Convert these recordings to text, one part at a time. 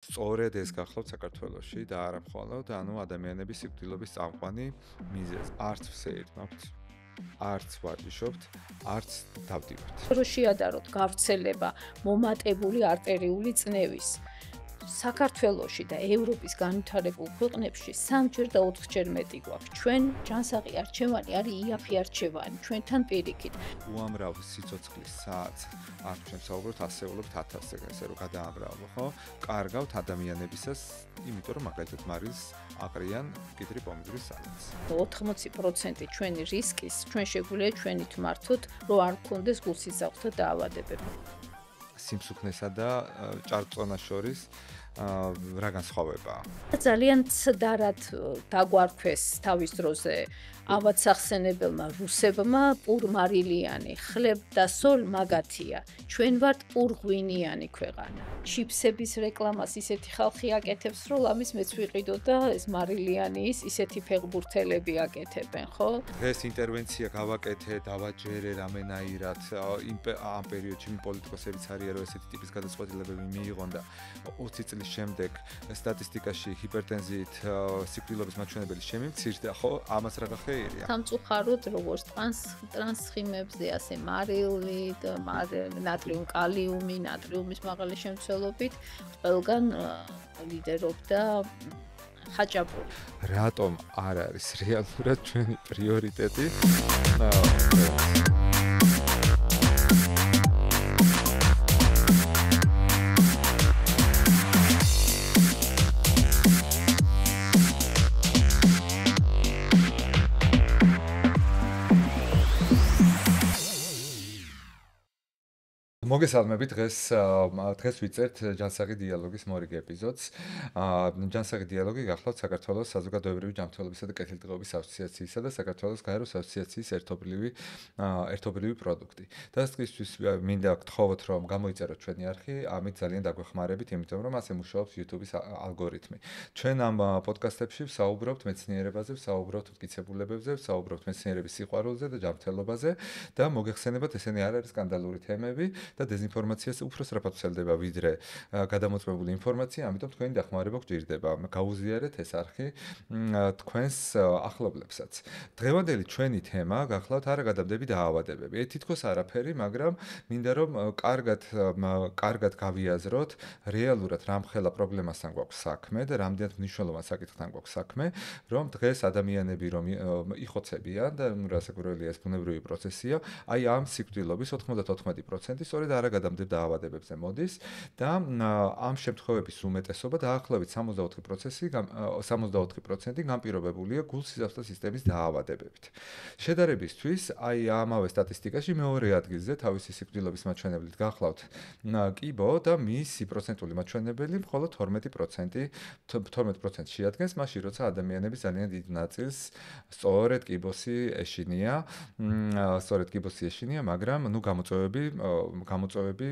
სწორედ ეს გახლავთ საქართველოში და არა მხოლოდ, ადამიანების სიკვდილობის წამყვანი მიზეზი. არც ვსეირნავთ, არც ვაჭიშობთ, არც დავდივართ. რო შეადაროთ გავრცელება მომატებული არტერიული წნევის საქართველოში და ევროპის განვითარებულ ქვეყნებში 3-ჯერ და 4-ჯერ მეტი გვაქვს. ჩვენ ჯანსაღი არჩევანი არის იაფი არჩევანი, ჩვენთან პირიქით. უამრავ სიცოცხლის საათს არ ჩვენ საუბრობთ ასეულობთ 1000-ზე, ესე რომ გადაამრავლო, ხო? კარგავთ ადამიანებისას, იმიტომ რომ მაგალითად მარის აყრიან კიტრი პომიდორის სალატს. 80% ჩვენი რისკის ჩვენ შეგვიძლია ჩვენით მართოთ, რომ არ გქონდეს გულსიზრახთა დაავადებები. სიმსუქნესა და ჭარბწონას შორის რა განსხვავებაა? ძალიან ცდარად დაგვარქვეს თავის დროზე ავადსახსენებელმა რუსებმა პურმარილიანი, ხლებ და სოლ მაგათია. ჩვენ ვართ პურღვინიანი ქვეყანა. ჩიფსების რეკლამას ისეთი ხალხი აკეთებს, რომ ამის მეც ვიყიდო და ეს მარილიანის ისეთი ფეხბურთელები აკეთებენ, ხო? დღეს ინტერვენცია გავაკეთე, დავაჯერე რამენაირად ამ პერიოდში პოლიტიკოსებიც არიან, რომ ესეთი ტიპის გადაწყვეტილებები მიიღონ და 20 წლის შემდეგ სტატისტიკაში ჰიპერტენზიით სიკვდილობის მაჩვენებელი შემიმცირდა, ხო? ამას რა გახეირია? სამწუხაროდ როგორც ტრანსხიმებზე, ასე მარილი, ნატრიუმ კალიუმი, ნატრიუმის მაღალი შემცველობით ყველგან ლიდერობდა ხაჭაპური. რატომ არ არის რეალურად ჩვენი პრიორიტეტი? მოგესალმები, დღეს ვიწერთ ჯანსაღი დიალოგის მორიგ ეპიზოდს. ჯანსაღი დიალოგი გახლავთ საქართველოს საზოგადოებრივი ჯანმრთელობისა და კეთილდღეობის ასოციაციისა და საქართველოს გაეროს ასოციაციის ერთობლივი პროდუქტი. დასაწყისისთვის მინდა გთხოვოთ, რომ გამოიწეროთ ჩვენი არხი, ამით ძალიან დაგვეხმარებით, იმიტომ რომ ასე მუშაობს YouTube-ის ალგორითმი. ჩვენ ამ პოდკასტებში ვსაუბრობთ მეცნიერებაზე, ვსაუბრობთ მტკიცებულებებზე, ვსაუბრობთ მეცნიერების სიყვარულზე და ჯანმრთელობაზე და მოგეხსენებათ, ესენი არ არის სკანდალური თემები. და დეზინფორმაციას უფრო სწრაფად ვცელდება ვიდრე გადამოწმებული ინფორმაცია, ამიტომ თქვენი დახმარება გვჭირდება. გაუზიარეთ ეს არხი თქვენს ახლობლებსაც. დღევანდელი ჩვენი თემა გახლავთ არა გადამდები დაავადებები. თითქოს არაფერი, მაგრამ მინდა რომ კარგად გავიაზროთ რეალურად რამხელა პრობლემასთან გვაქვს საქმე და რამდენად მნიშვნელოვან საკითხთან გვაქვს საქმე, რომ დღეს ადამიანები რომ იხოცებიან და რასაკვირველია ეს ბუნებრივი პროცესია, აი ამ სიკვდილობის 94% სწორედ არა გადამდებებ დაავადებებზე მოდის და ამ შემთხვევების უმეტესობა დაახლოებით 64% განპირობებულია გულსიზრახთა სისტემის დაავადებებით. შედარებისთვის, აი ამავე სტატისტიკაში მეორე ადგილზე თავისი სიკვდილობის მაჩვენებლით გახლავთ კიბო და მისი პროცენტული მაჩვენებელი მხოლოდ 12% შეადგენს, მაშინ როცა ადამიანების ძალიან დიდ ნაწილს სწორედ კიბოსი ეშინია, მაგრამ გამოწვევები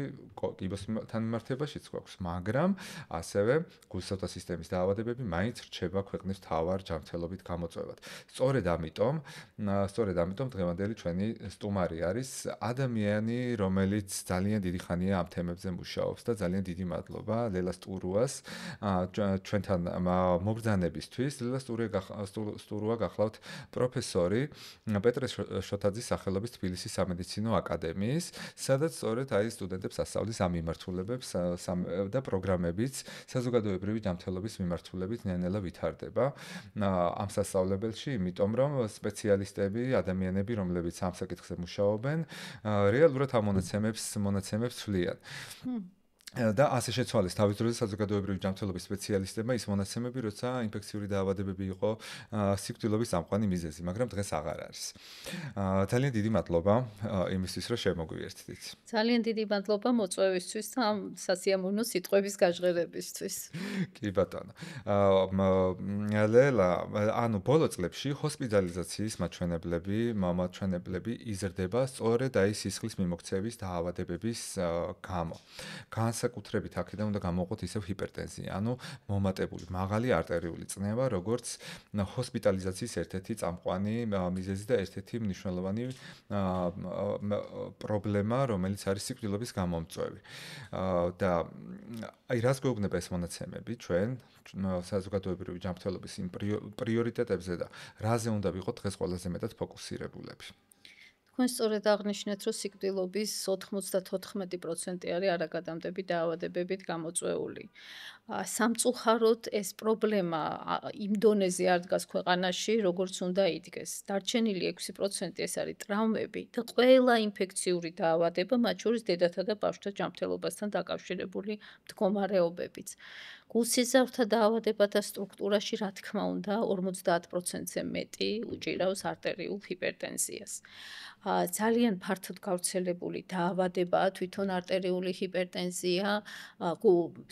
კიბოსთან მიმართებაშიც გვაქვს, მაგრამ ასევე გულსაყრელთა სისტემის დაავადებები მაინც რჩება ქვეყნის მთავარ ჯანმრთელობით გამოწვევად. სწორედ ამიტომ დღევანდელი ჩვენი სტუმარი არის ადამიანი, რომელიც ძალიან დიდი ხანია ამ თემებზე მუშაობს და ძალიან დიდი მადლობა ლელა სტურუას ჩვენთან მობრძანებისთვის. ლელა სტურუა გახლავთ პროფესორი პეტრე შოთაძის სახელობის თბილისის სამედიცინო აკადემიის, სადაც სწორედ აი სტუდენტებს ასწავლის ამ მიმართულებებს და პროგრამებიც საზოგადოებრივი ჯანმრთელობის მიმართულებით ნელ-ნელა ვითარდება ამ სასწავლებელში, იმიტომ რომ სპეციალისტები, ადამიანები, რომლებიც ამ საკითხზე მუშაობენ, რეალურად ამ მონაცემებს ცვლიან. და ასე შეცვალეს თავის დროზე საზოგადოებრივი ჯანმრთელობის სპეციალისტებმა ის მონაცემები, როცა ინფექციური დაავადებები იყო სიკვდილობის წამყვანი მიზეზი, მაგრამ დღეს აღარ არის. ძალიან დიდი მადლობა იმისთვის, რომ შემოგვიერთდით. ძალიან დიდი მადლობა მოწვევისთვის და ამ სასიამოვნო სიტყვების გაჟღერებისთვის. კი ბატონო. ლელა, ბოლო წლებში ჰოსპიტალიზაციის მაჩვენებლები იზრდება სწორედ აი სისხლის მიმოქცევის დაავადებების გამო. განსაკუთრებით აქედან უნდა გამოვყოთ ისევ ჰიპერტენზია, ანუ მომატებული მაღალი არტერიული წნევა, როგორც ჰოსპიტალიზაციის ერთ-ერთი წამყვანი მიზეზი და ერთ-ერთი მნიშვნელოვანი პრობლემა, რომელიც არის სიკვდილების გამომწვევი. და აი რას გვეუბნება ეს მონაცემები ჩვენ საზოგადოებრივი ჯანმრთელობის იმ პრიორიტეტებზე და რაზე უნდა ვიყოთ დღეს ყველაზე მეტად ფოკუსირებულები. თქვენ სწორედ აღნიშნეთ, რომ სიკვდილობის 94% არის არაგადამდები დაავადებებით გამოწვეული. სამწუხაროდ ეს პრობლემა იმ დონეზე არ დგას ქვეყანაში, როგორც უნდა იდგეს. დარჩენილი 6% ეს არის ტრავმები და ყველა ინფექციური დაავადება, მათ შორის დედათა და ბავშვთა ჯანმრთელობასთან დაკავშირებული მდგომარეობებიც. გულსიზარდთა დაავადებათა სტრუქტურაში, რა თქმა უნდა, 50%-ზე მეტი უჭირავს არტერიულ ჰიპერტენზიას. ძალიან ფართოდ გავრცელებული დაავადებაა თვითონ არტერიული ჰიპერტენზია,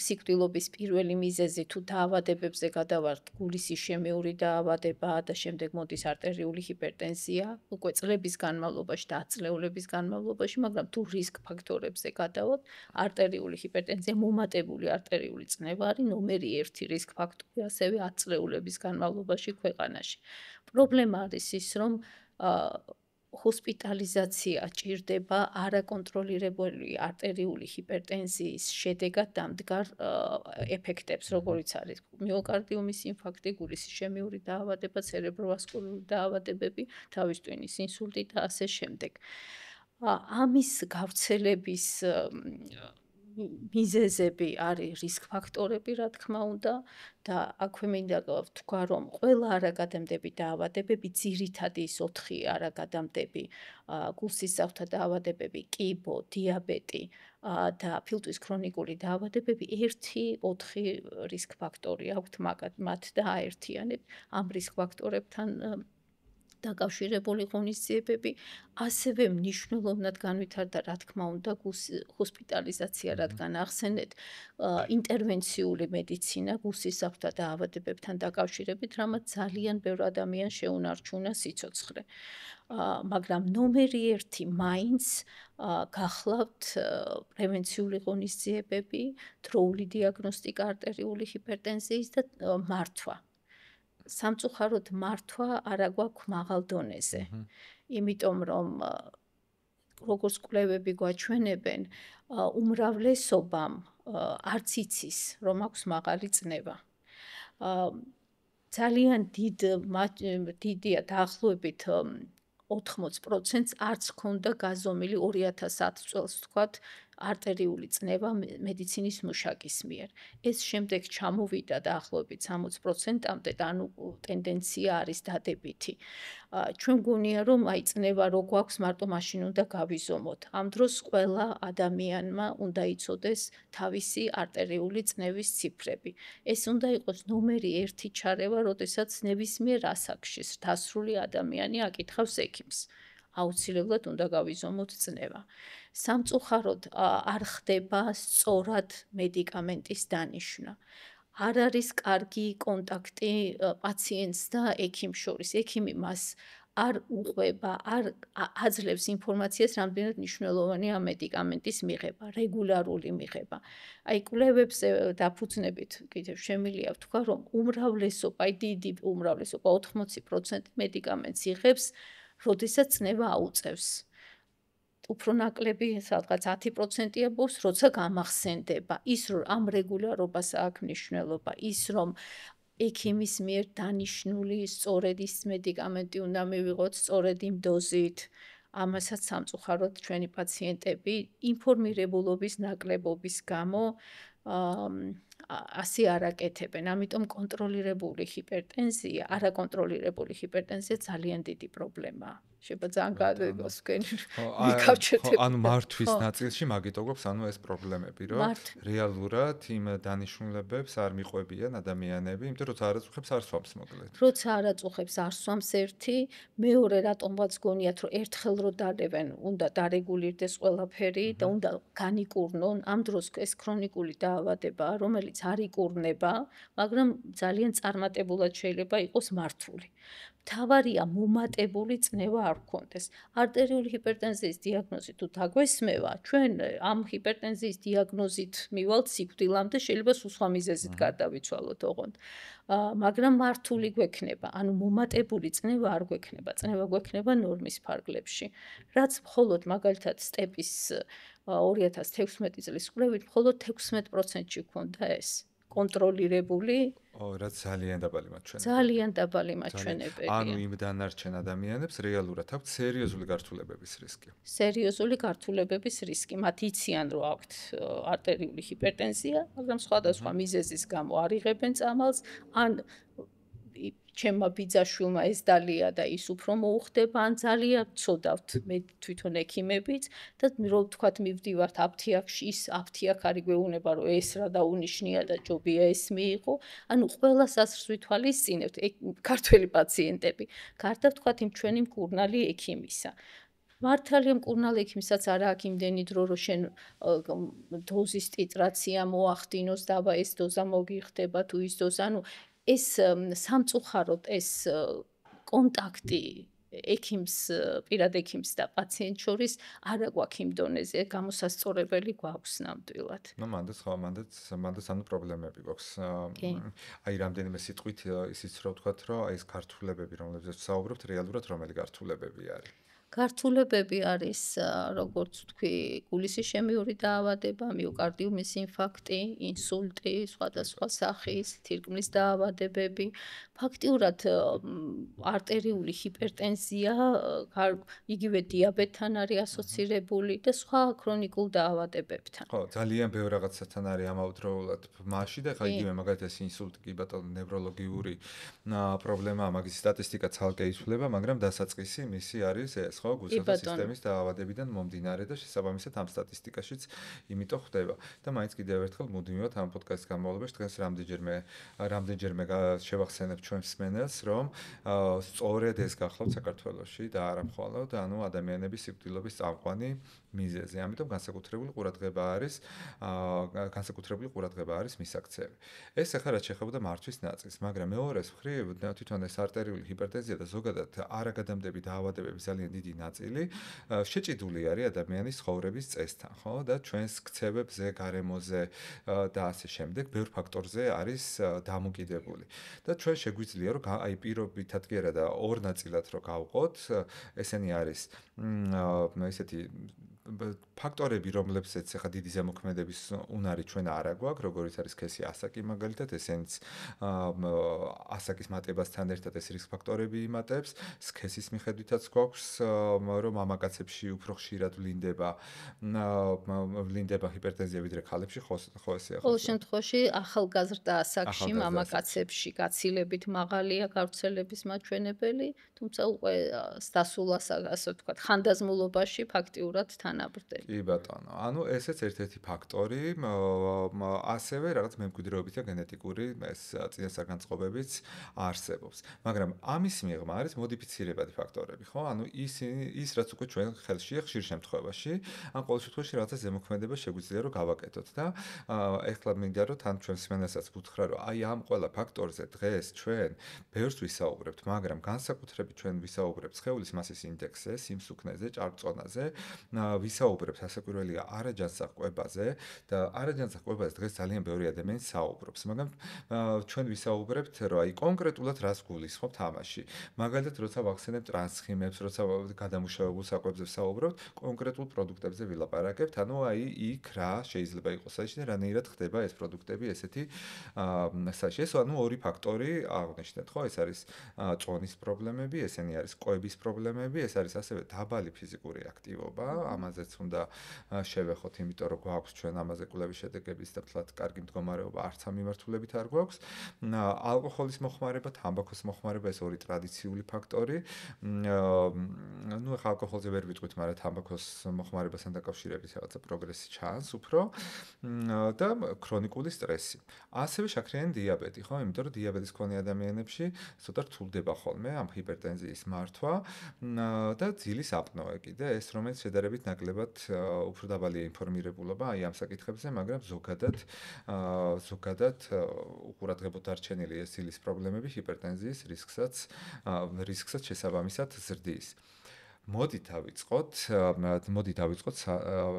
სიკვდილობის პირველი მიზეზი თუ დაავადებებზე გადავართ, გულის იშემიური დაავადება და შემდეგ მოდის არტერიული ჰიპერტენზია, უკვე წლების განმავლობაში და ათწლეულების განმავლობაში, მაგრამ თუ რისკ ფაქტორებზე გადავალთ, არტერიული ჰიპერტენზია, მომატებული არტერიული წნევა არის ნომერი 1 რისკ ფაქტორი ასევე ათწლეულების განმავლობაში ქვეყანაში. პრობლემა არის ის, რომ ჰოსპიტალიზაცია ჭირდება არაკონტროლირებული არტერიული ჰიპერტენზიის შედეგად დამდგარ ეფექტებს, როგორიც არის მიოკარდიუმის ინფარქტი, გულის იშემიური დაავადება, ცერებროვასკულური დაავადებები, თავის ტვინის ინსულტი და ასე შემდეგ. ამის გავრცელების მიზეზები არის რისკ ფაქტორები, რა თქმა უნდა, და აქვე მინდა ვთქვა, რომ ყველა არაგადამდები დაავადებები, ძირითადი ის 4 არაგადამდები, გულსისხლთა დაავადებები, კიბო, დიაბეტი და ფილტვის ქრონიკული დაავადებები 1-4 რისკ ფაქტორი აქვთ მათ და აერთიანებ ამ რისკ ფაქტორებთან დაკავშირებული ღონისძიებები, ასევე მნიშვნელოვნად განვითარდა, რა თქმა უნდა, ჰოსპიტალიზაცია, რადგან ახსენეთ, ინტერვენციული მედიცინა გულსისხლთა დაავადებებთან დაკავშირებით, რამაც ძალიან ბევრ ადამიანს შეუნარჩუნა სიცოცხლე. მაგრამ ნომერი 1 მაინც გახლავთ პრევენციული ღონისძიებები, დროული დიაგნოსტიკა არტერიული ჰიპერტენზიის და მართვა. სამწუხაროდ მართვა არა გვაქვს მაღალ დონეზე. იმიტომ რომ როგორც კვლევები გვაჩვენებენ, უმრავლესობამ არც იცის, რომ აქვს მაღალი წნევა. ძალიან დიდია დაახლოებით 80%-ს არც ჰქონდა გაზომილი 2010 წელს ვთქვათ არტერიული წნევა მედიცინის მუშაკის მიერ. ეს შემდეგ ჩამოვიდა დაახლოებით 60%-მდე და ანუ ტენდენცია არის დადებითი. ჩვენ გონია რომ აი წნევა რო გვაქვს მარტო მაშინ უნდა გავიზომოთ. ამ დროს ყველა ადამიანმა უნდა იცოდეს თავისი არტერიული წნევის ციფრები. ეს უნდა იყოს ნომერი 1 ჩარევა, როდესაც ნებისმიერ ასაკში დასრული ადამიანი აკითხავს ექიმს. აუცილებლად უნდა გავიზომოთ წნევა. სამწუხაროდ არ ხდება სწორად მედიკამენტის დანიშვნა. არ არის კარგი კონტაქტი პაციენტს და ექიმს შორის. ექიმი მას არ უყვება, არ აძლევს ინფორმაციას, რამდენად მნიშვნელოვანია ამ მედიკამენტის მიღება, რეგულარული მიღება. აი კვლევებზე დაფუძნებით კიდევ შემიძლია ვთქვა, რომ უმრავლესობა, დიდი უმრავლესობა 80% მედიკამენტს იღებს, როდესაც წნევა აუწევს. უფრო ნაკლები, სადღაც 10%-ია ბოს, როცა გამახსენდება. ის რომ ამ რეგულარობას აქვს მნიშვნელობა, ის რომ ექიმის მიერ დანიშნული სწორედ ის მედიკამენტი უნდა მივიღოთ სწორედ იმ დოზით. ამასაც სამწუხაროდ ჩვენი პაციენტები ინფორმირებულობის ნაკლებობის გამო ასე არ აკეთებენ. ამიტომ კონტროლირებული ჰიპერტენზია, არაკონტროლირებული ჰიპერტენზია ძალიან დიდი პრობლემაა. შეიძლება ძალიან გადაგოს ვიკავჩეთ. ანუ მართვის ნაწილში მაგიტო გვაქვს, ანუ ეს პრობლემები, რომ რეალურად იმ დანიშნულებებს არ მიყვებიან ადამიანები, იმიტომ რომ როცა არ აწუხებს არ სვამს მოკლედ. როცა არ აწუხებს არ სვამს ერთი, მეორე რატომღაც გონიათ, რომ ერთხელ რო დარევენ, უნდა დარეგულირდეს ყველაფერი და უნდა განიკურნონ. ამ დროს ეს ქრონიკული დაავადებაა, რომელიც არ იკურნება, მაგრამ ძალიან წარმატებულად შეიძლება იყოს მართული. მთავარია მომატებული წნევა არ გქონდეს. არტერიული ჰიპერტენზიის დიაგნოზი თუ დაგვესმევა, ჩვენ ამ ჰიპერტენზიის დიაგნოზით მივალთ სიკვდილამდე, შეიძლება სულ სხვა მიზეზით გარდავიცვალოთ ოღონდ. მაგრამ მართული გვექნება, ანუ მომატებული წნევა არ გვექნება, წნევა გვექნება ნორმის ფარგლებში. რაც მხოლოდ მაგალითად სტეპის 2016 წლის კვლევით მხოლოდ 16%-ში გქონდა ეს კონტროლირებული რაც ძალიან დაბალი მაჩვენებელი. ძალიან დაბალი მაჩვენებელია. ანუ იმ დანარჩენ ადამიანებს რეალურად აქვთ სერიოზული გართულებების რისკი. სერიოზული გართულებების რისკი. მათ იციან, რომ აქვთ არტერიული ჰიპერტენზია, მაგრამ სხვადასხვა მიზეზის გამო არ იღებენ წამალს, ან ჩემმა ბიძაშვილმა ეს დალია და ის უფრო მოუხდება, ან ძალიან ვწოდავთ მე თვითონ ექიმებიც და რომ ვთქვათ მივდივართ აფთიაქში, ის აფთიაქარი გვეუბნება, რომ ეს რა დაუნიშნია და ჯობია ეს მიიღო, ანუ ყველა სასრს ვითვალისწინებთ, ქართველი პაციენტები. გარდა ვთქვათ იმ ჩვენი მკურნალი ექიმისა. მართალია მკურნალ ექიმსაც არა აქვს იმდენი დრო, რომ შენ დოზის ტიტრაცია მოახდინოს და ეს დოზა მოგიხდება თუ ის დოზა, ანუ ეს სამწუხაროდ ეს კონტაქტი ექიმს, პირად ექიმს და პაციენტ შორის არა გვაქვს იმ დონეზე, გამოსასწორებელი გვაქვს ნამდვილად. ნუ მანდაც ანუ პრობლემები გვაქვს. აი რამდენიმე სიტყვით ისიც რო ვთქვათ, რომ აი ეს გართულებები, რომლებზეც ვსაუბრობთ, რეალურად რომელი გართულებები არის? გართულებები არის, როგორც ვთქვი, გულისშემიური დაავადება, მიოკარდიუმის ინფარქტი, ინსულტი, სხვადასხვა სახის, თირკმლის დაავადებები. ფაქტიურად არტერიული ჰიპერტენზია იგივე დიაბეტთან არის ასოცირებული და სხვა ქრონიკულ დაავადებებთან. ხო, ძალიან ბევრ რაღაცასთან არის ამავდროულად მასში და ხა იგივე მაგალითად ინსულტი კი ბატონო ნევროლოგიური პრობლემაა, მაგის სტატისტიკა ცალკე იცვლება, მაგრამ დასაწყისი მისი არის ეს, ხო, გულსა სისტემის დაავადებიდან მომდინარე და შესაბამისად ამ სტატისტიკაშიც იმიტომ ხდება. და მაინც კიდევ ერთხელ მუდმივად ამ პოდკასტის განმავლობაში დღეს რამდენჯერმე შევახსენებ ჩვენ მსმენელს, რომ სწორედ ეს გახლავთ საქართველოში და არა მხოლოდ, ანუ ადამიანების სიკვდილობის წამყვანი მიზეზი. ამიტომ განსაკუთრებული ყურადღება არის მისაქცევი. ეს ახლა რაც შეეხება მართვის ნაწილს, მაგრამ მეორეს მხრივ თვითონ ეს არტერიული ჰიპერტენზია და ზოგადად არაგადამდები დაავადებების ძალიან დიდი ნაწილი შეჭიდული არის ადამიანის ცხოვრების წესთან, ხო? და ჩვენს ქცევებზე, გარემოზე და ასე შემდეგ, ბევრ ფაქტორზე არის დამოკიდებული. და ჩვენ შეგვიძლია რომ აი პირობითად კი არა და ორ ნაწილად რო გავყოთ, ესენი არის ესეთი ფაქტორები, რომლებსაც ახლა დიდი ზემოქმედების უნარი ჩვენ არ აგვაქვს, როგორიც არის სქესი ასაკი მაგალითად, ესენიც ასაკის მატებასთან ერთად ეს რისკ ფაქტორები იმატებს, სქესის მიხედვითაც გვაქვს, რომ მამაკაცებში უფრო ხშირად ვლინდება ჰიპერტენზია ვიდრე ქალებში, ხო ესეა. ყოველ შემთხვევაში ახალგაზრდა ასაკში მამაკაცებში გაცილებით მაღალია გავრცელების მაჩვენებელი, თუმცა უკვე დასულას ასე ვთქვათ, ხანდაზმულობაში ფაქტიურად თანაბრდები. კი ბატონო, ანუ ესეც ერთ-ერთი ფაქტორი, ასევე რაღაც მემკვიდრეობითი და გენეტიკური ეს წინასაგანწყობებიც არსებობს. მაგრამ ამის მიღმა არის მოდიფიცირებადი ფაქტორები, ხო? ანუ ის რაც უკვე ჩვენ ხელშია ხშირ შემთხვევაში, ან ყოველ შემთხვევაში რაღაცა ზემოქმედება შეგვიძლია რომ გავაკეთოთ და ეხლა მინდა რომ თან ჩვენ მსმენელსაც ვუთხრა რომ აი ამ ყველა ფაქტორზე დღეს ჩვენ ბევრს ვისაუბრებთ, მაგრამ განსაკუთრებით ჩვენ ვისაუბრებთ სხეულის მასის ინდექსზე, სიმსუქნეზე, ჭარბწონაზე, ვისაუბრებთ ასაკვირველია არაჯანსაღ-კვებაზე და არაჯანსაღ-კვებაზე დღეს ძალიან ბევრი ადამიანი საუბრობს, მაგრამ ჩვენ ვისაუბრებთ რომ აი კონკრეტულად რას გულისხმობთ ამაში. მაგალითად, როცა ვახსენებ ტრანსხიმებს, როცა გადამუშავებულ საკვებზე ვსაუბრობთ, კონკრეტულ პროდუქტებზე ვილაპარაკებთ, ანუ აი იქ რა შეიძლება იყოს საჭირო და რანაირად ხდება ეს პროდუქტები ესეთი საჭირო, ანუ ორი ფაქტორი აღნიშნეთ, ხო? ეს არის წონის პრობლემები, ესენი არის კვების პრობლემები, ეს არის ასევე დაბალი ფიზიკური აქტივობა, ამაზეც უნდა შევეხოთ, იმიტომ რომ გვაქვს ჩვენ ამაზე კვლევის შედეგებიც და თლად კარგი მდგომარეობა არც ამ მიმართულებით არ გვაქვს. ალკოჰოლის მოხმარება, თამბაქოს მოხმარება, ეს ორი ტრადიციული ფაქტორი. ნუ ახლა ალკოჰოლზე ვერ ვიტყვით, მაგრამ თამბაქოს მოხმარებასთან დაკავშირებით რაღაცა პროგრესი ჩანს უფრო და ქრონიკული სტრესი. ასევე შაქრიანი დიაბეტი, ხო? იმიტომ რომ დიაბეტის მქონე ადამიანებში ცოტა რთულდება ხოლმე ამ ჰიპერტენზიის მართვა და ძილის აპნოე კიდე, ეს რომელიც შედარებით ნაკლებად უფრო დაბალია ინფორმირებულობა აი ამ საკითხებზე, მაგრამ ზოგადად უყურადღებოდ დარჩენილი ეს ცილის პრობლემები ჰიპერტენზიის რისკსაც შესაბამისად ზრდის. მოდი დავიწყოთ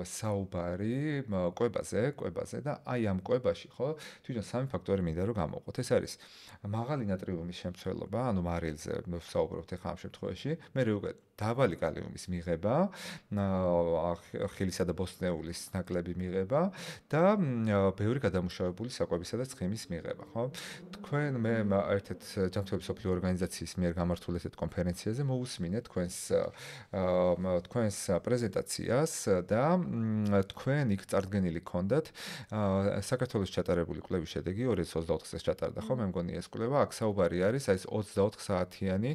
საუბარი კვებაზე და აი ამ კვებაში ხო თვითონ სამი ფაქტორი მინდა რომ გამოვყოთ. ეს არის მაღალი ნატრიუმის შემცველობა, ანუ მარილზე ვსაუბრობთ ახლა ამ შემთხვევაში, მერე უკვე დაბალი კალიუმის მიღება, ხილისა და ბოსტნეულის ნაკლები მიღება და ბევრი გადამუშავებული საკვებისა და ცხიმის მიღება, ხო? თქვენ მე ერთ-ერთ ჯანმრთელობის მსოფლიო ორგანიზაციის მიერ გამართულ ესეთ კონფერენციაზე მოусმინეთ თქვენს პრეზენტაციას და თქვენ იქ წარდგენილი გქონდათ საქართველოს ჩატარებული კვლევის შედეგი 2024 წელს ჩატარდა, ხო? მე მგონი ეს კვლევა აქ საუბარი არის აი ეს 24 საათიანი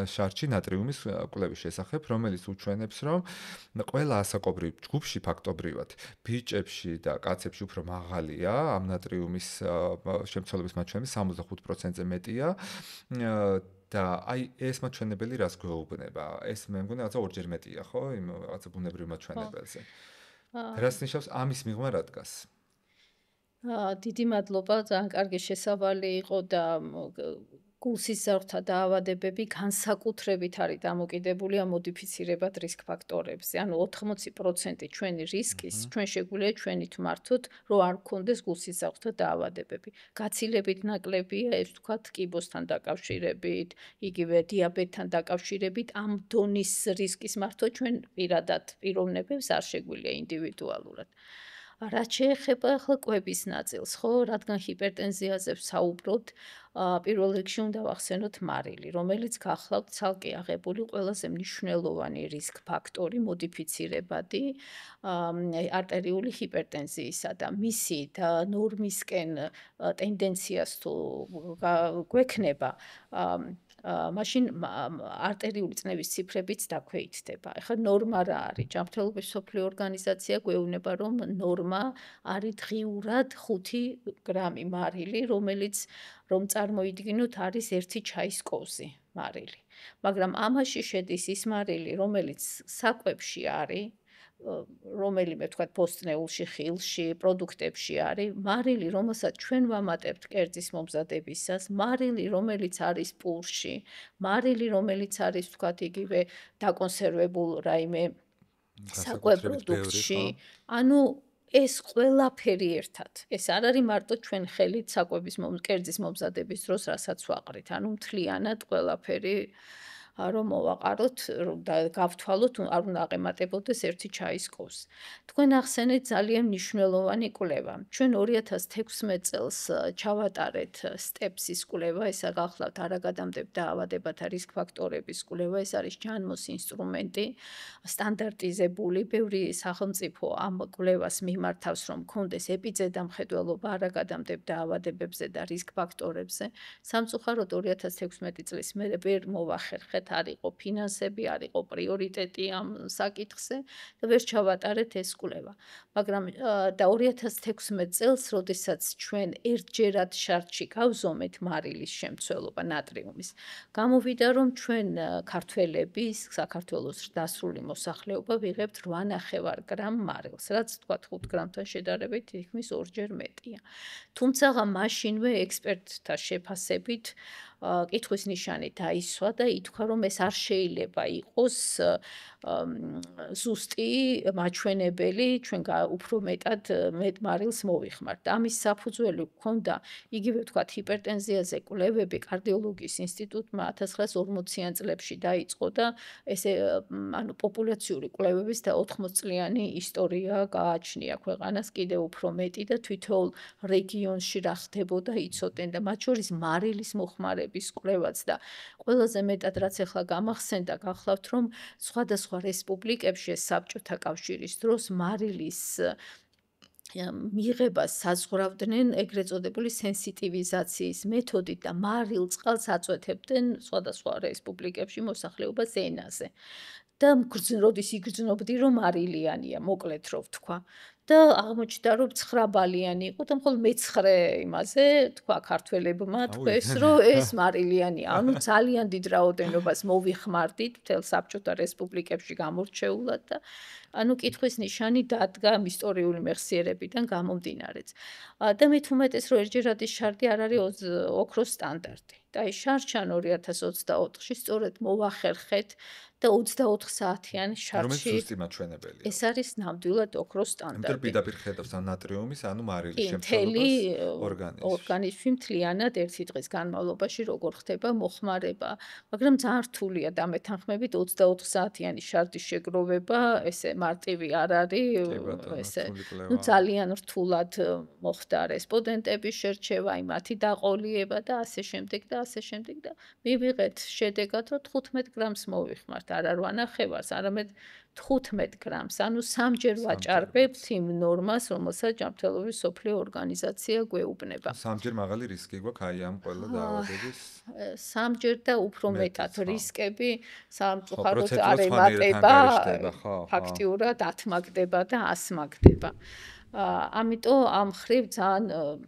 შარდში ნატრიუმის კვლევის შესახებ, რომელიც უჩვენებს, რომ ყველა ასაკობრივ ჯგუფში ფაქტობრივად ბიჭებში და კაცებში უფრო მაღალია ამ ნატრიუმის შემცველობის მაჩვენებელი 65%-ზე მეტია და აი ეს მაჩვენებელი რას გვეუბნება? ეს მე მგონი რაღაცა ორჯერ მეტია, ხო? იმ რაღაცა ბუნებრივ მაჩვენებელზე. რას ნიშნავს ამის მიღმა რა დგას? დიდი მადლობა, ძალიან კარგი შესავალი იყო და გულსისხლთა დაავადებები განსაკუთრებით არის დამოკიდებული ამ მოდიფიცირებად რისკ ფაქტორებზე. ანუ 80% ჩვენი რისკის ჩვენ შეგვიძლია ჩვენით მართოთ, რომ არ გქონდეს გულსისხლთა დაავადებები. გაცილებით ნაკლებია ეს ვთქვათ კიბოსთან დაკავშირებით, იგივე დიაბეტთან დაკავშირებით ამ დონის რისკის მართვა ჩვენ პირადად პიროვნებებს არ შეგვიძლია ინდივიდუალურად. რაც შეეხება ახლა კვების ნაწილს, ხო, რადგან ჰიპერტენზიაზე ვსაუბრობთ, პირველ რიგში უნდა ვახსენოთ მარილი, რომელიც გახლავთ ცალკე აღებული ყველაზე მნიშვნელოვანი რისკ ფაქტორი მოდიფიცირებადი არტერიული ჰიპერტენზიისა და მისი ნორმისკენ ტენდენციას თუ გვექნება მაშინ არტერიული წნევის ციფრებიც დაქვეითდება. ეხლა ნორმა რა არის? ჯანმრთელობის მსოფლიო ორგანიზაცია გვეუბნება, რომ ნორმა არის დღიურად 5 გრამი მარილი, რომელიც რომ წარმოიდგინოთ არის 1 ჩაის კოვზი მარილი. მაგრამ ამაში შედის ის მარილი, რომელიც საკვებში არის, რომელიმე ვთქვათ ბოსტნეულში, ხილში, პროდუქტებში არის, მარილი, რომელსაც ჩვენ ვამატებთ კერძის მომზადებისას, მარილი, რომელიც არის პურში, მარილი, რომელიც არის ვთქვათ იგივე დაკონსერვებულ რაიმე საკვებ პროდუქტში. ანუ ეს ყველაფერი ერთად. ეს არ არის მარტო ჩვენ ხელით საკვების კერძის მომზადების დროს, რასაც ვაყრით. ანუ მთლიანად ყველაფერი რომ მოვაყაროთ და გავთვალოთ, არ უნდა აყემატებოდეს 1 ჩაის კოვს. თქვენ ახსენეთ ძალიან მნიშვნელოვანი კვლევა. ჩვენ 2016 წელს ჩავატარეთ სტეპსის კვლევა, ესა გახლავთ არაგადამტებ დაავადებათა რისკ ფაქტორების კვლევა, ეს არის ჯანმოს ინსტრუმენტი, სტანდარტიზებული, ბევრი სახელმწიფო ამ კვლევას მიმართავს, რომ კონდეს ეპიძედა მხედველობა არაგადამტებ დაავადებებზე და რისკ ფაქტორებზე. სამწუხაროდ 2016 წლის მერე ვერ მოვახერხეთ, არ იყო ფინანსები, არ იყო პრიორიტეტი ამ საკითხზე და ვერ ჩავატარეთ ეს კვლევა. მაგრამ და 2016 წელს, როდესაც ჩვენ ერთჯერად შარდში გავზომეთ მარილის შემცველობა ნატრიუმის, გამოვიდა, რომ ჩვენ ქართველები, საქართველოს დასრული მოსახლეობა ვიღებთ 8.5 გრამ მარილს, რაც თქვა 5 გრამთან შედარებით თითქმის 2-ჯერ მეტია. თუმცა მაშინვე ექსპერტთა შეფასებით კითხვის ნიშანი დაისვა და ითქვა, რომ ეს არ შეიძლება იყოს ზუსტი მაჩვენებელი, ჩვენ უფრო მეტად მარილს მოვიხმართ. ამის საფუძველი გვქონდა იგივე ვთქვათ ჰიპერტენზიაზე კვლევები კარდიოლოგიის ინსტიტუტმა 1940-იან წლებში დაიწყო და ესე ანუ პოპულაციური კვლევების და 80 წლიანი ისტორია გააჩნია ქვეყანას კიდევ უფრო მეტი და თითოეულ რეგიონში რა ხდებოდა იცოდნენ და მათ შორის მარილის მოხმარების კვლევაც და ყველაზე მეტად რაც ახლა გამახსენდა გახლავთ რომ სხვადასხვა რესპუბლიკებში საბჭოთა კავშირის დროს მარილის მიღებას საზღვრავდნენ ეგრეთ წოდებული სენსიტივიზაციის მეთოდით და მარილ წყალს აწვეთებდნენ სხვადასხვა რესპუბლიკებში მოსახლეობას ენაზე. და როდის იგრძნობდი, რომ მარილიანია, მოკლედ რო ვთქვა. და აღმოჩნდა რომ 9 ბალიანი იყო და მხოლოდ მე-9 იმაზე თქვა ქართველებმა თქვეს რომ ეს მარილიანი, ანუ ძალიან დიდ რაოდენობას მოვიხმარდით მთელ საბჭოთა რესპუბლიკებში გამორჩეულად და ანუ კითხვის ნიშანი დადგა ისტორიული მეხსიერებიდან გამომდინარეც. და მით უმეტეს რომ ერთჯერადის შარდი არ არის ოქროს სტანდარტი. და აი შარშან 2024-ში სწორედ მოვახერხეთ და 24 საათიანი შარდში რომელიც ზუსტი მაჩვენებელია. ეს არის ნამდვილად ოქროს სტანდარტი. იმიტომ პირდაპირ ხედავს ან ნატრიუმის, ანუ მარილის მთელი შემცველობას ორგანიზმში მთლიანად ერთი დღის განმავლობაში როგორ ხდება მოხმარება, მაგრამ ძალიან რთულია დამეთანხმებით 24 საათიანი შარდის შეგროვება, ესე მარტივი არ არის, ესე ნუ ძალიან რთულად მოხდა რესპონდენტების შერჩევა, მათი დაყოლიება და ასე შემდეგ და ასე შემდეგ და მივიღეთ შედეგად რომ 15 გრამს მოვიხმართ. არ ვანახევარს, არამედ 15 გრამს, ანუ სამჯერ ვაჭარბებთ იმ ნორმას, რომელსაც ჯანმრთელობის მსოფლიო ორგანიზაცია გვეუბნება. სამჯერ მაღალი რისკი გვაქვს აი ამ ყველა დაავადების. სამჯერ და უფრო მეტად რისკები სამწუხაროდ არ ემატება, ფაქტიურად ათმაგდება და ასმაგდება. ამიტომ ამ ხრივ ძალიან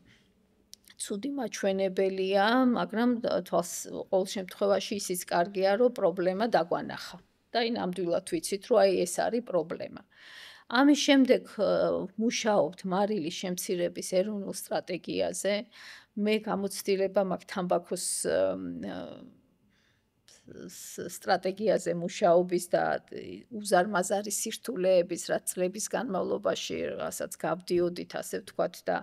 ცუდი მაჩვენებელია, მაგრამ ყოველ შემთხვევაში ისიც კარგია, რომ პრობლემა დაგვანახა. და ნამდვილად ვიცით, რომ აი ეს არის პრობლემა. ამის შემდეგ მუშაობთ მარილის შემცირების ეროვნულ სტრატეგიაზე. მე გამოცდილება მაქვს თამბაქოს სტრატეგიაზე მუშაობის და უზარმაზარი სირთულეების რაც წლების განმავლობაში რასაც გავდიოდით, ასე ვთქვათ და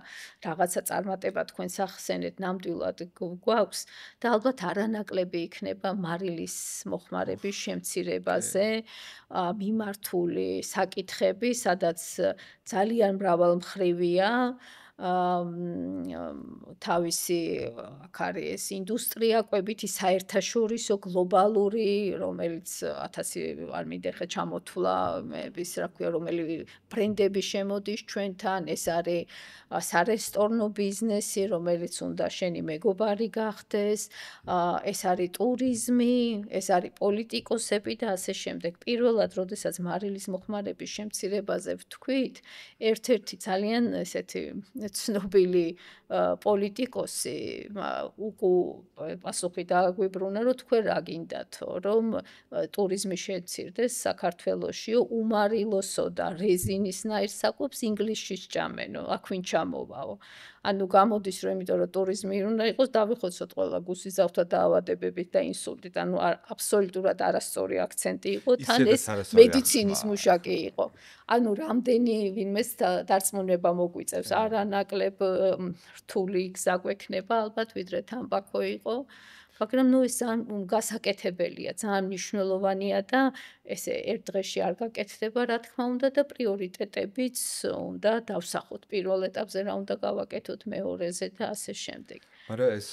რაღაცა წარმატება თქვენს ახსენეთ ნამდვილად გვაქვს და ალბათ არანაკლები იქნება მარილის მოხმარების შემცირებაზე მიმართული საკითხები, სადაც ძალიან მრავალმხრივია თავისი აქ არის ინდუსტრია კვებითი საერთაშორისო გლობალური, რომელიც 1000 არ მინდეხა ჩამოთვლა, ის რა ქვია, რომელი ბრენდები შემოდის ჩვენთან, ეს არის სარესტორნო ბიზნესი, რომელიც უნდა შენი მეგობარი გახდეს, ეს არის ტურიზმი, ეს არის პოლიტიკოსები და ასე შემდეგ. პირველად, როდესაც მარილის მოხმარების შემცირებაზე ვთქვით, ერთ-ერთი ძალიან ესეთი ცნობილი პოლიტიკოსი პასუხი დააგვიბრუნა, რომ თქვენ რა გინდათო, რომ ტურიზმი შეცირდეს საქართველოში, უმარილოსო და რეზინისნაირ საკვებს ინგლისში სჭამენო, აქ ვინ ჩამოვაო. ანუ გამოდის, რომ იმიტომ რომ ტურიზმი უნდა იყოს, დავიხოცოთ ყველა გუსიზავთა დაავადებებით და ინსულტით, ანუ აბსოლუტურად არასწორი აქცენტი იყო, თან ეს მედიცინის მუშაკი იყო. ანუ რამდენი ვინმეს დარწმუნება მოგვიწევს, არანაკლებ რთული გზა გვექნება ალბათ, ვიდრე თამბაქო იყო. მაგრამ ნუ ეს ძალიან გასაკეთებელია, ძალიან მნიშვნელოვანია და ესე ერთ დღეში არ გაკეთდება, რა თქმა უნდა და პრიორიტეტებიც უნდა დავსახოთ. პირველ ეტაპზე რა უნდა გავაკეთოთ, მეორეზე და ასე შემდეგ. მაგრამ ეს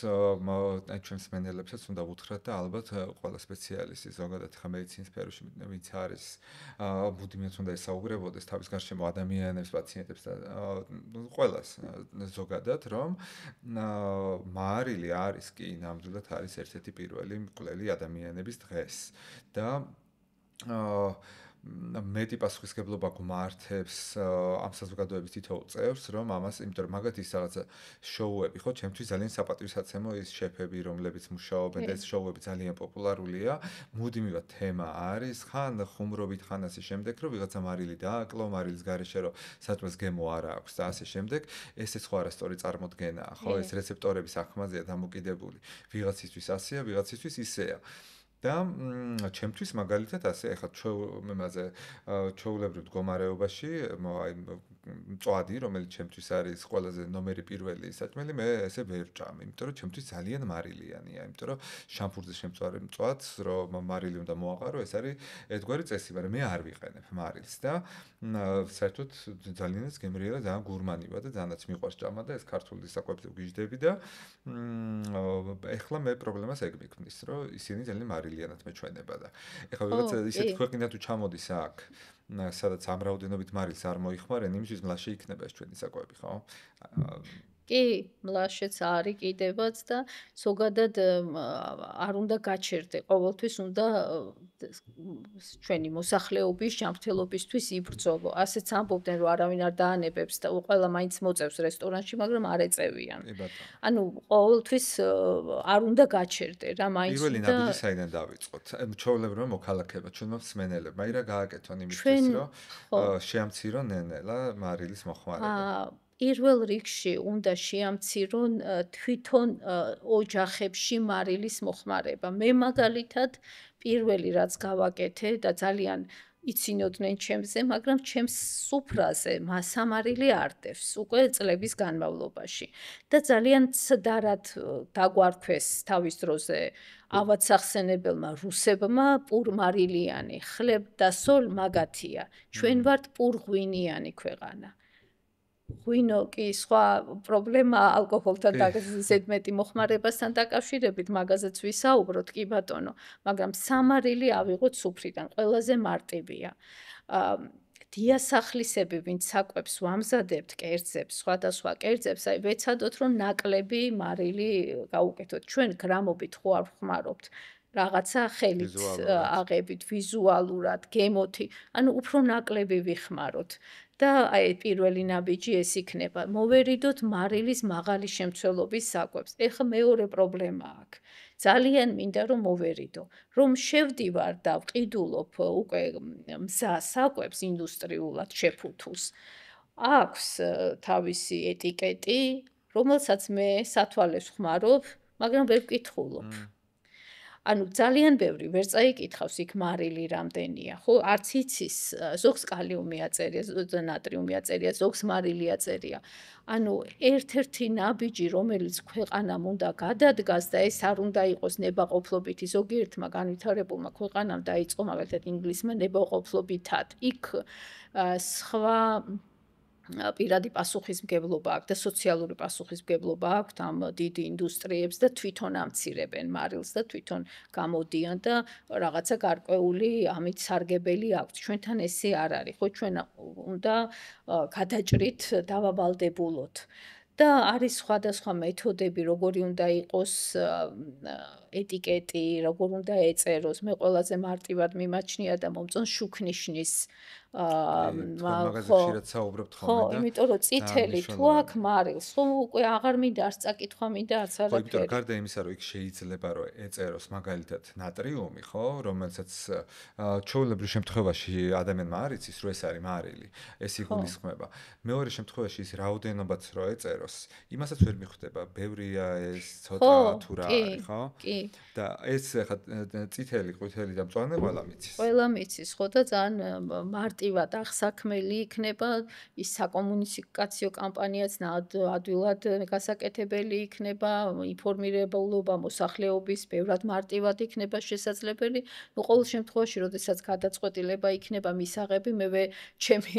ჩვენს მენელებსაც უნდა ვუთხრათ და ალბათ ყველა სპეციალისტი ზოგადად ხა მედიცინის სფეროში ვინც არის მუდმივად უნდა ესაუბრებოდეს თავის გარშემო ადამიანებს, პაციენტებს და ყველას ზოგადად, რომ მარილი არის კი ნამდვილად არის ერთ-ერთი პირველი მკვლელი ადამიანების დღეს და მეტი პასუხისგებლობა გვმართებს ამ საზოგადოების თითოეულ წევრს, რომ ამას, იმიტომ რომ მაგათ ის რაღაცა შოუები, ხო, ჩემთვის ძალიან საპატივსაცემო ის შეფები, რომლებიც მუშაობენ და ეს შოუები ძალიან პოპულარულია. მუდმივად თემა არის, ხან ხუმრობით, ხან ასე შემდეგ, რომ ვიღაცა მარილი დააკლო, მარილის გარეშე რომ საჭმელს გემო არ აქვს და ასე შემდეგ. ესეც ხო არასწორი წარმოდგენაა, ხო, ეს რეცეპტორების ახმაზეა დამოკიდებული. ვიღაცისთვის ასეა, ვიღაცისთვის ისეა. და ჩემთვის მაგალითად ასე ახლა მემაზე ჩვეულებრივ მდგომარეობაში აი მწვადი რომელიც ჩემთვის არის ყველაზე ნომერი პირველი საჭმელი მე ესე ვერ ვჭამ იმიტომ რომ ჩემთვის ძალიან მარილიანია იმიტომ რომ შამპურზე შემწვარი მწვადს რომ მარილი უნდა მოაყარო ეს არის ერთგვარი წესი მაგრამ მე არ ვიყენებ მარილს და საერთოდ ძალიანაც გემრიელა ძალიან გურმანი ვარ და ძალიანაც მიყვარს ჭამა და ეს ქართული საკვებზე ვგიჟდები და ეხლა მე პრობლემას ეგ მიქმნის რომ ისინი ძალიან მარილიანად მეჩვენება და ეხლა ვიღაცა ისეთი ქვეყანა თუ ჩამოდის აქ სადაც ამ რაოდენობით მარილს არ მოიხმარენ იმისთვის მლაშე იქნება ეს ჩვენი საკვები ხო კი, მლაშეც არის კიდევაც და ზოგადად არ უნდა გაჩერდე, ყოველთვის უნდა ჩვენი მოსახლეობის ჯანმრთელობისთვის იბრძოლო. ასეც ამბობდნენ, რომ არავინ არ დაანებებს და ყველა მაინც მოწევს რესტორანში, მაგრამ არ ეწევიან. კი ბატონო. ანუ ყოველთვის არ უნდა გაჩერდე რა, მაინც პირველი უნდა ნაბიჯი საიდან დავიწყოთ? ჩვეულებრივ მოქალაქეებმა, ჩვენმა მსმენელებმა, ირა გააკეთონ იმისთვის, ჩვენ რომ ხო შეამცირონ ნელ-ნელა მარილის მოხმარება. პირველ რიგში უნდა შეამცირონ თვითონ ოჯახებში მარილის მოხმარება. მე მაგალითად პირველი რაც გავაკეთე და ძალიან იცინოდნენ ჩემზე, მაგრამ ჩემს სუფრაზე მასამარილი არდევს უკვე წლების განმავლობაში და ძალიან ცდარად დაგვარქვეს თავის დროზე ავადსახსენებელმა რუსებმა პურმარილიანი ხლებ და სოლ მაგათია. ჩვენ ვართ პურღვინიანი ქვეყანა. ღვინო კი სხვა პრობლემა ალკოჰოლთან და ზედმეტი მოხმარებასთან დაკავშირებით მაგაზეც ვისაუბროთ კი ბატონო, მაგრამ სამარილი ავიღოთ სუფრიდან, ყველაზე მარტივია. დიასახლისები, ვინც საკვებს ვამზადებთ კერძებს, სხვადასხვა კერძებს, აი ვეცადოთ რომ ნაკლები მარილი გავუკეთოთ. ჩვენ გრამობით ხო არ ვხმარობთ. რაღაცა ხელით აღებით, ვიზუალურად, გემოთი, ანუ უფრო ნაკლები ვიხმაროთ. და აი პირველი ნაბიჯი ეს იქნება. მოვერიდოთ მარილის მაღალი შემცველობის საკვებს. ეხლა მეორე პრობლემა აქვს. ძალიან მინდა რომ მოვერიდო. რომ შევდივარ და ვყიდულობ უკვე მზა საკვებს ინდუსტრიულად შეფუთულს. აქვს თავისი ეტიკეტი, რომელსაც მე სათვალეს ვხმარობ, მაგრამ ვერ ვკითხულობ. ანუ ძალიან ბევრი ვერ წაიკითხავს იქ მარილი რამდენია, ხო? არც იცის, ზოგს კალიუმი აწერია, ნატრიუმი აწერია, ზოგს მარილი აწერია. ანუ ერთ-ერთი ნაბიჯი, რომელიც ქვეყანამ უნდა გადადგას და ეს არ უნდა იყოს ნებაყოფლობითი, ზოგიერთმა განვითარებულმა ქვეყანამ დაიწყო მაგალითად ინგლისმა ნებაყოფლობითად. იქ სხვა პირადი პასუხისმგებლობა აქვს და სოციალური პასუხისმგებლობა აქვს ამ დიდი ინდუსტრიებს და თვითონ ამცირებენ მარილს და თვითონ გამოდიან და რაღაცა გარკვეული ამით სარგებელი აქვს. ჩვენთან ესე არ არის, ხო ჩვენ უნდა გადაჭრით დავავალდებულოთ. და არის სხვადასხვა მეთოდები, როგორი უნდა იყოს ეტიკეტი, როგორ უნდა ეწეროს. მე ყველაზე მარტივად მიმაჩნია და მომწონს შუქნიშნის მაგაზე ხშირად საუბრობთ ხოლმე და ხო, იმიტომ რომ წითელი თუ აქ მარილს, ხო უკვე აღარ მინდა არც წაკითხვა მინდა არც ხო, იმიტომ არაფერი. რომ გარდა იმისა, რომ იქ შეიძლება რომ ეწეროს მაგალითად ნატრიუმი, ხო, რომელსაც ჩვეულებრივ შემთხვევაში ადამიანმა არ იცის, რომ ეს არის მარილი, ეს იგულისხმება. მეორე შემთხვევაში ის რაოდენობაც რო ეწეროს, იმასაც ვერ მიხვდება, ბევრია ეს ცოტა თუ რა არის, ხო? კი. და ეს ხა წითელი, ყვითელი და მწვანე ყველა მიცის. ყველა მიცის, ხო და ძალიან მარტივად აღსაქმელი იქნება, ის საკომუნიკაციო კამპანიაც ადვილად გასაკეთებელი იქნება, ინფორმირებულობა მოსახლეობის ბევრად მარტივად იქნება შესაძლებელი. ნუ ყოველ შემთხვევაში, როდესაც გადაწყვეტილება იქნება მისაღები, მე ჩემი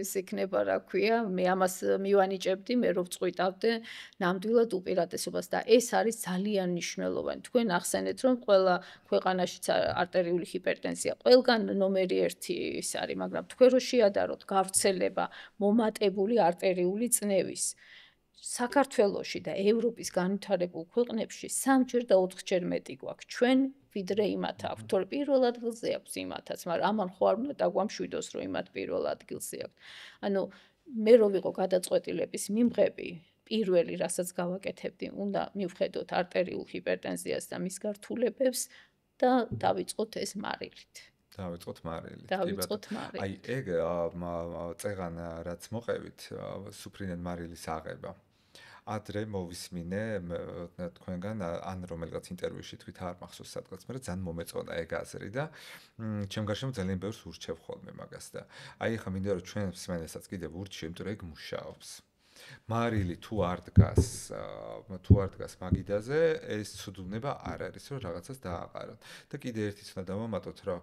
ის იქნება, რა ქვია, მე ამას მივანიჭებდი, მე რო ვწყვიტავდე ნამდვილად უპირატესობას და ეს არის ძალიან მნიშვნელოვანი. თქვენ ახსენეთ, რომ ყველა ქვეყანაშიც არტერიული ჰიპერტენზია ყველგან ნომერი 1 ის არის, მაგრამ თქვენ რო შეადაროთ გავრცელება მომატებული არტერიული წნევის საქართველოში და ევროპის განვითარებულ ქვეყნებში 3-ჯერ და 4-ჯერ მეტი გვაქვს ჩვენ ვიდრე იმათ აქვს. თორე პირველ ადგილზე აქვს იმათაც, მაგრამ ამან ხო არ უნდა დაგვამშვიდოს, რომ იმათ პირველ ადგილზე აქვს. ანუ მე რო ვიყო გადაწყვეტილების მიმღები, პირველი რასაც გავაკეთებდი, უნდა მივხედოთ არტერიულ ჰიპერტენზიას და მის გართულებებს და დავიწყოთ ეს მარილით. დავიწყოთ მარილით. დავიწყოთ მარილით. აი ეგ წეღან რაც მოყევით, სუფრიდან მარილის აღება. ადრე მოვისმინე თქვენგან ან რომელიღაც ინტერვიუში თქვით არ მახსოვს სადღაც, მაგრამ ძალიან მომეწონა ეგ აზრი და ჩემ გარშემო ძალიან ბევრს ურჩევ ხოლმე მაგას და აი ხა მინდა რომ ჩვენ მსმენელსაც კიდევ ურჩიო, იმიტომ რომ ეგ მუშაობს. მარილი თუ არ დგას მაგიდაზე, ეს ცუდოვნება არ არის, რომ რაღაცას დააყაროთ. და კიდე ერთიც უნდა დავამატოთ, რომ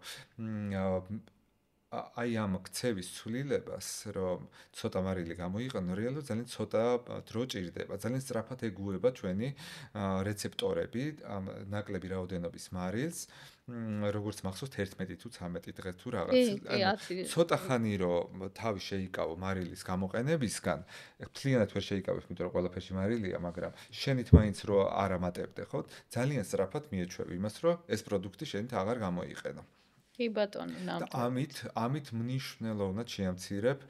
აი ამ ქცევის ცვლილებას, რომ ცოტა მარილი გამოიყენო, რეალურად ძალიან ცოტა დრო ჭირდება. ძალიან სწრაფად ეგუება ჩვენი რეცეპტორები ამ ნაკლები რაოდენობის მარილს, როგორც მახსოვს 11 თუ 13 დღე თუ რაღაც. კი, ანუ 10 ცოტა ხანი რომ თავი შეიკავო მარილის გამოყენებისგან, მთლიანად ვერ შეიკავებ, იმიტომ რომ ყველაფერში მარილია, მაგრამ შენით მაინც რო არ ამატებდე, ხო? ძალიან სწრაფად მიეჩვევ იმას, რომ ეს პროდუქტი შენით აღარ გამოიყენო. კი ბატონო, და ნამდვილად. ამით მნიშვნელოვნად შეამცირებ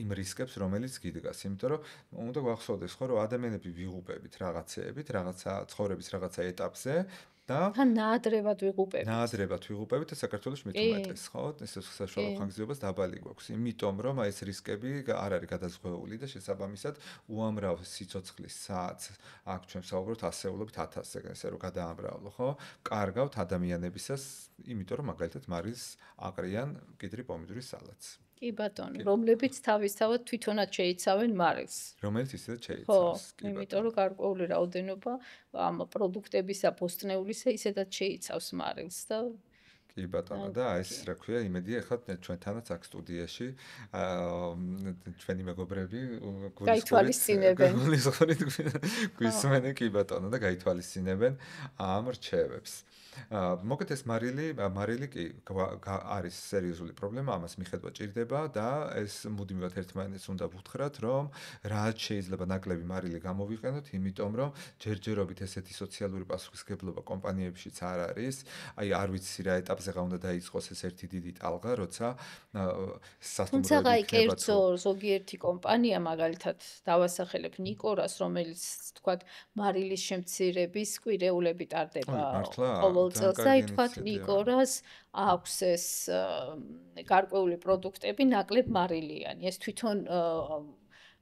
იმ რისკებს, რომელიც გიდგას, იმიტომ რომ უნდა გვახსოვდეს, ხო, რომ ადამიანები ვიღუპებით რაღაცეებით, რაღაცა ცხოვრების რაღაცა ეტაპზე და თან ნაადრევად ვიღუპებით. ნაადრევად ვიღუპებით და საქართველოს მით კი. უმეტეს, ხო? ეს საშუალო ხანგრძლივობას დაბალი გვაქვს, იმიტომ რომ აი ეს რისკები არ არის გადაზღვეული და შესაბამისად უამრავ სიცოცხლის საათს აქ ჩვენ ვსაუბრობთ ასეულობით 1000-ზე, ესე რომ გადაამრავლო, ხო? კარგავთ ადამიანებისას, იმიტომ რომ მაგალითად მარის აყრიან კიდრი პომიდორის სალატს. კი ბატონო, რომლებიც თავისთავად თვითონაც შეიცავენ მარილს. რომელიც ისედაც ხო, შეიცავს, კი იმიტომ ბატონო. რომ გარკვეული რაოდენობა ამ პროდუქტებისა ბოსტნეულისა ისედაც შეიცავს მარილს და კი ბატონო და ეს რა ქვია იმედია ახლა ჩვენთანაც აქ სტუდიაში ჩვენი მეგობრები გაითვალისწინებენ. გვისმენენ კი ბატონო და გაითვალისწინებენ ამ რჩევებს. მოგეთ ეს მარილი კი არის სერიოზული პრობლემა, ამას მიხედვა ჭირდება და ეს მუდმივად ერთმანეთს უნდა ვუთხრათ, რომ რაც შეიძლება ნაკლები მარილი გამოვიყენოთ, იმიტომ რომ ჯერჯერობით ესეთი სოციალური პასუხისმგებლობა კომპანიებშიც არ არის. აი არ ვიცი რა ეტაპზეღა უნდა დაიწყოს ეს ერთი დიდი ტალღა, როცა თუმცა აი სასტუმროები კერძო ზოგიერთი კომპანია მაგალითად დავასახელებ ნიკორას, რომელიც თქვათ მარილის შემცირების კვირეულები ტარდება ყოველ წელს და თქვათ ნიკორას აქვს ეს გარკვეული პროდუქტები ნაკლებ მარილიანი. ეს თვითონ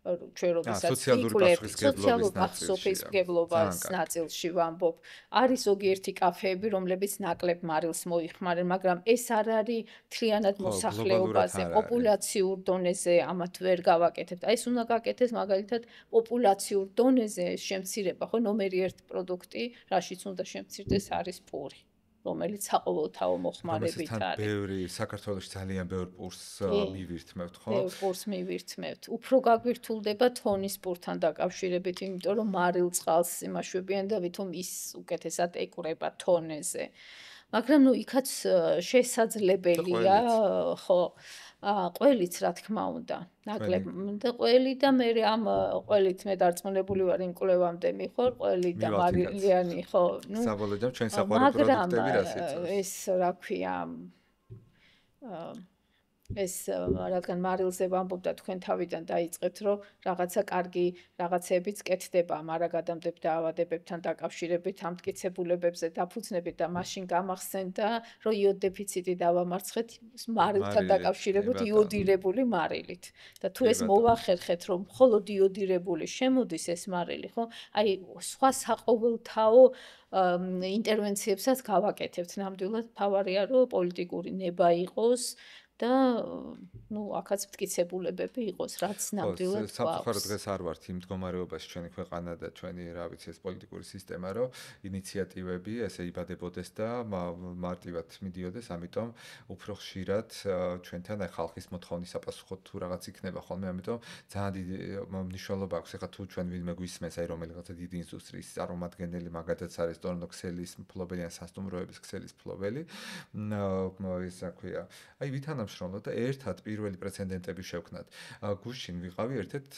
ჩვენ როდესაც სოციალურ პასუხისმგებლობას ნაწილში ვამბობ, არის ზოგიერთი კაფეები, რომლებიც ნაკლებ მარილს მოიხმარენ, მაგრამ ეს არ არის მთლიანად მოსახლეობაზე, პოპულაციურ დონეზე ამათ ვერ გავაკეთებთ. აი ეს უნდა გაკეთდეს მაგალითად პოპულაციურ დონეზე შემცირება, ხო, ნომერი 1 პროდუქტი, რაშიც უნდა შემცირდეს არის პური. რომელიც საყოველთაო მოხმარებით არის. ბევრი საქართველოში ძალიან ბევრ პურს მივირთმევთ, ხო? ბევრ პურს მივირთმევთ. უფრო გაგვირთულდება თონის პურთან დაკავშირებით, იმიტომ რომ მარილ წყალს იმაშვებიან და ვითომ ის უკეთესად ეკვრება თონეზე. მაგრამ ნუ იქაც შესაძლებელია, ხო, ყველიც რა თქმა უნდა. ნაკლებ და ყველი და მე ამ ყველით მე დარწმუნებული ვარ იმ კვლევამდე მიხარ ყველი და მარილიანი ხო ნუ საბოლოოდ ჩვენ საყვარელი პროდუქტები რაც იწევს ეს რა ქვია ეს რადგან მარილზე ვამბობ და თქვენ თავიდან დაიწყეთ რომ რაღაცა კარგი რაღაცეებიც კეთდება მარაგადამდებ დაავადებებთან დაკავშირებით ამ მტკიცებულებებზე დაფუძნებით და მაშინ გამახსენდა რომ იოდ დეფიციტი დავამარცხეთ მარილთან დაკავშირებით იოდირებული მარილით და თუ ეს მოვახერხეთ რომ მხოლოდ იოდირებული შემოდის ეს მარილი ხო აი სხვა საყოველთაო ინტერვენციებსაც გავაკეთებთ ნამდვილად თავარია რომ პოლიტიკური ნება იყოს და ნუ აქაც მტკიცებულებები იყოს რაც ნამდვილად გვაქვს. სამწუხაროდ დღეს არ ვართ იმ მდგომარეობაში ჩვენი ქვეყანა და ჩვენი რა ვიცი ეს პოლიტიკური სისტემა რომ ინიციატივები ესე იბადებოდეს და მარტივად მიდიოდეს, ამიტომ უფრო ხშირად ჩვენთან აი ხალხის მოთხოვნის საპასუხოდ თუ რაღაც იქნება ხოლმე, ამიტომ ძალიან დიდი მნიშვნელობა აქვს ახლა თუ ჩვენ ვინმე გვისმენს აი რომელიღაცა დიდი ინდუსტრიის წარმომადგენელი მაგათაც არის რესტორნო ქსელის მფლობელი ან სასტუმროების ქსელის მფლობელი ეს რა ქვია აი ვითანამშრომლოთ და ერთად პირველი პრეცედენტები შევქნათ. გუშინ ვიყავი ერთ-ერთ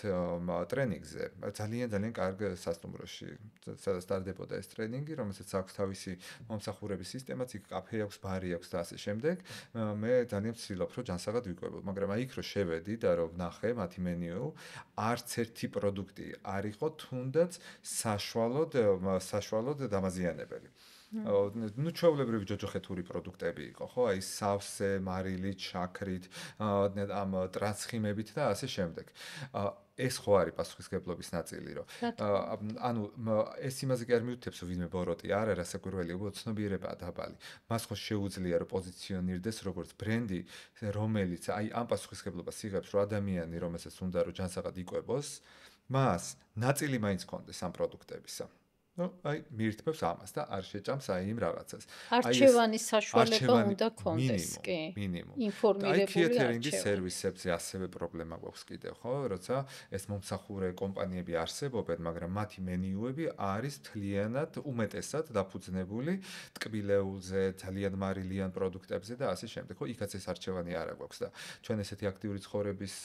ტრენინგზე. ძალიან კარგ სასტუმროში. სადაც ტარდებოდა ეს ტრენინგი, რომელსაც აქვს თავისი მომსახურების სისტემაც, იქ კაფე აქვს, ბარი აქვს და ასე შემდეგ. მე ძალიან ვცდილობ, რომ ჯანსაღად ვიკვებო, მაგრამ აი იქ რო შევედი და რო ვნახე მათი მენიუ, არც ერთი პროდუქტი არ იყო თუნდაც საშუალოდ დამაზიანებელი. ნუ ჩვეულებრივი ჯოჯოხეთური პროდუქტები იყო, ხო? აი სავსე, მარილით, შაქრით, ამ ტრანსხიმებით და ასე შემდეგ. ეს ხო არის პასუხისმგებლობის ნაწილი, რომ ანუ ეს იმაზე კი არ მიუთითებს, რომ ვინმე ბოროტი არ არის რასაკვირველი, უბრალოდ ცნობიერებაა დაბალი. მას ხო შეუძლია რომ პოზიციონირდეს როგორც ბრენდი, რომელიც აი ამ პასუხისმგებლობას იღებს, რომ ადამიანი, რომელსაც უნდა რომ ჯანსაღად იკვებოს, მას ნაწილი მაინც კონდეს ამ პროდუქტებისა. ну, აი მიირთმევს ამას და არ შეჭამს აი იმ რაღაცას. არჩევანის საშუალება უნდა კონდეს, მინიმუმ, კი. მინიმუმ. და აი ინფორმირებული კეითერინგის არჩევანი. სერვისებზე ასევე პრობლემა გვაქვს კიდევ, ხო? როცა ეს მომსახურე კომპანიები არსებობენ, მაგრამ მათი მენიუები არის თლიანად უმეტესად დაფუძნებული ტკბილეულზე, ძალიან მარილიან პროდუქტებზე და ასე შემდეგ. ხო, იქაც ეს არჩევანი არ აქვს და ჩვენ ესეთი აქტიური ცხოვრების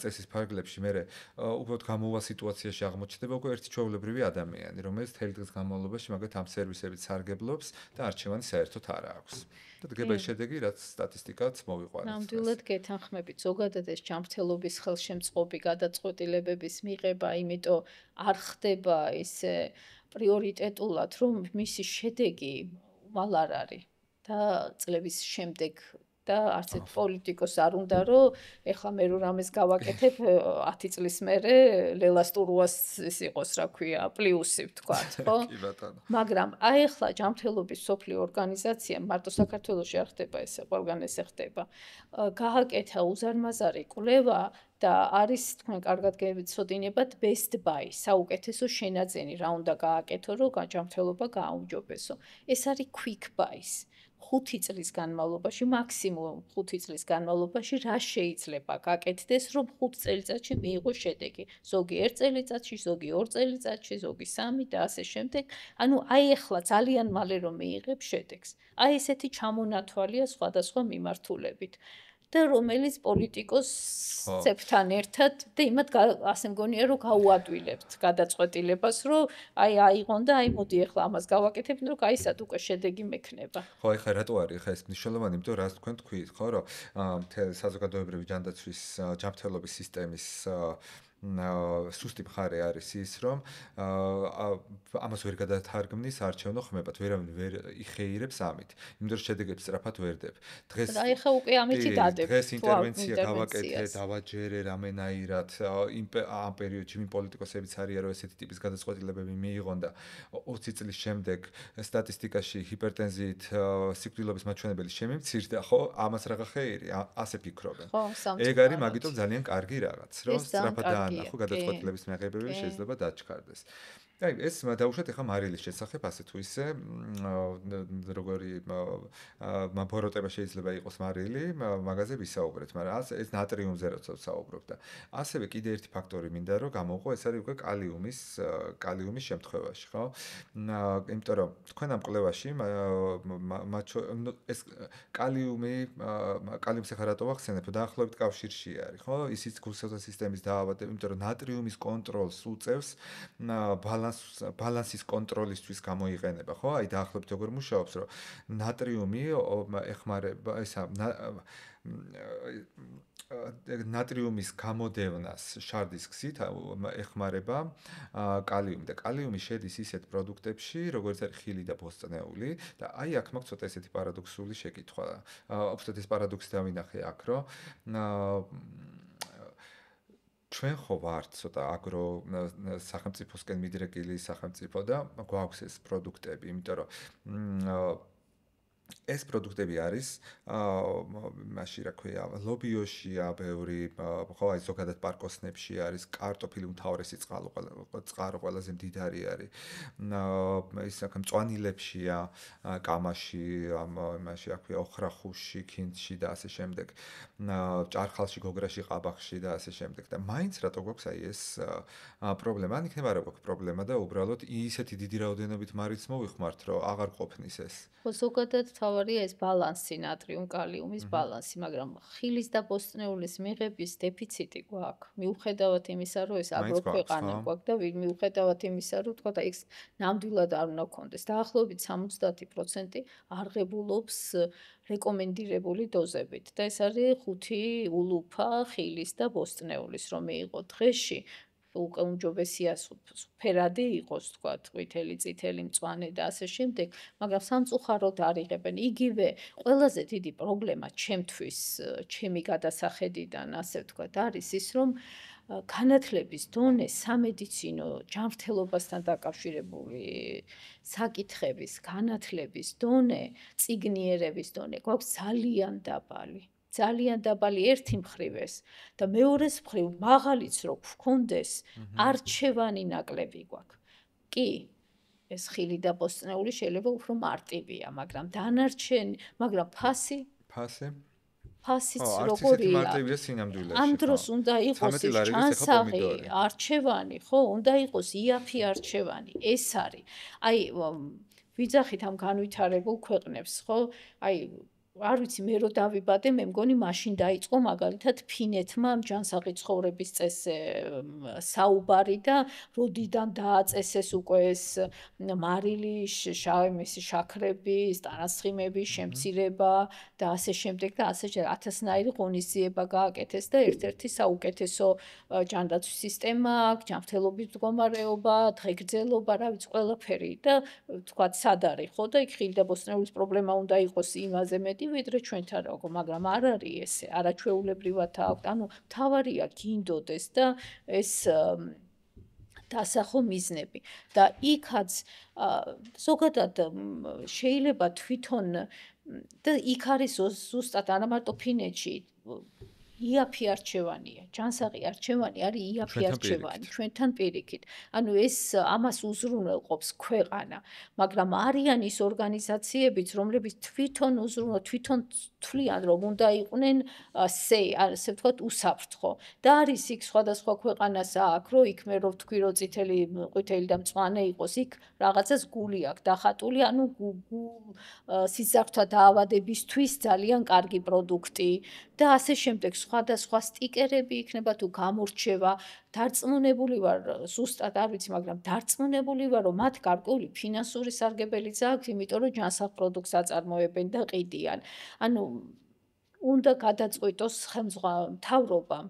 წესის ფარგლებში მე უბრალოდ გამოვა სიტუაციაში აღმოჩნდება უკვე ერთი ჩვეულებრივი ადამიანი, რომელიც თელი დღის განმავლობაში მაგათ ამ სერვისებით სარგებლობს და არჩევანი საერთოდ არ აქვს. და დგება ის შედეგი, რაც სტატისტიკაც მოვიყვანეთ. ნამდვილად გეთანხმებით. ზოგადად ეს ჯანმრთელობის ხელშემწყობი გადაწყვეტილებების მიღება, იმიტომ არ ხდება ისე პრიორიტეტულად, რომ მისი შედეგი ვალ არ არის და წლების შემდეგ და არც ერთ პოლიტიკოს არ უნდა რომ ეხლა მე რომ რამეს გავაკეთებ 10 წლის მერე ლელასტურუას ის იყოს რა ქვია პლუსი ვთქვათ ხო კი ბატონო. მაგრამ აი ეხლა ჯანმრთელობის სოფლიო ორგანიზაცია მარტო საქართველოში არ ხდება ესე ყველგან ესე ხდება გააკეთა უზარმაზარი კვლევა და არის თქვენ კარგად გეცოდინებათ best buy საუკეთესო შენაძენი რა უნდა გააკეთო რომ ჯანმრთელობა გააუმჯობესო ეს არის quick buys 5 წლის განმავლობაში, მაქსიმუმ 5 წლის განმავლობაში რა შეიძლება გაკეთდეს, რომ 5 წელიწადში მიიღოს შედეგი. ზოგი 1 წელიწადში, ზოგი 2 წელიწადში, ზოგი 3 და ასე შემდეგ. ანუ აი ახლა ძალიან მალე რომ მიიღებ შედეგს. აი ესეთი ჩამონათვალია სხვადასხვა მიმართულებით. და რომელიც პოლიტიკოსებთან ერთად და იმათ ასე მგონია რომ გაუადვილებთ გადაწყვეტილებას რომ აი აიღონ და აი მოდი ახლა ამას გავაკეთებთ რომ გაისად უკვე შედეგი მექნება. ხო, ეხლა რატო არის ხა ეს მნიშვნელოვანი, იმიტომ რომ რას თქვენ თქვით, ხო, რომ საზოგადოებრივი ჯანდაცვის ჯანმრთელობის სისტემის სუსტი მხარე არის ის, რომ ამას ვერ გადათარგმნის არჩევნო ხმებად, ვერავინ ვერ იხეირებს ამით. იმიტომ რომ შედეგებს სწრაფად ვერ დებ. დღეს აი ხა უკვე ამითი დადებთ. დღეს ინტერვენცია გავაკეთე, დავაჯერე რამენაირად ამ პერიოდში იმ პოლიტიკოსებიც არიან, რომ ესეთი ტიპის გადაწყვეტილებები მიიღონ და 20 წლის შემდეგ სტატისტიკაში ჰიპერტენზიით სიკვდილობის მაჩვენებელი შემიმცირდა, ხო? ამას რა ხეირი? ასე ფიქრობენ. ეგ არის მაგიტომ ძალიან კარგი რაღაც, რომ სწრაფად ხო გადაწყვეტილების მიღებები შეიძლება დაჩქარდეს. აი ეს დავუშვათ ახლა მარილის შესახებ ასე თუ ისე როგორი მაბოროტება შეიძლება იყოს მარილი მაგაზე ვისაუბრეთ, მაგრამ ეს ნატრიუმზე როცა ვსაუბრობ და ასევე კიდე ერთი ფაქტორი მინდა რომ გამოვყო, ეს არის უკვე კალიუმის შემთხვევაში, ხო? იმიტომ რომ თქვენ ამ კვლევაში ეს კალიუმს ახლა რატო ვახსენებ, დაახლოებით კავშირში არის, ხო? ისიც გულსაო სისტემის დაავადება, იმიტომ რომ ნატრიუმის კონტროლს უწევს ბალანსის კონტროლისთვის გამოიყენება, ხო? აი დაახლოებით როგორ მუშაობს, რომ ნატრიუმი ეხმარება ესა ნატრიუმის გამოდევნას შარდის გზით ეხმარება კალიუმი და კალიუმი შედის ისეთ პროდუქტებში, როგორც არის ხილი და ბოსტნეული და აი აქ მაქვს ცოტა ესეთი პარადოქსული შეკითხვა. უბრალოდ ეს პარადოქსი დავინახე აქ, რომ ჩვენ ხო ვართ ცოტა აგრო სახელმწიფოსკენ მიდრეკილი სახელმწიფო და გვაქვს ეს პროდუქტები, იმიტომ რომ ეს პროდუქტები არის მაშინ რა ქვია ლობიოშია ბევრი ხო აი ზოგადად პარკოსნებში არის კარტოფილი უმთავრესი წყარო ყველაზე მდიდარი არის ის აქ მწვანილებშია კამაში მაშინ რა ქვია ოხრახუში ქინძში და ასე შემდეგ ჭარხალში გოგრაში ყაბახში და ასე შემდეგ და მაინც რატო გვაქვს აი ეს პრობლემა ან იქნება რა გვაქვს პრობლემა და უბრალოდ ისეთი დიდი რაოდენობით მარილს მოვიხმართ რომ აღარ ყოფნის ეს ხო ზოგადად თავარია ეს ბალანსი ნატრიუმ კალიუმის ბალანსი, მაგრამ ხილის და ბოსტნეულის მიღების დეფიციტი გვაქვს. მიუხედავად იმისა, რომ ეს აგროქვეყანა გვაქვს და მიუხედავად იმისა, რომ თქვა და ეს ნამდვილად არ უნდა გქონდეს. დაახლოებით 70% არღებულობს რეკომენდირებული დოზებით და ეს არის 5 ულუფა ხილის და ბოსტნეულის რომ მიიღო დღეში. უკვე უმჯობესია ფერადი იყოს, თქვა, ყვითელი, წითელი, მწვანე და ასე შემდეგ, მაგრამ სამწუხაროდ არ იღებენ. იგივე ყველაზე დიდი პრობლემა ჩემთვის, ჩემი გადასახედიდან, ასე ვთქვა, არის ის, რომ განათლების დონე სამედიცინო ჯანმრთელობასთან დაკავშირებული საკითხების განათლების დონე, წიგნიერების დონე გვაქვს ძალიან დაბალი. ძალიან დაბალი ერთი მხრივ ეს და მეორეს მხრივ მაღალიც რო გქონდეს არჩევანი ნაკლები გვაქვს. კი, ეს ხილი და ბოსტნეული შეიძლება უფრო მარტივია, მაგრამ ფასიც ხო, არც ისეთი როგორია? მარტივია სინამდვილეში, ამ ხო. დროს უნდა იყოს 13 ის ლარი არის ახლა ჩანსაღი პომიდორი. არჩევანი, ხო, უნდა იყოს იაფი არჩევანი. ეს არის. აი, ვიძახით ამ განვითარებულ ქვეყნებს, ხო? აი, არ ვიცი, მე რო დავიბადე, მე მგონი მაშინ დაიწყო მაგალითად ფინეთმა ამ ჯანსაღი ცხოვრების წესზე საუბარი და როდიდან დააწესეს უკვე ეს მარილი, შაქრების, ტანასხმების შემცირება და ასე შემდეგ და ასე 1000-ნაირი ღონისძიება გააკეთეს და ერთ-ერთი საუკეთესო ჯანდაცვის სისტემა აქვს, ჯანმრთელობის მდგომარეობა, დღეგრძელობა, რა ვიცი, ყველაფერი და თქვათ სად არის, ხო და იქ ხილი და ბოსტნეულის პრობლემა უნდა იყოს იმაზე მეტი, ვიდრე ჩვენთან როგორ, მაგრამ არ არის ესე, არაჩვეულებრივად აქვს. ანუ მთავარია გინდოდეს და ეს დასახო მიზნები და იქაც ზოგადად შეიძლება თვითონ და იქ არის ზუსტად არა მარტო ფინეთში იაფი არჩევანია, ჯანსაღი არჩევანი არის იაფი არჩევანი ჩვენთან პირიქით. ანუ ეს ამას უზრუნველყოფს ქვეყანა, მაგრამ არიან ის ორგანიზაციებიც, რომლებიც თვითონ თვლიან, რომ უნდა იყვნენ ასე ვთქვათ, უსაფრთხო. და არის იქ სხვადასხვა ქვეყანას აქვს, რომ იქ მე რო ვთქვი, რომ ყვითელი და მწვანე იყოს, იქ რაღაცას გული აქვს დახატული, ანუ სიზარდთა დაავადებისთვის ძალიან კარგი პროდუქტი და ასე შემდეგ. სხვადასხვა სტიკერები იქნება თუ გამორჩევა, დარწმუნებული ვარ, ზუსტად არ ვიცი, მაგრამ დარწმუნებული ვარ, რომ მათ გარკვეული ფინანსური სარგებელიც აქვს, იმიტომ რომ ჯანსაღ პროდუქტს აწარმოებენ და ყიდიან. ანუ უნდა გადაწყვიტოს მთავრობამ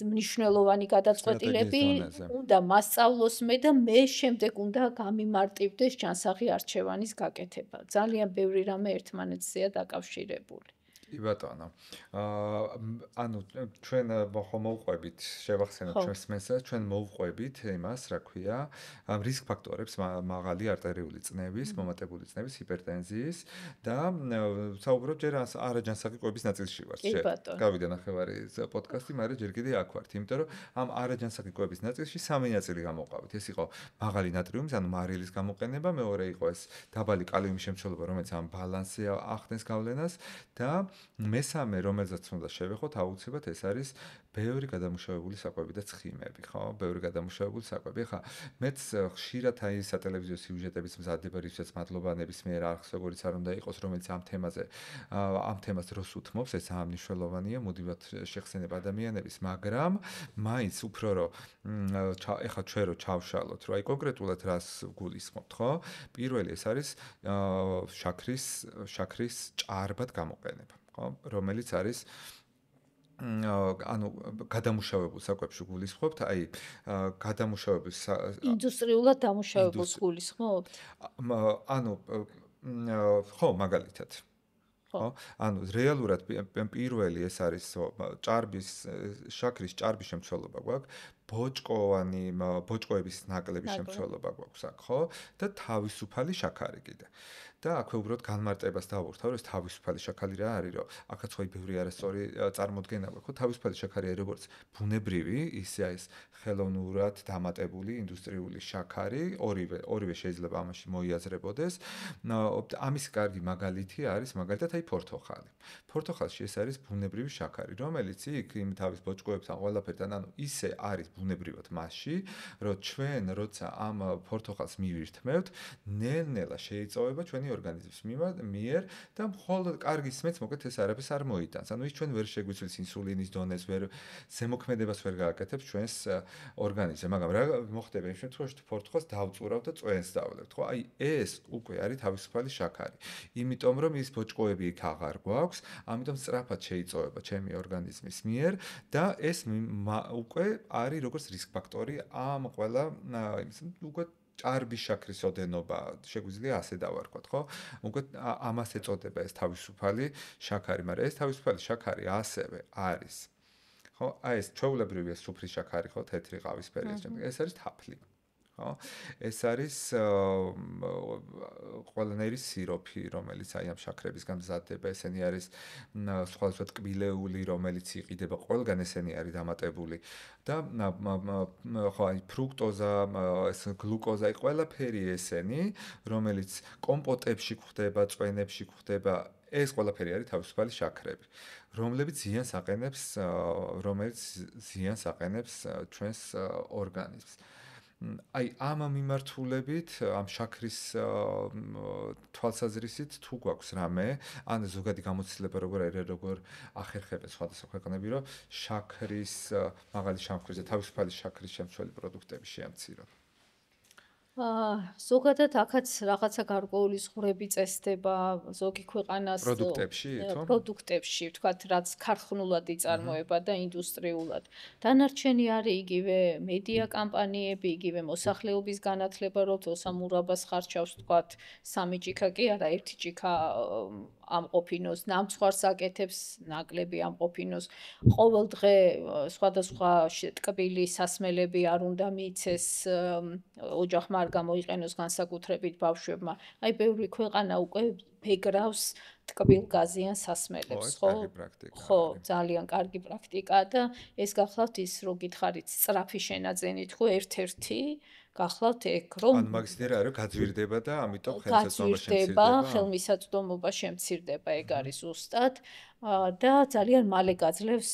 მნიშვნელოვანი გადაწყვეტილები, უნდა მასწავლოს მე შემდეგ უნდა გამიმარტივდეს ჯანსაღი არჩევანის გაკეთება. ძალიან ბევრი რამე ერთმანეთზეა დაკავშირებული. კი ბატონო. ანუ ჩვენ მოვყვებით, შევახსენოთ ჩვენს მესას, ჩვენ მოვყვებით იმას, რა ქვია, რისკ ფაქტორებს, მაღალი არტერიული წნევის, მომატებული წნევის, ჰიპერტენზიის და საუბრობ ჯერ არაჯანსაღი კვების ნაწილში ვართ. გავიდა ნახევარი პოდკასტი, მაგრამ ჯერ კიდე აქ ვართ, იმიტომ რომ ამ არაჯანსაღი კვების ნაწილში სამი ნაწილი გამოვყავით. ეს იყო მაღალი ნატრიუმის, ანუ მარილის გამოყენება, მეორე იყო ეს დაბალი კალიუმის შემცველობა, რომელიც ამ ბალანსზე ახდენს გავლენას და მესამე, რომელზეც უნდა შევეხოთ, აუცილებლად ეს არის ბევრი გადამუშავებული საკვები და ცხიმები, ხო? ბევრი გადამუშავებული საკვები. ხა მეც ხშირად აი სატელევიზიო სიუჟეტების მზადდება, რითაც მადლობა ნებისმიერ არხს, როგორიც არ უნდა იყოს, რომელიც ამ თემას დროს უთმობს, ეს ამნიშნულოვანია, მოდივად შეხსენებ ადამიანების, მაგრამ მაინც უფრო რომ ეხა ჩვენ რო ჩავშალოთ, რომ აი კონკრეტულად რას გულისხმობთ, ხო? პირველი ეს არის შაქრის ჭარბად გამოყენება. რომელიც არის ანუ გადამუშავებულ საკვებში გულისხმობთ, აი გადამუშავების ინდუსტრიულად დამუშავებულს გულისხმობთ? ანუ ხო, მაგალითად. ხო? ანუ რეალურად პირველი ეს არის შაქრის ჭარბის შემცველობა გვაქვს, ბოჭკოების ნაკლების შემცველობა გვაქვს აქ, ხო? და თავისუფალი შაქარი კიდე. და აქვე უბრალოდ განმარტებას დავუხსნავ, რომ ეს თავისუფალი შაქარი რა არის, რომ აქაც ხო ბევრი არასწორი წარმოდგენა გვაქვს, ხო? თავისუფალი შაქარი არის როგორც ბუნებრივი, ისე ეს ხელოვნურად დამატებული ინდუსტრიული შაქარი, ორივე შეიძლება ამაში მოიაზრებოდეს. ამის კარგი მაგალითი არის მაგალითად აი ფორთოხალი. ფორთოხალში ეს არის ბუნებრივი შაქარი, რომელიც იქ იმ თავის ბოჭკოებთან ყველაფერთან, ანუ ისე არის ბუნებრივად მასში, რომ ჩვენ როცა ამ ფორთოხალს მივირთმევთ, ნელ-ნელა შეიწოვება ჩვენი ორგანიზმის მიერ და მხოლოდ კარგი სმეც მოკლედ ეს არაფერს არ მოიტანს. ანუ ის ჩვენ ვერ შეგვიცვლის ინსულინის დონეს, ზემოქმედებას ვერ გააკეთებს ჩვენს ორგანიზმზე, მაგრამ რა მოხდება იმ შემთხვევაში, ფორთოხალს დავწურავთ და წვენს დავლებთ, ხო? აი ეს უკვე არის თავისუფალი შაქარი. იმიტომ რომ ის ბოჭკოები იქ აღარ გვაქვს, ამიტომ სწრაფად შეიწოვება ჩემი ორგანიზმის მიერ და ეს უკვე არის როგორც რისკ ფაქტორი ამ ყველა უკვე ჭარბის შაქრის ოდენობა, შეგვიძლია ასე დავარქვათ, ხო? უკვე ამას ეწოდება ეს თავისუფალი შაქარი, მაგრამ ეს თავისუფალი შაქარი ასევე არის. ხო? აი ეს ჩვეულებრივია სუფრის შაქარი, ხო, თეთრი ყავისფერი ეს არის თაფლი. ხო? ეს არის ყველანაირი სიროფი, რომელიც აი ამ შაქრებისგან მზადდება, ესენი არის სხვადასხვა ტკბილეული, რომელიც იყიდება, ყველგან ესენი არის დამატებული და ხო აი ფრუქტოზა, ეს გლუკოზა, აი ყველაფერი ესენი, რომელიც კომპოტებში გვხდება, წვენებში გვხდება, ეს ყველაფერი არის თავისუფალი შაქრები, რომელიც ზიანს აყენებს ჩვენს ორგანიზმს. აი ამ მიმართულებით, ამ შაქრის თვალსაზრისით თუ გვაქვს რამე, ან ზოგადი გამოცდილება როგორ ახერხებენ სხვადასხვა ქვეყნები, რომ შაქრის მაღალი შამქრის და თავისუფალი შაქრის შემცველი პროდუქტები შეამცირონ. ზოგადად აქაც რაღაცა გარკვეული ზღვრები წესდება ზოგი ქვეყანას პროდუქტებში, ვთქვათ, რაც ქარხნულად იწარმოება და ინდუსტრიულად. დანარჩენი არის იგივე მედია კამპანიები, იგივე მოსახლეობის განათლება, როცა მურაბას ხარჩავს, ვთქვათ, 3 ჭიქა კი არა, 1 ჭიქა ამყოფინოს, ნამცხვარს აკეთებს, ნაკლები ამყოფინოს. ყოველ დღე სხვადასხვა ტკბილი სასმელები არ უნდა მიიცეს ოჯახმა არ გამოიყენოს განსაკუთრებით ბავშვებმა. აი ბევრი ქვეყანა უკვე ფეგრავს ტკბილ გაზიან სასმელებს, ხო? ხო, ძალიან კარგი პრაქტიკაა და ეს გახლავთ ის, რო გითხარით, სწრაფი შენაძენით, ხო, ერთ-ერთი გახლავთ ეგ, რომ ან მაგის მერე არის გაძვირდება და ამიტომ ხელმისაწვდომობა შემცირდება, ეგ არის ზუსტად. და ძალიან მალე გაძლევს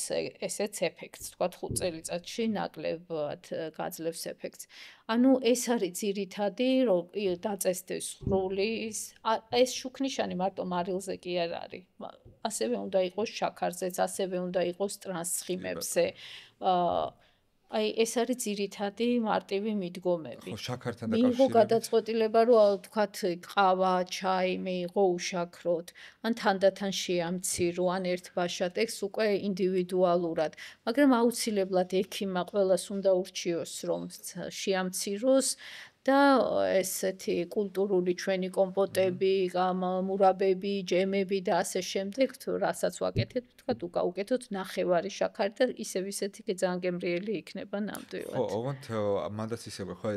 ესეც ეფექტს, თქვათ 5 წელიწადში ნაკლებად გაძლევს ეფექტს. ანუ ეს არის ძირითადი, რომ დაწესდეს სხრულის, ეს შუქნიშანი მარტო მარილზე კი არ არის. ასევე უნდა იყოს შაქარზეც, ასევე უნდა იყოს ტრანსცხიმებზე. აი ეს არის ძირითადი მარტივი მიდგომები. ხო, შაქართან დაკავშირებით. მიიღო გადაწყვეტილება, რომ თქვათ ყავა, ჩაი მიიღო უშაქროთ, ან თანდათან შეამცირო, ან ერთ ბაშატეკს უკვე ინდივიდუალურად, მაგრამ აუცილებლად ექიმმა ყველას უნდა ურჩიოს, რომ შეამციროს და ესეთი კულტურული ჩვენი კომპოტები, მურაბები, ჯემები და ასე შემდეგ, რასაც ვაკეთებთ, თქვათ, უკეთოთ ნახევარი შაქარი და ისევ ისეთი ძალიან გემრიელი იქნება ნამდვილად. ხო, ოღონდ მანდაც ისევე ხო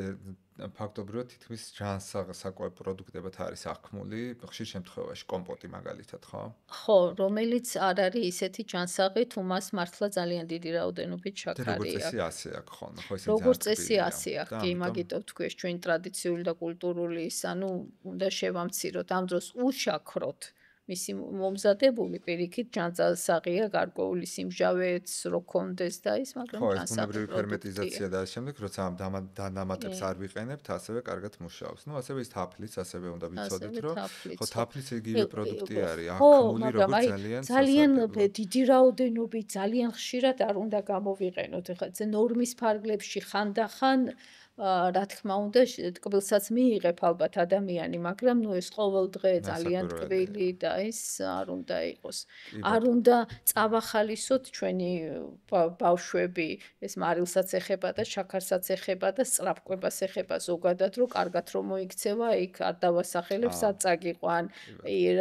ფაქტობრივად თითქმის ჯანსაღსაკვებ პროდუქტებად არის აღქმული, ხშირ შემთხვევაში კომპოტი მაგალითად, ხო? ხო, რომელიც არ არის ისეთი ჯანსაღი, თუ მას მართლა ძალიან დიდი რაოდენობით შაქარი აქვს. როგორც წესი ასე აქვს, ხო, ხო ესე როგორც წესი ასე აქვს, კი, მაგიტომ თქვენ ჩვენ ტრადიციული და კულტურული ის, ანუ უნდა შევამციროთ ამ დროს უშაქროთ. მისი მომზადებული პირიქით ჯანსაღია გარკვეული სიმჟავეც რო კონდეს და ის, მაგრამ ჯანსაღი. ხო, ეს ბუნებრივი ფერმენტიზაცია და ამ შემდეგ, როცა ამ დანამატებს არ ვიყენებთ, ასევე კარგად მუშაობს. ნუ ასევე ის თაფლიც ასევე უნდა ვიცოდეთ, რომ ხო, თაფლიც იგივე პროდუქტი არის, აღქმული როგორც ძალიან დიდი რაოდენობით, ძალიან ხშირად არ უნდა გამოვიყენოთ. ეხლა ნორმის ფარგლებში ხანდახან რა თქმა უნდა, ტკბილსაც მიიღებ ალბათ ადამიანი, მაგრამ ნუ ეს ყოველდღე ძალიან ტკბილი და ეს არ უნდა იყოს. არ უნდა წავახალისოთ ჩვენი ბავშვები, ეს მარილსაც ეხება და შაქარსაც ეხება და სწრაფკვებას ეხება ზოგადად, რომ კარგად რომ მოიქცევა, იქ არ დავასახელებ საწაგიყვან,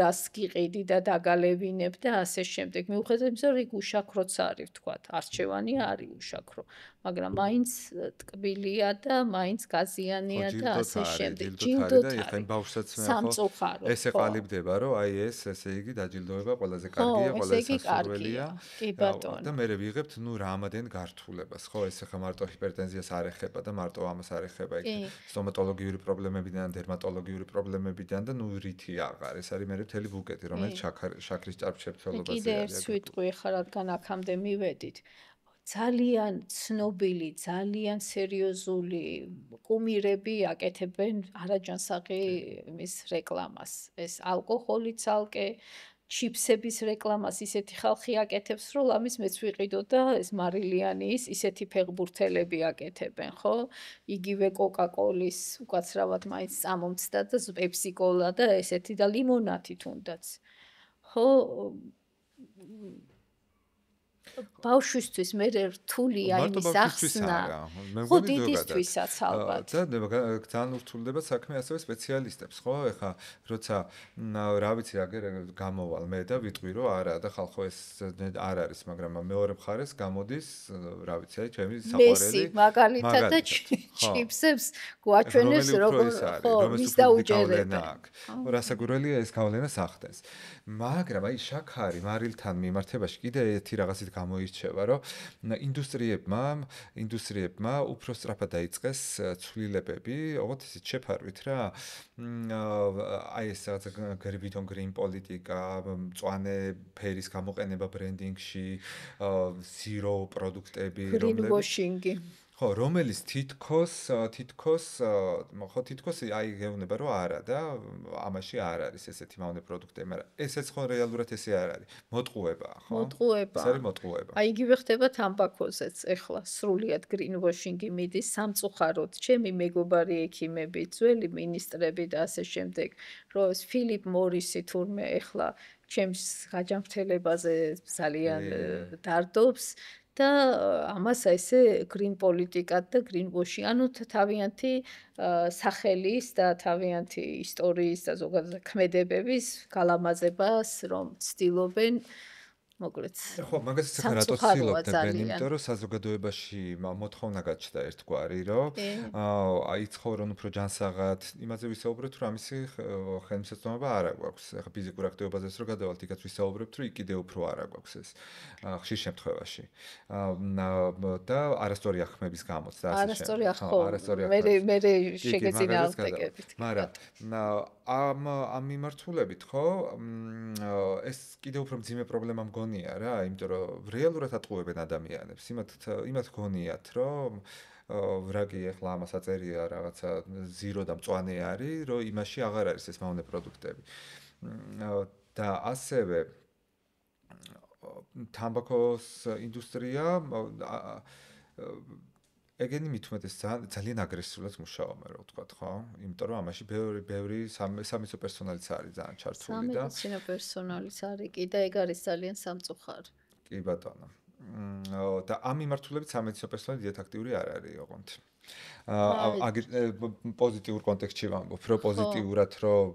რას გიყიდი და დაგალევინებ და ასე შემდეგ. მიუხედავად იმისა, რომ იქ უშაქროც არის, ვთქვათ, არჩევანი არის უშაქრო, მაგრამ მაინც ტკბილია და მაინც გაზიანია და ასე შემდეგ. ჯილდოთ არის და ეხლა ბავშვსაც მე ესე ყალიბდება, რომ აი ეს ესე იგი დაჯილდოება ყველაზე კარგია, ყველაზე სასურველია. კი ბატონო. და მე ვიღებთ ნუ რამადენ გართულებას, ხო, ეს ახლა მარტო ჰიპერტენზიას არ ეხება და მარტო ამას არ ეხება, იქ სტომატოლოგიური პრობლემებიდან, დერმატოლოგიური პრობლემებიდან და ნუ რითი აღარ. ეს არის მე მთელი ბუკეტი, რომელიც შაქრის ჭარბშემცველობაზე არის. კიდე ერთ სიტყვი ხარ, რადგან აქამდე მივედით. ძალიან ცნობილი, ძალიან სერიოზული კუმირები აკეთებენ არაჯანსაღი მის რეკლამას. ეს ალკოჰოლი ცალკე, ჩიფსების რეკლამას ისეთი ხალხი აკეთებს, რომ ამის მეც ვიყიდო და ეს მარილიანი ის ისეთი ფეხბურთელები აკეთებენ, ხო? იგივე კოკა-კოლის უკაცრავად მაინც წამომცდა და პეპსი-კოლა და ესეთი და ლიმონათი თუნდაც. ხო? ბავშვისთვის მე რთული მარტო იმის ბავშვისთვის ახსნა. არა. მე ხო, მგონი ზოგადად. დიდისთვისაც ალბათ. და ძალიან ურთულდება საქმე ასევე სპეციალისტებს, ხო? ეხლა როცა რა ვიცი, აგერ გამოვალ მე და ვიტყვი რომ არა და ხალხო ეს არ არის, მაგრამ მეორე მხარეს გამოდის, რა ვიცი, აი ჩემი საყვარელი. მესი მაგალითად და ჩიპსებს გვაჩვენებს როგორ ხო ვის დაუჯერება. რასაკვირველია ეს გავლენა სახდენს. მაგრამ აი შაქარი მარილთან მიმართებაში კიდე ერთი რაღაცით გამოირჩევა, რომ ინდუსტრიებმა უფრო სწრაფად დაიწყეს ცვლილებები, ოღონდ ისიც შეფარვით რა. აი ეს რაღაცა green პოლიტიკა, მწვანე ფერის გამოყენება ბრენდინგში, zero პროდუქტები, greenwashing-ი. ხო, რომელიც თითქოს აი გეუბნება რომ არა და ამაში არ არის ესეთი მავნე პროდუქტები, მაგრამ ესეც ხო რეალურად ესე არ არის. მოტყუებაა, ხო? მოტყუება. ეს არის მოტყუება. აი იგივე ხდება თამბაქოზეც, ეხლა სრულიად greenwashing-ი მიდის სამწუხაროდ. ჩემი მეგობარი ექიმები, ძველი მინისტრები და ასე შემდეგ, რომ ეს ფილიპ მორისი თურმე ეხლა ჩემს გაჯანმრთელებაზე ძალიან დარდობს. და ამას ესე green პოლიტიკად და green wash-ი, ანუ თავიანთი სახელის და თავიანთი ისტორიის და ზოგადად ქმედებების გალამაზებას რომ ცდილობენ მოკლედ. ხო, მაგასაც ახლა რატო ცდილობდნენ, იმიტომ რომ საზოგადოებაში მოთხოვნა გაჩნდა ერთგვარი, რომ აი ცხოვრონ უფრო ჯანსაღად, იმაზე ვისაუბრეთ, რომ ამისი ხელმისაწვდომობა არ აქვს. ახლა ფიზიკურ აქტივობაზეც რო გადავალთ, იქაც ვისაუბრებთ, რომ კიდე უფრო არ აქვს ეს ხშირ შემთხვევაში. და არასწორი ახმების გამოც და ასე არასწორი მე შეგეწინააღმდეგებით. მაგრამ ამ მიმართულებით ხო ეს კიდე უფრო მძიმე პრობლემა მგონია რა, იმიტომ რომ რეალურად ატყუებენ ადამიანებს. იმათ გონიათ, რომ ვრაგი ახლა ამას აწერია რაღაცა ზირო და მწვანე არის, რომ იმაში აღარ არის ეს მავნე პროდუქტები. და ასევე თამბაქოს ინდუსტრია ეგენი მithumetes ძალიან აგრესიულად მუშაობენ, რა ვთქვათ, ხო? იმიტომ რომ ამაში ბევრი სამეცნიერო პერსონალიც არის ძალიან ჩართული და სამეცნიერო პერსონალიც არის კი და ეგ არის ძალიან სამწუხარო. კი ბატონო. და ამ მიმართულებით სამეცნიერო პერსონალი დიდად აქტიური არ არის, ოღონდ. პოზიტიურ კონტექსტში ვამბობ, რომ პოზიტიურად რომ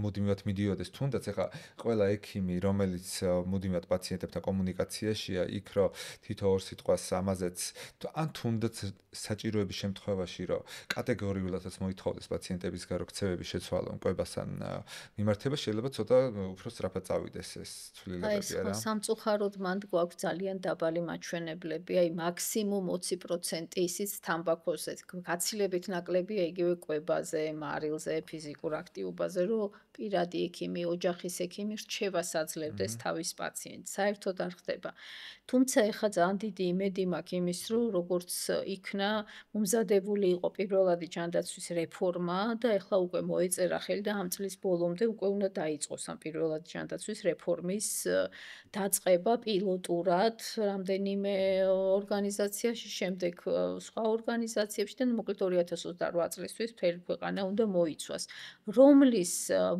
მუდმივად მიდიოდეს, თუნდაც ახლა ყველა ექიმი, რომელიც მუდმივად პაციენტებთან კომუნიკაციაშია, იქ რომ თითო ორ სიტყვას ამაზეც ან თუნდაც საჭიროების შემთხვევაში, რომ კატეგორიულადაც მოითხოვდეს პაციენტებისგან რომ ქცევების შეცვალო მკვლევასთან მიმართება, შეიძლება ცოტა უფრო სწრაფად წავიდეს ეს ცვლილებები არა. აი, სამწუხაროდ მანდ გვაქვს ძალიან დაბალი მაჩვენებლები, აი მაქსიმუმ 20% ისიც თამბაქოზე გაცილებით ნაკლებია იგივე კვებაზე, მარილზე, ფიზიკურ აქტივობაზე, რომ პირადი ექიმი, ოჯახის ექიმი რჩევას აძლევდეს თავის პაციენტს. საერთოდ არ ხდება. თუმცა ეხლა ძალიან დიდი იმედი მაქვს იმის, რომ როგორც იქნა მომზადებული იყო პირველადი ჯანდაცვის რეფორმა და ეხლა უკვე მოეწერა ხელი და ამ წლის ბოლომდე უკვე უნდა დაიწყოს ამ პირველადი ჯანდაცვის რეფორმის დაწყება პილოტურად რამდენიმე ორგანიზაციაში, შემდეგ სხვა ორგანიზაციებში და მოკლედ 2028 წლისთვის მთელი ქვეყანა უნდა მოიცვას, რომლის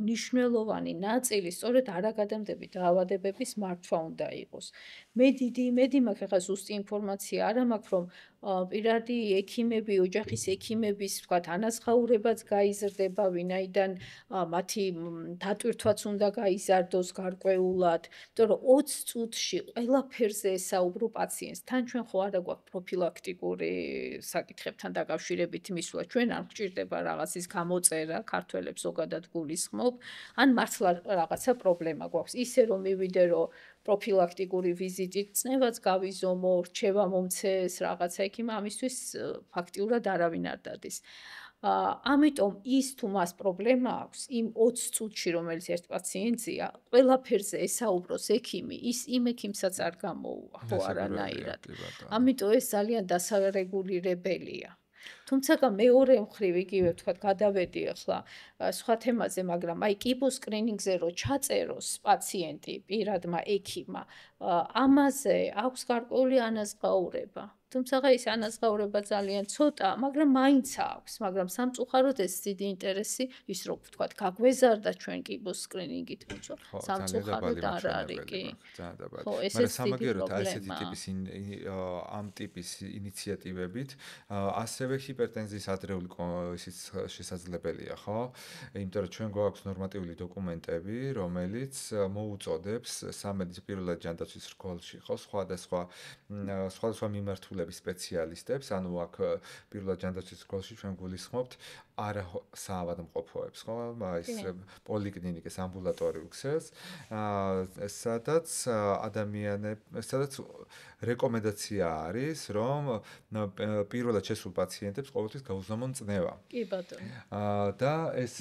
მნიშვნელოვანი ნაწილი სწორედ არაგადამდები დაავადებების მართვა უნდა იყოს. მე დიდი იმედი მაქვს, ახლა ზუსტი ინფორმაცია არ მაქვს, რომ პირადი ექიმები, ოჯახის ექიმების, ვთქვათ, ანაზღაურებაც გაიზრდება, ვინაიდან მათი დატვირთვაც უნდა გაიზარდოს გარკვეულად, იმიტომ რომ 20 წუთში ყველაფერზე ესაუბრო პაციენტს. თან ჩვენ ხო არა გვაქვს პროფილაქტიკური საკითხებთან დაკავშირებით მისვლა, ჩვენ არ გვჭირდება რაღაცის გამოწერა, ქართველებს ზოგადად გულისხმობ, ან მართლა რაღაცა პრობლემა გვაქვს. ისე რომ მივიდე, რომ პროფილაქტიკური ვიზიტით წნევაც გავიზომო, რჩევა მომცეს, რაღაცა ექიმ ამისთვის ფაქტიურად არავინ არ დადის. ამიტომ ის თუ მას პრობლემა აქვს, იმ 20 წუთში, რომელიც ერთ პაციენტზეა, ყველაფერზე ესაუბროს ექიმი, ის იმ ექიმსაც არ გამოუვა, ხო არანაირად. ამიტომ ეს ძალიან დასარეგულირებელია. თუმცა მეორე მხრივ იგივე ვთქვათ, გადავედი ახლა სხვა თემაზე, მაგრამ აი კიბო სკრინინგზე რო ჩაწეროს პაციენტი პირადმა ექიმმა, ამაზე აქვს გარკვეული ანაზღაურება. თუმცა ის ანაზღაურება ძალიან ცოტა, მაგრამ მაინც აქვს, მაგრამ სამწუხაროდ ეს დიდი ინტერესი, ის რო ვთქვათ, გაგვეზარდა ჩვენ კიბოს სკრინინგით, თუმცა სამწუხაროდ არ არის კი. ძალიან დაბალი. ხო, ესეც მაგრამ დიდი სამაგიეროდ ესეთი პრობლემაა. ტიპის ამ ტიპის ინიციატივებით ასევე ჰიპერტენზიის ადრეული ისიც შესაძლებელია, ხო? იმიტომ რომ ჩვენ გვაქვს ნორმატიული დოკუმენტები, რომელიც მოუწოდებს სამედიცინო პირველად ჯანდაცვის სკოლაში, ხო, სხვადასხვა მიმართულების სპეციალისტებს, ანუ აქ პირველად ჯანდაცვის სკოლაში ჩვენ გულისხმობთ არა საავადმყოფოებს, ხო? ის პოლიკლინიკის ამბულატორიულ ქსელს, სადაც სადაც რეკომენდაცია არის, რომ პირველად შესულ პაციენტებს ყოველთვის გაუზომონ წნევა. კი ბატონო. და ეს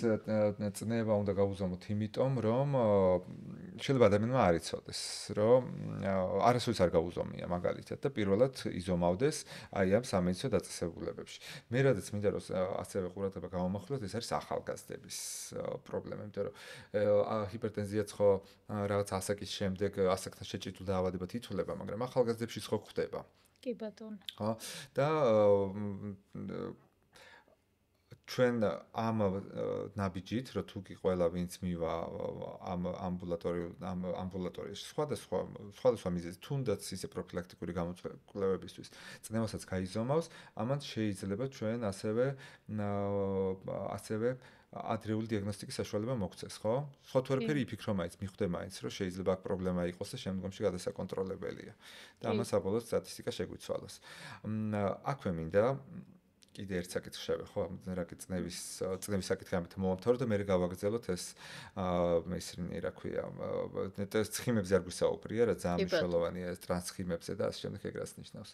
წნევა უნდა გაუზომოთ იმიტომ, რომ შეიძლება ადამიანმა არ იცოდეს, რომ არასოდეს არ გაუზომია მაგალითად და პირველად იზომავდეს აი ამ სამედიცინო დაწესებულებებში. მე რადგან მინდა რომ ასევე ყურადღება გამომახვილოთ, ეს არის ახალგაზრდების პრობლემა, იმიტომ რომ ჰიპერტენზიაც ხო რაღაც ასაკის შემდეგ ასაკთან შეჭრილ დაავადებად ითვლება, მაგრამ ახალგაზრდებში ხო ხდება. კი ბატონო. ხო? და ჩვენ ამ ნაბიჯით, რომ თუ კი ყველა ვინც მივა ამ ამბულატორიაში სხვადასხვა მიზეზით, თუნდაც ისე პროფილაქტიკური გამოკვლევებისთვის წნევასაც გაიზომავს, ამან შეიძლება ჩვენ ასევე ადრეული დიაგნოსტიკის საშუალება მოგვცეს, ხო? სხვა თუ არაფერი იფიქრო მაინც, მიხვდე მაინც, რომ შეიძლება აქ პრობლემა იყოს და შემდგომში გადასაკონტროლებელია. და ამას საბოლოოდ სტატისტიკა შეგვიცვალოს. აქვე მინდა კიდე ერთ საკითხს შევე, ხო, რაკი წნევის საკითხი ამით მომთავრდა და მე გავაგრძელოთ ეს ისინი, რა ქვია, ცხიმებზე არ გვისაუბრია, რა ძალიან მნიშვნელოვანია ეს ტრანსხიმებზე და ასე შემდეგ ეგრას ნიშნავს.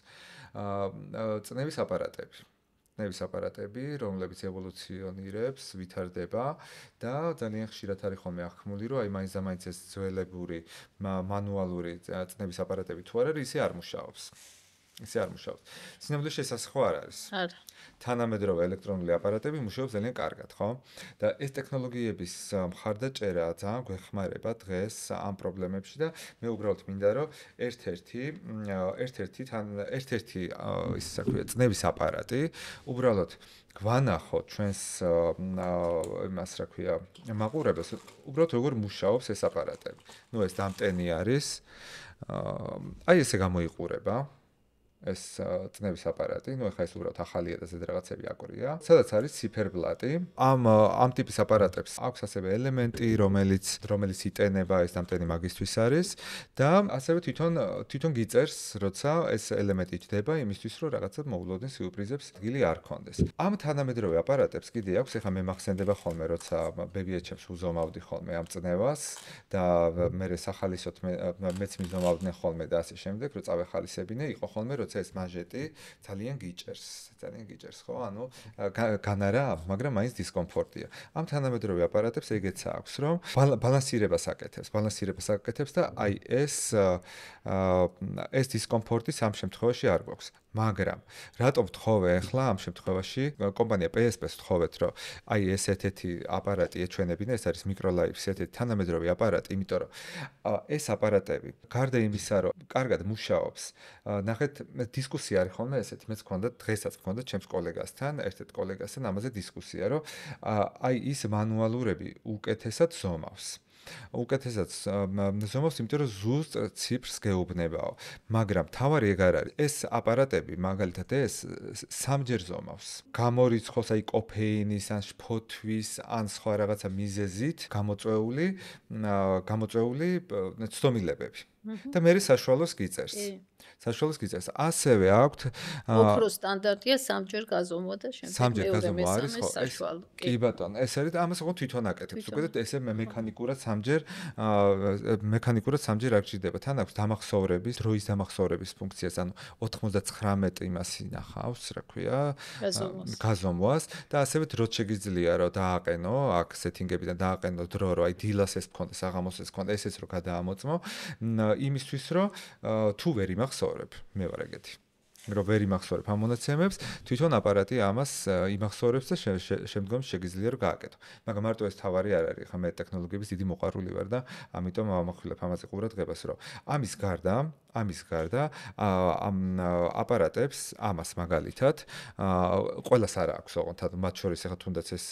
წნევის აპარატები, რომლებიც ევოლუციონირებს, ვითარდება და ძალიან ხშირად არის ხოლმე აღქმული, რომ აი მაინც ეს ძველებური მანუალური წნევის აპარატები თუ არ არის, ისე არ მუშაობს. სინამდვილეში ეს ასე ხო არ არის. არა. თანამედროვე ელექტრონული აპარატები მუშაობს ძალიან კარგად, ხო? და ეს ტექნოლოგიების მხარდაჭერა ძალიან გვეხმარება დღეს ამ პრობლემებში და მე უბრალოდ მინდა რომ ერთ-ერთი ის საქმეა წნევის აპარატი უბრალოდ გვანახოთ ჩვენს იმას რა ქვია მაყურებელს უბრალოდ როგორ მუშაობს ეს აპარატები. ნუ ეს დამტენი არის. აი ესე გამოიყურება. ეს წნევის აპარატი, ნუ ეხლა ეს უბრალოდ ახალია და ზედ რაღაცები აკვრია. სადაც არის ციფერბლატი. ამ ტიპის აპარატებს აქვს ასევე ელემენტი, რომელიც იტენება ეს დამტენი მაგისტვის არის და ასევე თვითონ გიწერს, როცა ეს ელემენტი ჯდება იმისთვის, რომ რაღაცა მოულოდნელ სიურპრიზებს დგილი არ ქონდეს. ამ თანამედროვე აპარატებს კიდე აქვს, ეხლა მე მახსენდება ხოლმე, როცა ბებიაჩემს უზომავდი ხოლმე ამ წნევას და მე სახალისოთ მეც მიზომავდნენ ხოლმე და ასე შემდეგ, რომ წავეხალისებინე, იყო ხოლმე ეს მაჟეტი ძალიან გიჭერს, ხო? ანუ განარა, მაგრამ მაინც დისკომფორტია. ამ თანამედროვე აპარატებს ეგეც აქვს, რომ ბალანსირებას აკეთებს და აი ეს დისკომფორტი სამ შემთხვევაში არ გვაქვს. მაგრამ რატომ ვთხოვე ახლა ამ შემთხვევაში კომპანია PSP-ს ვთხოვეთ, რომ აი ეს ერთ-ერთი აპარატი ეჩვენებინა, ეს არის მიკროლაიფის ერთ-ერთი თანამედროვე აპარატი, იმიტომ რომ ეს აპარატები გარდა იმისა, რომ კარგად მუშაობს, ნახეთ დისკუსია არის ხოლმე ესეთი, მეც მქონდა დღესაც ჩემს კოლეგასთან, ერთ-ერთ კოლეგასთან ამაზე დისკუსია, რომ აი ის მანუალურები უკეთესად ზომავს. იმიტომ რომ ზუსტ ციფრს გეუბნებაო, მაგრამ თავარი ეგ არ არის. ეს აპარატები, მაგალითად ეს სამჯერ ზომავს. გამორიცხავს აი კოფეინის ან შფოთვის ან სხვა რაღაცა მიზეზით გამოწვეული ცდომილებები. და მე საშუალოს გიწერს. ასევე აქვთ ოქროს სტანდარტია სამჯერ გაზომვა და შემდეგ მეორე არის ხო? კი ბატონო, ეს არის და ამას ხო თვითონ აკეთებს. უკვე ესე მექანიკურად სამჯერ არ გჭირდება. თან აქვს დროის დამახსოვრების ფუნქციას, ანუ 99 იმას ინახავს, რა ქვია, გაზომვას და ასევე დროც შეგიძლია რომ დააყენო, აქ სეტინგებიდან დააყენო დრო, რომ აი დილას ეს გქონდეს, საღამოს ეს გქონდეს, ესეც რომ გადაამოწმო. იმისთვის რომ თუ ვერ იმახსოვრებ, მე ვარ ეგეთი. რომ ვერ იმახსოვრებ ამ მონაცემებს, თვითონ აპარატი ამას იმახსოვრებს და შემდგომში შეგიძლია რომ გააკეთო. მაგრამ მარტო ეს თავარი არ არის, ხა მე ტექნოლოგიების დიდი მოყვარული ვარ და ამიტომ ამახვილებ ამაზე ყურადღებას, რომ ამის გარდა ამის გარდა ამ აპარატებს ამას მაგალითად ყველას არ აქვს ოღონდ მათ შორის ახლა თუნდაც ეს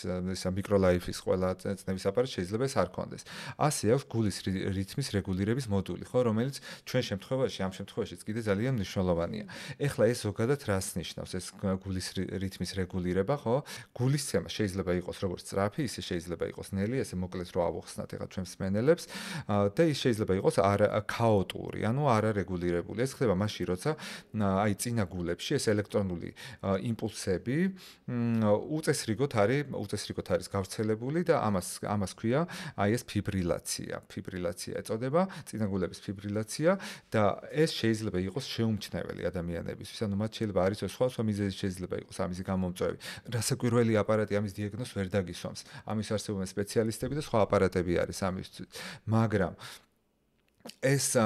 მიკროლაიფის ყველა წნევის აპარატი შეიძლება ეს არ ქონდეს. ასე აქვს გულის რითმის რეგულირების მოდული, ხო, რომელიც ჩვენ შემთხვევაში ამ შემთხვევაშიც კიდე ძალიან მნიშვნელოვანია. ეხლა ეს ზოგადად რას ნიშნავს ეს გულის რითმის რეგულირება, ხო? გულის ცემა შეიძლება იყოს როგორც სწრაფი, ისე შეიძლება იყოს ნელი, ესე მოკლედ რო ავუხსნათ ახლა ჩვენ მსმენელებს და ის შეიძლება იყოს ქაოტური, ანუ არარეგულირებული. ეს ხდება მაშინ, როცა აი წინა გულებში ეს ელექტრონული იმპულსები უწესრიგოდ არის გავრცელებული და ამას ქვია აი ეს ფიბრილაცია ეწოდება, წინა გულების ფიბრილაცია და ეს შეიძლება იყოს შეუმჩნეველი ადამიანებისთვის. ანუ მათ შეიძლება არ იცოდეს სხვა მიზეზი შეიძლება იყოს ამისი გამომწვევი. რასაკვირველი აპარატი ამის დიაგნოზს ვერ დაგისვამს. ამის არსებობენ სპეციალისტები და სხვა აპარატები არის ამისთვის. მაგრამ ეს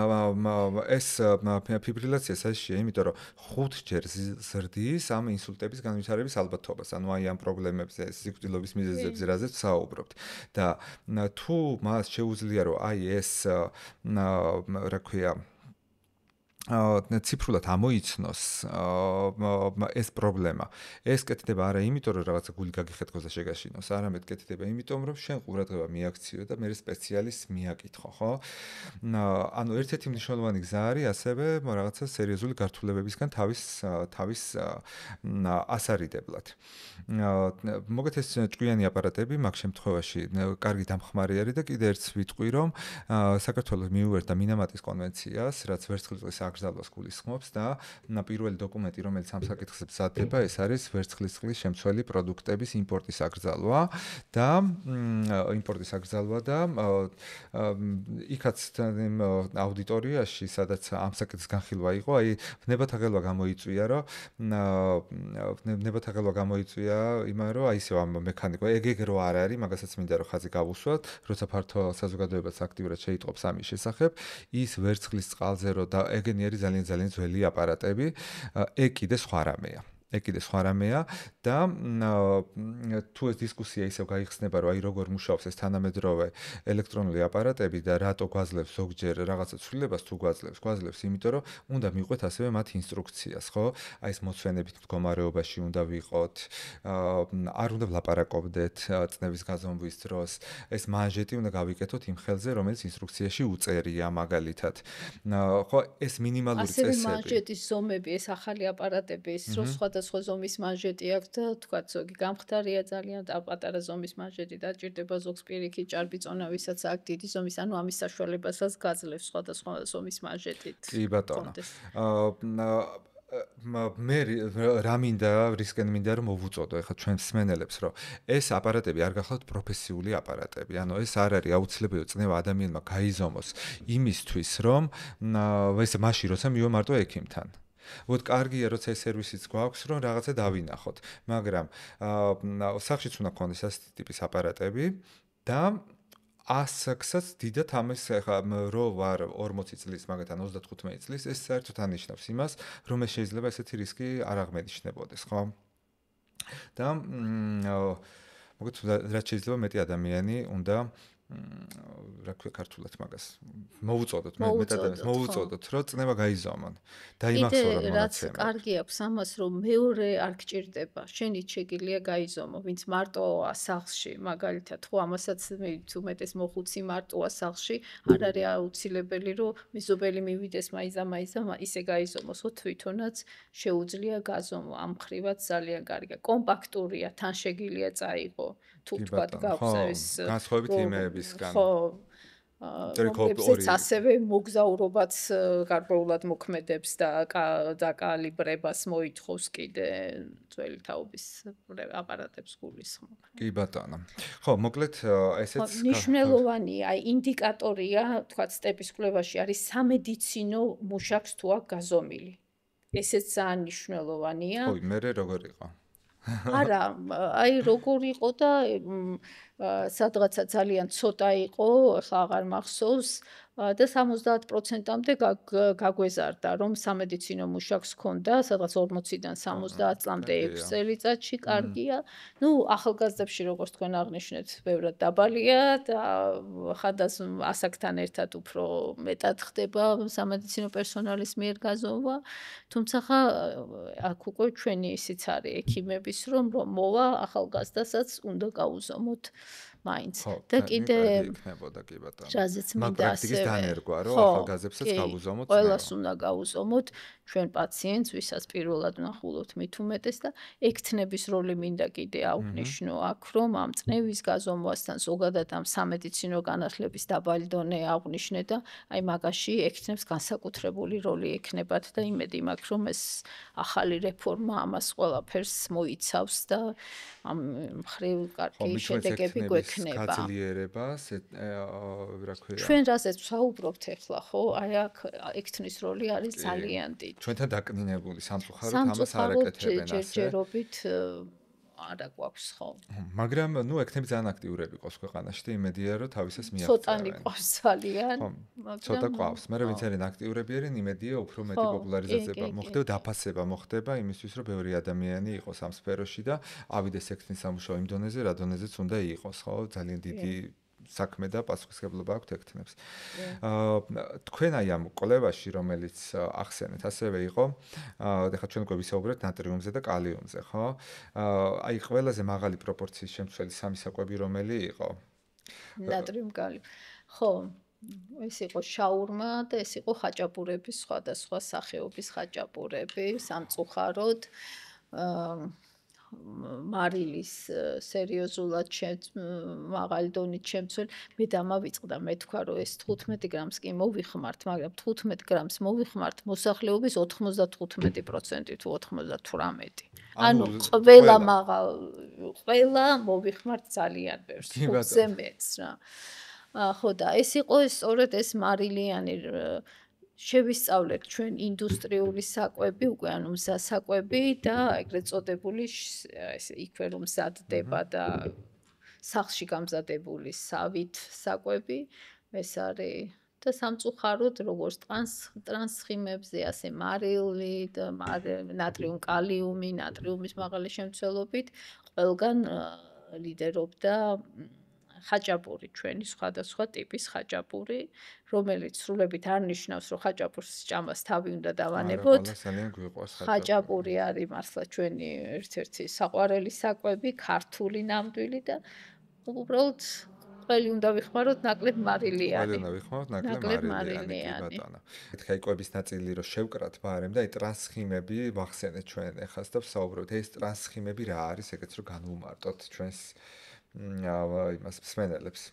ფიბრილაცია საშიშია, იმიტომ რომ 5 ჯერ ზრდის ამ ინსულტების განვითარების ალბათობას, ანუ აი ამ პრობლემებზე, სიკვდილობის მიზეზებზე, რაზეც საუბრობთ. და თუ მას შეუძლია რომ აი ეს რა ქვია ციფრულად ამოიცნოს ეს პრობლემა. ეს კეთდება არა იმიტომ, რომ რაღაცა გული გაგიხეთქოს და შეგაშინოს, არამედ კეთდება იმიტომ, რომ შენ ყურადღება მიაქციო და მე სპეციალისტს მიაკითხო, ხო? ანუ ერთ-ერთი მნიშვნელოვანი გზა არის ასევე რაღაცა სერიოზული გართულებებისგან თავის ასარიდებლად. მოგეთ ეს ჭკვიანი აპარატები მაგ შემთხვევაში კარგი დამხმარე არის და კიდე ერთს ვიტყვი, რომ საქართველოს მიუერთდა მინამატის კონვენციას, რაც ვერცხლისწყლის აკრძალვას გულისხმობს და პირველი დოკუმენტი, რომელიც ამ საკითხს მზადდება, ეს არის ვერცხლისწყლის შემცველი პროდუქტების იმპორტის აკრძალვა და იქაც აუდიტორიაში, სადაც ამ საკითხის განხილვა იყო, აი ნებათაღელვა გამოიწვია იმან, რომ აი ისევ ამ მექანიკა ეგ რო არ არის, მაგასაც მინდა რომ ხაზი გავუსვათ, როცა ფართო საზოგადოებაც აქტიურად შეიტყობს ამის შესახებ, ის ვერცხლის წყალზე რო და ეგენი არის ძალიან ძველი აპარატები, ეგ კიდე სხვა რამეა და თუ ეს დისკუსია ისევ გაიხსნება, რომ აი როგორ მუშაობს ეს თანამედროვე ელექტრონული აპარატები და რატო გვაძლევს ზოგჯერ რაღაცა ცვლილებას თუ გვაძლევს, იმიტომ რომ უნდა მიყვეთ ასევე მათ ინსტრუქციას, ხო? აი ეს მოცვენებით მდგომარეობაში უნდა ვიყოთ, არ უნდა ვლაპარაკობდეთ წნევის გაზომვის დროს, ეს მანჟეტი უნდა გავიკეთოთ იმ ხელზე, რომელიც ინსტრუქციაში უწერია მაგალითად. ხო, ეს მინიმალური წესები. ასევე მანჟეტის ზომები, ეს ახალი აპარატები, ის რო სხვადასხვა ზომის მანჟეტი აქვს და თქვათ ზოგი გამხდარია ძალიან და პატარა ზომის მანჟეტი დაჭირდება ზოგს პირიქით ჭარბი წონავისაც აქ დიდი ზომის, ანუ ამის საშუალებასაც გაძლევს სხვადასხვა ზომის მანჟეტით. კი ბატონო. მე რისკენ მინდა რომ მოვუწოდო ახლა ჩვენ მსმენელებს, რომ ეს აპარატები არ გახლავთ პროფესიული აპარატები. ანუ ეს არ არის აუცილებელი წნევა ადამიანმა გაიზომოს იმისთვის, რომ ესე მაშინ როცა მივამარტო ექიმთან. ვთქვათ, კარგია, როცა ეს სერვისიც გვაქვს, რომ რაღაცა დავინახოთ, მაგრამ სახლშიც უნდა გქონდეს ასეთი ტიპის აპარატები და 100-საც დიდად ამის ახლა რო ვარ 40 წლის, მაგათან 35 წლის, ეს საერთოდ ანიშნავს იმას, რომ ეს შეიძლება ესეთი რისკი არ აღმენიშნებოდეს, ხო? და მოგეთ რაც შეიძლება მეტი ადამიანი უნდა რა ქვია ქართულად მაგას მოვუწოდოთ, რომ წნევა გაიზომონ და იმახსოვრონ მონაცემად. რაც კარგი აქვს ამას, რომ მეორე არ გჭირდება, შენით შეგიძლია გაიზომო, ვინც მარტოა სახლში, მაგალითად, ხო, ამასაც უმეტეს მოხუცი მარტოა სახლში, არ არის აუცილებელი, რომ მეზობელი მივიდეს მაიზა, ისე გაიზომოს, ხო, თვითონაც შეუძლია გაზომო, ამ ხრივაც ძალიან კარგია. კომპაქტურია, თან შეგიძლია წაიღო, თუ თქვათ გაქვს ეს განსხვავებით იმეებისგან. ხო, რომლებსაც ასევე მოგზაურობაც გარკვეულად მოქმედებს და კალიბრებას მოითხოვს კიდე ძველი თაობის აპარატებს გულისხმობ. კი ბატონო. ხო, მოკლედ ესეც მნიშვნელოვანია, აი ინდიკატორია, თქვათ სტეპის კვლევაში არის სამედიცინო მუშაკს თუ აქვს გაზომილი. ესეც ძალიან მნიშვნელოვანია. ხო, მე როგორ იყო? არა, აი როგორ იყო და სადღაცა ძალიან ცოტა იყო, ახლა აღარ მახსოვს და 70%-მდე გაგვეზარდა, რომ სამედიცინო მუშაკს ჰქონდა, სადღაც 40-დან 70 წლამდე 6 წელიწადში, კარგია. ნუ ახალგაზრდებში, როგორც თქვენ აღნიშნეთ, ბევრად დაბალია და ხანდაზმ ასაკთან ერთად უფრო მეტად ხდება სამედიცინო პერსონალის მიერ გაზომვა. თუმცა აქ უკვე ჩვენი ისიც არის ექიმების, რომ მოვა ახალგაზრდასაც უნდა გაუზომოთ. მაინც და კიდე იქნებოდა კი ბატონო. რაზეც მინდა ასევე დანერგვა, რომ ახალგაზრდებსაც გავუზომოთ. ყველას უნდა გავუზომოთ ჩვენ პაციენტს, ვისაც პირველად ვნახულობთ მით უმეტეს და ექთნების როლი მინდა კიდე აღვნიშნო აქ, რომ ამ წნევის გაზომვასთან ზოგადად ამ სამედიცინო განათლების დაბალი დონე აღვნიშნე და აი მაგაში ექთნებს განსაკუთრებული როლი ექნებათ და იმედი მაქვს, რომ ეს ახალი რეფორმა ამას ყველაფერს მოიცავს და ამ მხრივ კარგი შედეგები გვექნება. გაძლიერებას, რა ქვია. ჩვენ რასაც ვსაუბრობთ ახლა, ხო? აი აქ ექთნის როლი არის ძალიან დიდი. ჩვენთან დაკნინებული სამწუხაროდ ამას არ აკეთებენ ასე. ჯერჯერობით არა გვაქვს ხო. მაგრამ ნუ ექთნები ძალიან აქტიურები ყავს ქვეყანაში და იმედია რომ თავისას მიაღწევენ. ცოტანი ყავს ძალიან, მაგრამ ცოტა ყავს. მაგრამ ვინც არის აქტიურები არიან, იმედია უფრო მეტი პოპულარიზაცია მოხდება, დაფასება მოხდება იმისთვის, რომ ბევრი ადამიანი იყოს ამ სფეროში და ავიდეს ექთნის სამუშაო იმ დონეზე, რა დონეზეც უნდა იყოს, ხო? ძალიან დიდი საქმე და პასუხისმგებლობა აქვს ექთნებს. თქვენ აი ამ კვლევაში, რომელიც ახსენეთ, ასევე იყო, ეხლა ჩვენ უკვე ვისაუბრეთ ნატრიუმზე და კალიუმზე, ხო? აი ყველაზე მაღალი პროპორციის შემცველი სამი საკვები რომელი იყო? ნატრიუმ, კალიუმ. ხო, ეს იყო შაურმა და ეს იყო ხაჭაპურების სხვადასხვა სახეობის ხაჭაპურები, სამწუხაროდ. მარილის სერიოზულად მაღალი დონით შემცველი მე დამავიწყდა მე თქვა რომ ეს 15 გრამს კი მოვიხმართ მაგრამ 15 გრამს მოვიხმართ მოსახლეობის 95% თუ 98 ანუ ყველა ყველა მოვიხმართ ძალიან ბევრს ხუთზე მეც რა ხო და ეს იყო სწორედ ეს მარილიანი შევისწავლეთ ჩვენ ინდუსტრიული საკვები, უკვე ანუ მზა საკვები და ეგრეთ წოდებული ეს იქვე რომ მზადდება და სახლში გამზადებული სავით საკვები, ეს არის და სამწუხაროდ როგორც ტრანსხიმებზე, ასე მარილი და ნატრიუმ კალიუმი, ნატრიუმის მაღალი შემცველობით ყველგან ლიდერობდა ხაჭაპური ჩვენი სხვადასხვა ტიპის ხაჭაპური, რომელიც სრულებით არ ნიშნავს, რომ ხაჭაპურს ჭამას თავი უნდა დავანებოთ. ხაჭაპური არის მართლა ჩვენი ერთ-ერთი საყვარელი საკვები, ქართული ნამდვილი და უბრალოდ ყველი უნდა ვიხმაროთ ნაკლებ მარილიანი. ყველი უნდა ვიხმაროთ ნაკლებ მარილიანი. ეთქი კვების ნაწილი რომ შევკრათ ბარემ და აი ტრანსხიმები ვახსენეთ ჩვენ ეხას და ვსაუბრობთ ეს ტრანსხიმები რა არის, ეგეც რომ განვუმარტოთ ჩვენს იმას მსმენელებს.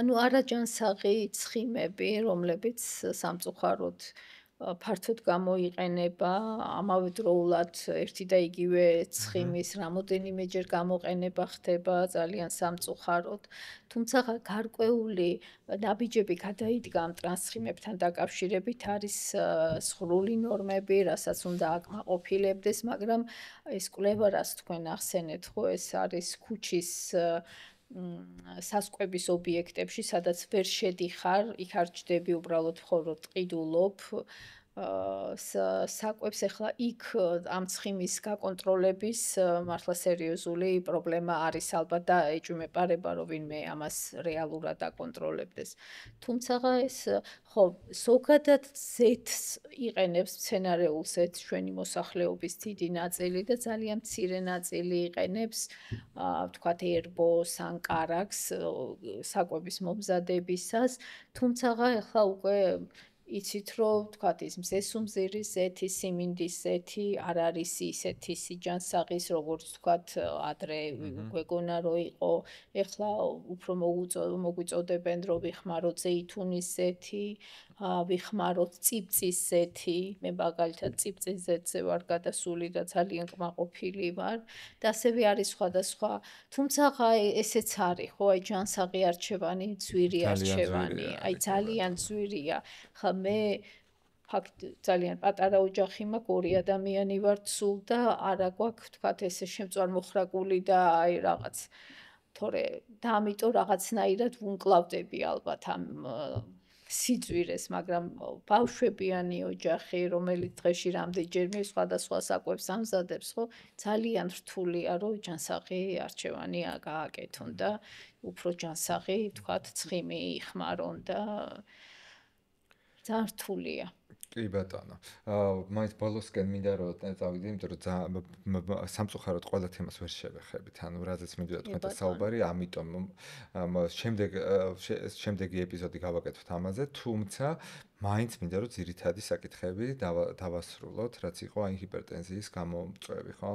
ანუ არაჯანსაღი ცხიმები, რომლებიც სამწუხაროდ ფართოდ გამოიყენება, ამავე დროულად ერთი და იგივე ცხიმის რამოდენიმეჯერ გამოყენება ხდება ძალიან სამწუხაროდ. თუმცა გარკვეული ნაბიჯები გადაიდგა ამ ტრანსცხიმებთან დაკავშირებით არის სრული ნორმები, რასაც უნდა აკმაყოფილებდეს, მაგრამ ეს კვლევა რაც თქვენ ახსენეთ, ხო, ეს არის ქუჩის სასკვების ობიექტებში, სადაც ვერ შედიხარ, იქ არ ჯდები უბრალოდ მხოლოდ ყიდულობ საკვებს ახლა იქ ამ ცხიმის გაკონტროლების მართლა სერიოზული პრობლემა არის ალბათ და ეჭვმეპარება რომ ვინმე ამას რეალურად აკონტროლებდეს. თუმცა ეს ხო ზოგადად ზეთს იყენებს მცენარეულ ზეთს ჩვენი მოსახლეობის დიდი ნაწილი და ძალიან მცირე ნაწილი იყენებს ვთქვათ ერბოს ან კარაქს საკვების მომზადებისას. თუმცა ახლა უკვე იცით რომ ვთქვათ ის მზესუმზირის ზეთი, სიმინდის ზეთი არ არის ისეთი სიჯანსაღის როგორც ვთქვათ ადრე გვეგონა რომ იყო, ეხლა უფრო მოგვიწოდებენ რომ ვიხმაროთ ზეითუნის ზეთი, ვიხმაროთ წიბწის ზეთი, მე მაგალითად წიბწის ზეთზე ვარ გადასული და ძალიან კმაყოფილი ვარ და ასევე არის სხვადასხვა, თუმცა ესეც არის, ხო, აი ჯანსაღი არჩევანი, ძვირი არჩევანი, აი ძალიან ძვირია. ხა მე ფაქტ ძალიან პატარა ოჯახი მაქვს, ორი ადამიანი ვართ სულ და არა გვაქვს, ვთქვათ, ესე შემწვარმოხრაკული და აი რაღაც თორე და ამიტომ რაღაცნაირად ვუნკლავდები ალბათ ამ სიძვირეს, მაგრამ ბავშვებიანი ოჯახი, რომელიც დღეში რამდენჯერმე სხვადასხვა საკვებს ამზადებს, ხო, ძალიან რთულია, რომ ჯანსაღი არჩევანი გააკეთონ და უფრო ჯანსაღი, თქვათ, ცხიმი იხმარონ და ძალიან რთულია. კი ბატონო. მაინც ბოლოსკენ მინდა რომ წავიდე, იმიტომ რომ სამწუხაროდ ყველა თემას ვერ შევეხებით. ანუ რაზეც მინდა თქვენთან საუბარი, ამიტომ შემდეგი ეპიზოდი გავაკეთოთ ამაზე, თუმცა მაინც მინდა რომ ძირითადი საკითხები დავასრულოთ, რაც იყო აი ჰიპერტენზიის გამომწვევი, ხო?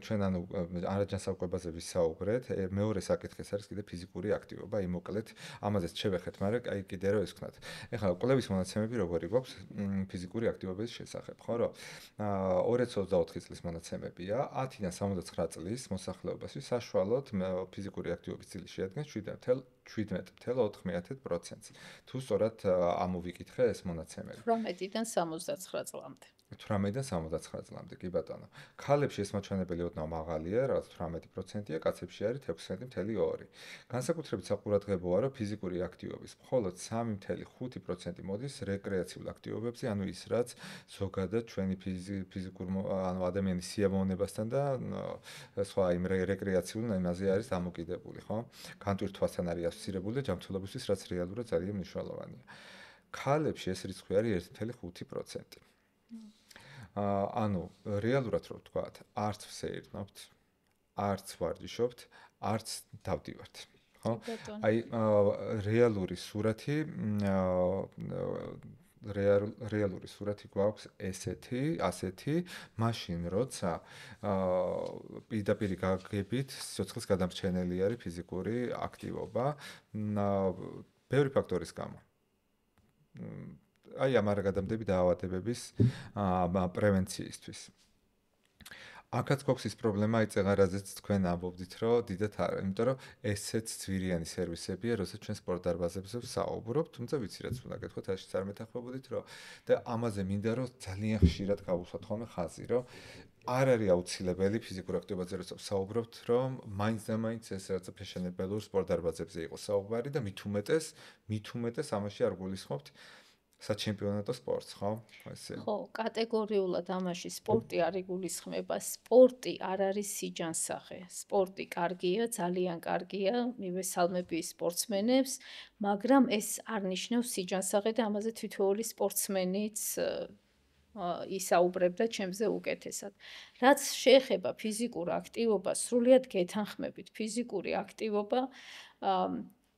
ჩვენ ანუ არაჯანსაღყვებაზე ვისაუბრეთ. მეორე საკითხი არის კიდე ფიზიკური აქტივობა, აი მოკლედ ამაზეც შევეხეთ, მაგრამ აი კიდე რომ ეს ვქნათ. ეხლა კვლევის მონაცემები როგორი გვაქვს ფიზიკური აქტივობის შესახებ, ხო, რომ 2024 წლის მონაცემებია, 10-დან 79 წლის მოსახლეობისთვის საშუალოდ ფიზიკური активობის წილი შეადგენს 17.4%. თუ სწორად ამოვიკითხე ეს მონაცემები. 18-დან 79 წლამდე. 18-დან 79 წლამდე, კი ბატონო. ქალებში ეს მაჩვენებელი ოდნავ მაღალია, რაც 18%-ია, კაცებში არის 6.2. განსაკუთრებით საყურადღებოა, რომ ფიზიკური აქტივობის მხოლოდ 3.5% მოდის რეკრეაციულ აქტივობებზე, ანუ ის რაც ზოგადად ჩვენი ფიზიკურ ანუ ადამიანის სიამოვნებასთან და სხვა იმ რეკრეაციულ იმაზე არის დამოკიდებული, ხო? განტვირთვასთან არის ასოცირებული და ჯანმრთელობისთვის, რაც რეალურად ძალიან მნიშვნელოვანია. ქალებში ეს რიცხვი არის 1.5%. ანუ რეალურად რო ვთქვათ, არც ვსეირნობთ, არც ვარჯიშობთ, არც დავდივართ, ხო? აი რეალური სურათი გვაქვს ასეთი, მაშინ როცა პირდაპირ გაგებით სიცოცხლის გადამრჩენელი არის ფიზიკური აქტივობა, ბევრი ფაქტორის გამო. აი ამ არაგადამდები დაავადებების პრევენციისთვის. აქაც გვაქვს ის პრობლემა, რაზეც თქვენ ამბობდით, რომ დიდად არა, იმიტომ რომ ესეც ძვირიანი სერვისებია, როცა ჩვენ სპორტ დარბაზებზე ვსაუბრობთ, თუმცა ვიცი რაც უნდა გეთქვათ, აშიც არ მეთანხმებოდით, რომ და ამაზე მინდა რომ ძალიან ხშირად გავუსვათ ხოლმე ხაზი, რომ არ არის აუცილებელი ფიზიკურ აქტივობაზე როცა ვსაუბრობთ, რომ მაინც და მაინც ეს რაც ფეშენებელურ სპორტ დარბაზებზე იყოს საუბარი და მით უმეტეს ამაში არ გულისხმობთ საჩემპიონატო სპორტს, ხო? ესე. ხო, კატეგორიულად ამაში სპორტი არ იგულისხმება. სპორტი არ არის სიჯანსაღე. სპორტი კარგია, ძალიან კარგია, მივესალმები სპორტსმენებს, მაგრამ ეს არ ნიშნავს სიჯანსაღე და ამაზე თითოეული სპორტსმენიც ისაუბრებდა ჩემზე უკეთესად. რაც შეეხება ფიზიკურ აქტივობას, სრულიად გეთანხმებით, ფიზიკური აქტივობა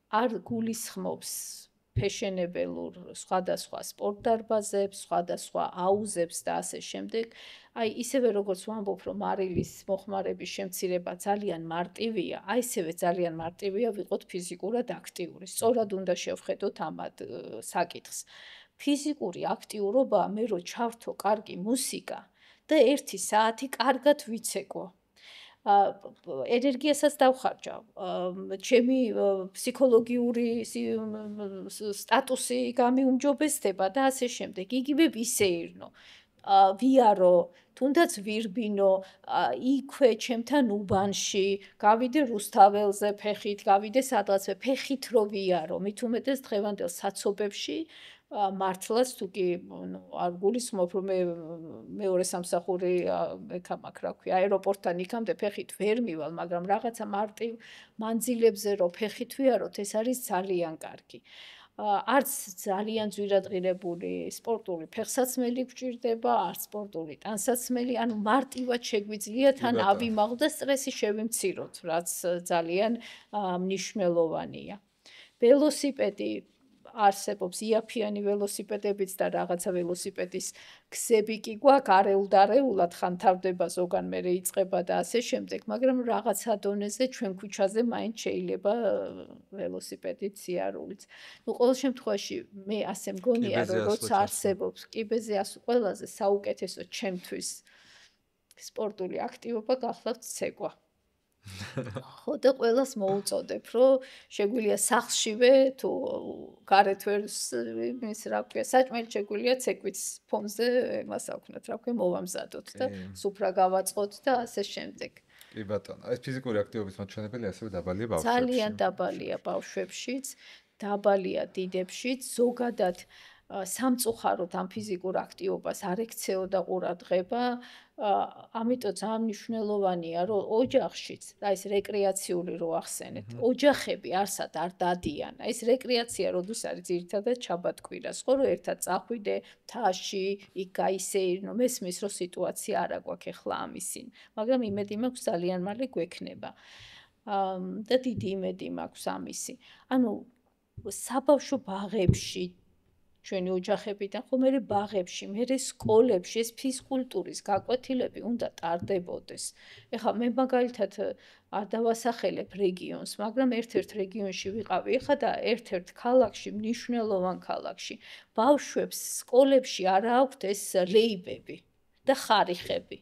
არ გულისხმობს ფეშენებელურ სხვადასხვა სპორტ დარბაზებს, სხვადასხვა აუზებს და ასე შემდეგ. აი ისევე როგორც ვამბობ, რომ მარილის მოხმარების შემცირება ძალიან მარტივია, აი ისევე ძალიან მარტივია ვიყოთ ფიზიკურად აქტიური. სწორად უნდა შევხედოთ ამ საკითხს. ფიზიკური აქტიურობა მე რო ჩავრთო კარგი მუსიკა და 1 საათი კარგად ვიცეკვო. ენერგიასაც დავხარჯავ. ჩემი ფსიქოლოგიური სტატუსი გამიუმჯობესდება და ასე შემდეგ. იგივე ვისეირნო. ვიარო, თუნდაც ვირბინო, იქვე ჩემთან უბანში, გავიდე რუსთაველზე ფეხით, გავიდე სადღაც ფეხით რო ვიარო, მით უმეტეს დღევანდელ საცობებში მართლაც თუ კი არ გულისხმობ რომ მე მეორე სამსახური ეკამაკ რა ქვია აეროპორტთან იქამდე ფეხით ვერ მივალ, მაგრამ რაღაცა მარტივ მანძილებზე რო ფეხით ვიაროთ, ეს არის ძალიან კარგი. არც ძალიან ძვირადღირებული სპორტული ფეხსაცმელი გვჭირდება, არც სპორტული ტანსაცმელი, ანუ მარტივად შეგვიძლია თან ავიმაღლოთ და სტრესი შევიმციროთ, რაც ძალიან მნიშვნელოვანია. ველოსიპედი არსებობს იაფიანი ველოსიპედებიც და რაღაცა ველოსიპედის გზები კი გვაქვს არეულ-დარეულად ხანთავდება ზოგან მერე იწყება და ასე შემდეგ, მაგრამ რაღაცა დონეზე ჩვენ ქუჩაზე მაინც შეიძლება ველოსიპედით სიარულიც. ნუ ყოველ შემთხვევაში მე ასე მგონია, რომ როცა არსებობს კიბეზე ასო ყველაზე საუკეთესო ჩემთვის სპორტული აქტივობა გახლავთ ცეკვა. ხო და ყველას მოუწოდებ, რომ შეგვიძლია სახლშივე თუ გარეთ ვერ ის რა ქვია, საჭმელი შეგვიძლია ცეკვით ფონზე, მას აქვთ რა ქვია, მოვამზადოთ და სუფრა გავაწყოთ და ასე შემდეგ. კი ბატონო, ეს ფიზიკური აქტივობის მაჩვენებელი ასევე დაბალია ბავშვებში. ძალიან დაბალია ბავშვებშიც, დაბალია დიდებშიც, ზოგადად სამწუხაროდ ამ ფიზიკურ აქტივობას არ ექცეოდა ყურადღება, ამიტომ ძალიან მნიშვნელოვანია, რომ ოჯახშიც, ეს რეკრეაციული რო ახსენეთ, ოჯახები არსად არ დადიან. ეს რეკრეაცია როდის არის ძირითადად შაბათ-კვირას, ხო, რომ ერთად წახვიდე მთაში, იქ გაისეირნო, მესმის, რომ სიტუაცია არა გვაქვს ახლა ამისინ, მაგრამ იმედი მაქვს ძალიან მალე გვექნება. და დიდი იმედი მაქვს ამისი. ანუ საბავშვო ბაღებში ჩვენი ოჯახებიდან ხო მე ბაღებში, მე სკოლებში ეს ფიზკულტურის გაკვეთილები უნდა ტარდებოდეს. ეხლა მე მაგალითად არ დავასახელებ რეგიონს, მაგრამ ერთ-ერთ რეგიონში ვიყავი, ეხლა და ერთ-ერთ ქალაქში, მნიშვნელოვან ქალაქში, ბავშვებს სკოლებში არ აქვთ ეს ლეიბები და ხარიხები.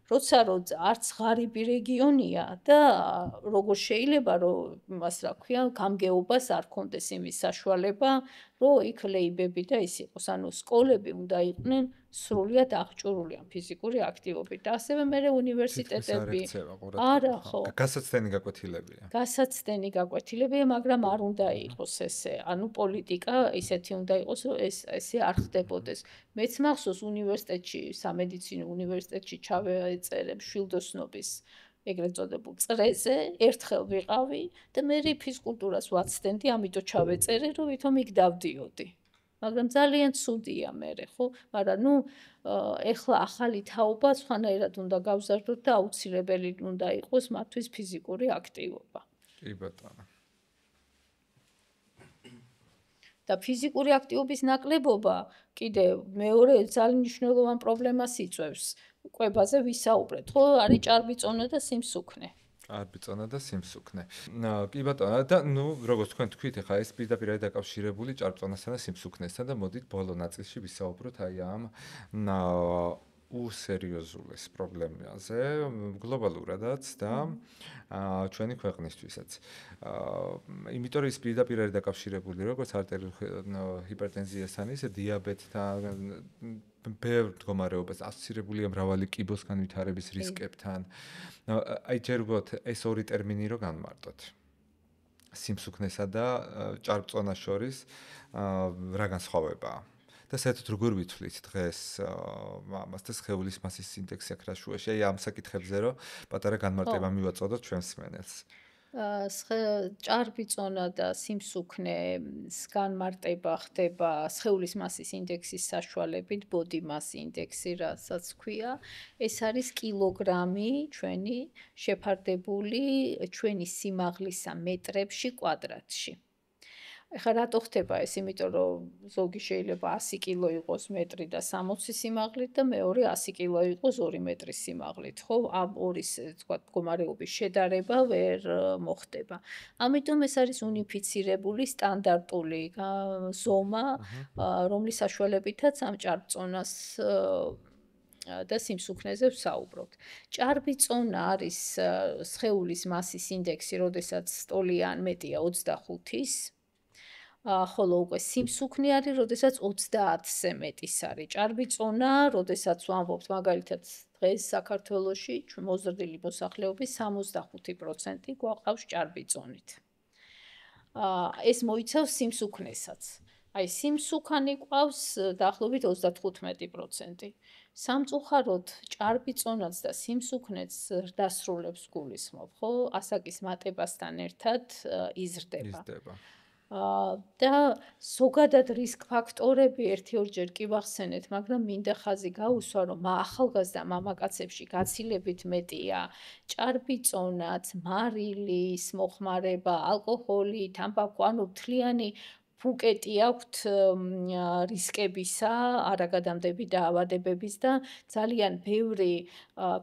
როცა არც ღარიბი რეგიონია და როგორ შეიძლება რომ იმას რა ქვია, გამგეობას არ ქონდეს იმის საშუალება, რომ იქ ლეიბები და ის იყოს. ანუ სკოლები უნდა იყვნენ სრულიად აღჭურვილი ამ ფიზიკური აქტივობით. და ასევე მე უნივერსიტეტები არა ხო. გასაცდენი გაკვეთილებია. გასაცდენი გაკვეთილებია, მაგრამ არ უნდა იყოს ესე. ანუ პოლიტიკა ისეთი უნდა იყოს, რომ ესე არ ხდებოდეს. მეც მახსოვს უნივერსიტეტში, სამედიცინო უნივერსიტეტში ჩავეწერე მშვილდოსნობის ეგრეთ წოდებულ წრეზე, ერთხელ ვიყავი და მე ფიზკულტურას ვაცდენდი, ამიტომ ჩავეწერე, რომ ვითომ იქ დავდიოდი. მაგრამ ძალიან ცუდია მე, ხო? მაგრამ ნუ ეხლა ახალი თაობა სხვანაირად უნდა გავზარდოთ და აუცილებელი უნდა იყოს მათთვის ფიზიკური აქტივობა. კი ბატონო. და ფიზიკური აქტივობის ნაკლებობა კიდე მეორე ძალიან მნიშვნელოვან პრობლემას იწვევს. კვებაზე ვისაუბრეთ, ხო? არის ჭარბიწონა და სიმსუქნე. ჭარბიწონა და სიმსუქნე. კი ბატონო, და ნუ როგორც თქვენ თქვით, ახლა ეს პირდაპირ არის დაკავშირებული ჭარბწონასთან და სიმსუქნესთან და მოდით ბოლო ნაწილში ვისაუბროთ აი ამ უსერიოზულეს პრობლემაზე, გლობალურადაც და ჩვენი ქვეყნისთვისაც. იმიტომ რომ ის პირდაპირ არის დაკავშირებული როგორც არტერიული ჰიპერტენზიასთან, ისე დიაბეტთან, ბევრ მდგომარეობას ასოცირებულია მრავალი კიბოს განვითარების რისკებთან. აი ჯერ უბრალოდ ეს ორი ტერმინი რო განმარტოთ. სიმსუქნესა და ჭარბწონას შორის რა განსხვავებაა? და საერთოდ როგორ ვითვლით დღეს ამას და სხეულის მასის ინდექსი აქ რა შუაში? აი ამ საკითხებზე რომ პატარა განმარტება მივაწოდოთ ჩვენს მსმენელს. ჭარბიწონა და სიმსუქნეს განმარტება ხდება სხეულის მასის ინდექსის საშუალებით, body mass index-ი, რასაც ქვია. ეს არის კილოგრამი ჩვენი შეფარდებული ჩვენი სიმაღლისა მეტრებში კვადრატში. ეხლა რატო ხდება ეს? იმიტომ რომ ზოგი შეიძლება 100 კილო იყოს მეტრი და 60 სიმაღლით და მეორე 100 კილო იყოს 2 მეტრის სიმაღლით, ხო? ამ ორის თქვა მდგომარეობის შედარება ვერ მოხდება. ამიტომ ეს არის უნიფიცირებული სტანდარტული ზომა, რომლის საშუალებითაც ამ ჭარბწონას და სიმსუქნეზე ვსაუბრობთ. ჭარბიწონა არის სხეულის მასის ინდექსი, როდესაც ტოლი ან მეტია 25-ის. ხოლო უკვე სიმსუქნე არის, როდესაც 30-ზე მეტის არის. ჭარბიწონა, როდესაც ვამბობთ მაგალითად დღეს საქართველოში მოზრდილი მოსახლეობის 65% გვაყავს ჭარბიწონით. ეს მოიცავს სიმსუქნესაც. აი სიმსუქანი ყავს დაახლოებით 35%. სამწუხაროდ ჭარბიწონაც და სიმსუქნეც დასრულებს გულისხმობ, ხო? ასაკის მატებასთან ერთად იზრდება. და ზოგადად რისკ ფაქტორები ერთი-ორჯერ კი ვახსენეთ, მაგრამ მინდა ხაზი გაუსვა, რომ ახალგაზრდა მამაკაცებში გაცილებით მეტია ჭარბიწონაც, მარილის მოხმარება, ალკოჰოლი, თამბაქო, ანუ მთლიანი ბუკეტი აქვთ რისკებისა, არაგადამდები დაავადებების და ძალიან ბევრი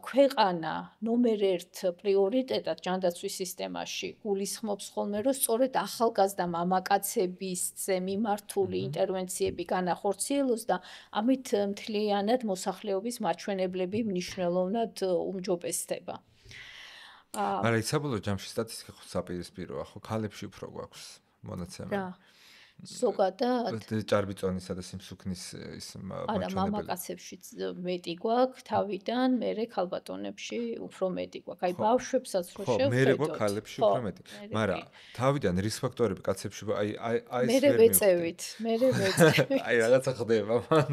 ქვეყანა ნომერ 1 პრიორიტეტად ჯანდაცვის სისტემაში გულისხმობს ხოლმე, რომ სწორედ ახალგაზრდა მამაკაცებისზე მიმართული ინტერვენციები განახორციელოს და ამით მთლიანად მოსახლეობის მაჩვენებლები მნიშვნელოვნად უმჯობესდება. არა, საბოლოო ჯამში სტატისტიკა ხო საპირისპიროა, ხო ქალებში უფრო გვაქვს მონაცემები. ზოგადად ჭარბიწონისა და სიმსუქნის ის არა, მაჩვენებელი. მამაკაცებშიც მეტი გვაქვს თავიდან, მერე ქალბატონებში უფრო მეტი გვაქვს. აი ბავშვებსაც რო ხო, მერე გვაქვს შევხედოთ. ქალებში ხო, უფრო მეტი. მერე მაგრამ კი. თავიდან რის ფაქტორები კაცებში აი ეს მერე ვერ მივხვდი. ვეწევით, მერე ვეწევით. აი რაღაცა ხდება მან.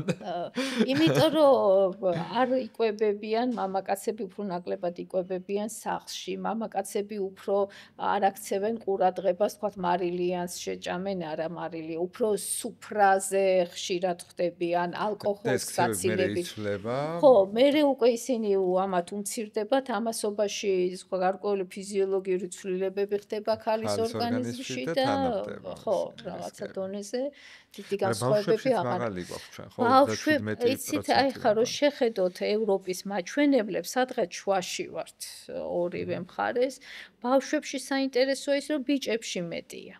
იმიტომ რომ არ იკვებებიან, მამაკაცები უფრო ნაკლებად იკვებებიან სახლში, მამაკაცები უფრო არ აქცევენ ყურადღებას, თქვათ მარილიანს შეჭამენ, არა მარილი, უფრო სუფრაზე ხშირად ხვდებიან, ალკოჰოლს გაცილებით. ხო, მერე უკვე ისინი ამათ უმცირდებათ, ამასობაში სხვა გარკვეული ფიზიოლოგიური ცვლილებები ხდება ქალის ორგანიზმში და ხო, რაღაცა დონეზე დიდი განსხვავებები აღარ. ბავშვები, იცით, აი ხა რო შეხედოთ ევროპის მაჩვენებლებს, სადღაც შუაში ვართ ორივე მხარეს, ბავშვებში საინტერესოა ის, რომ ბიჭებში მეტია.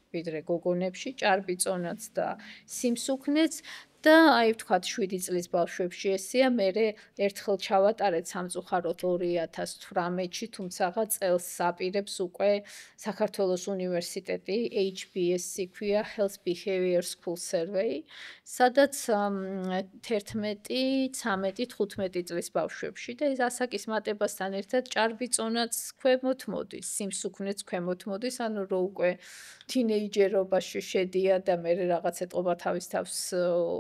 ვიდრე გოგონებში, ჭარბიწონაც და სიმსუქნეც და აი ვთქვათ 7 წლის ბავშვებში ესეა, მერე ერთხელ ჩავატარეთ სამწუხაროდ 2018-ში, თუმცაღა წელს აპირებს უკვე საქართველოს უნივერსიტეტი HBSC ქვია Health Behavior School Survey, სადაც 11, 13, 15 წლის ბავშვებში და ეს ასაკის მატებასთან ერთად ჭარბიწონაც ქვემოთ მოდის, სიმსუქნეც ქვემოთ მოდის, ანუ რო უკვე თინეიჯერობაში შედია და მერე რაღაც ეტყობა თავის თავს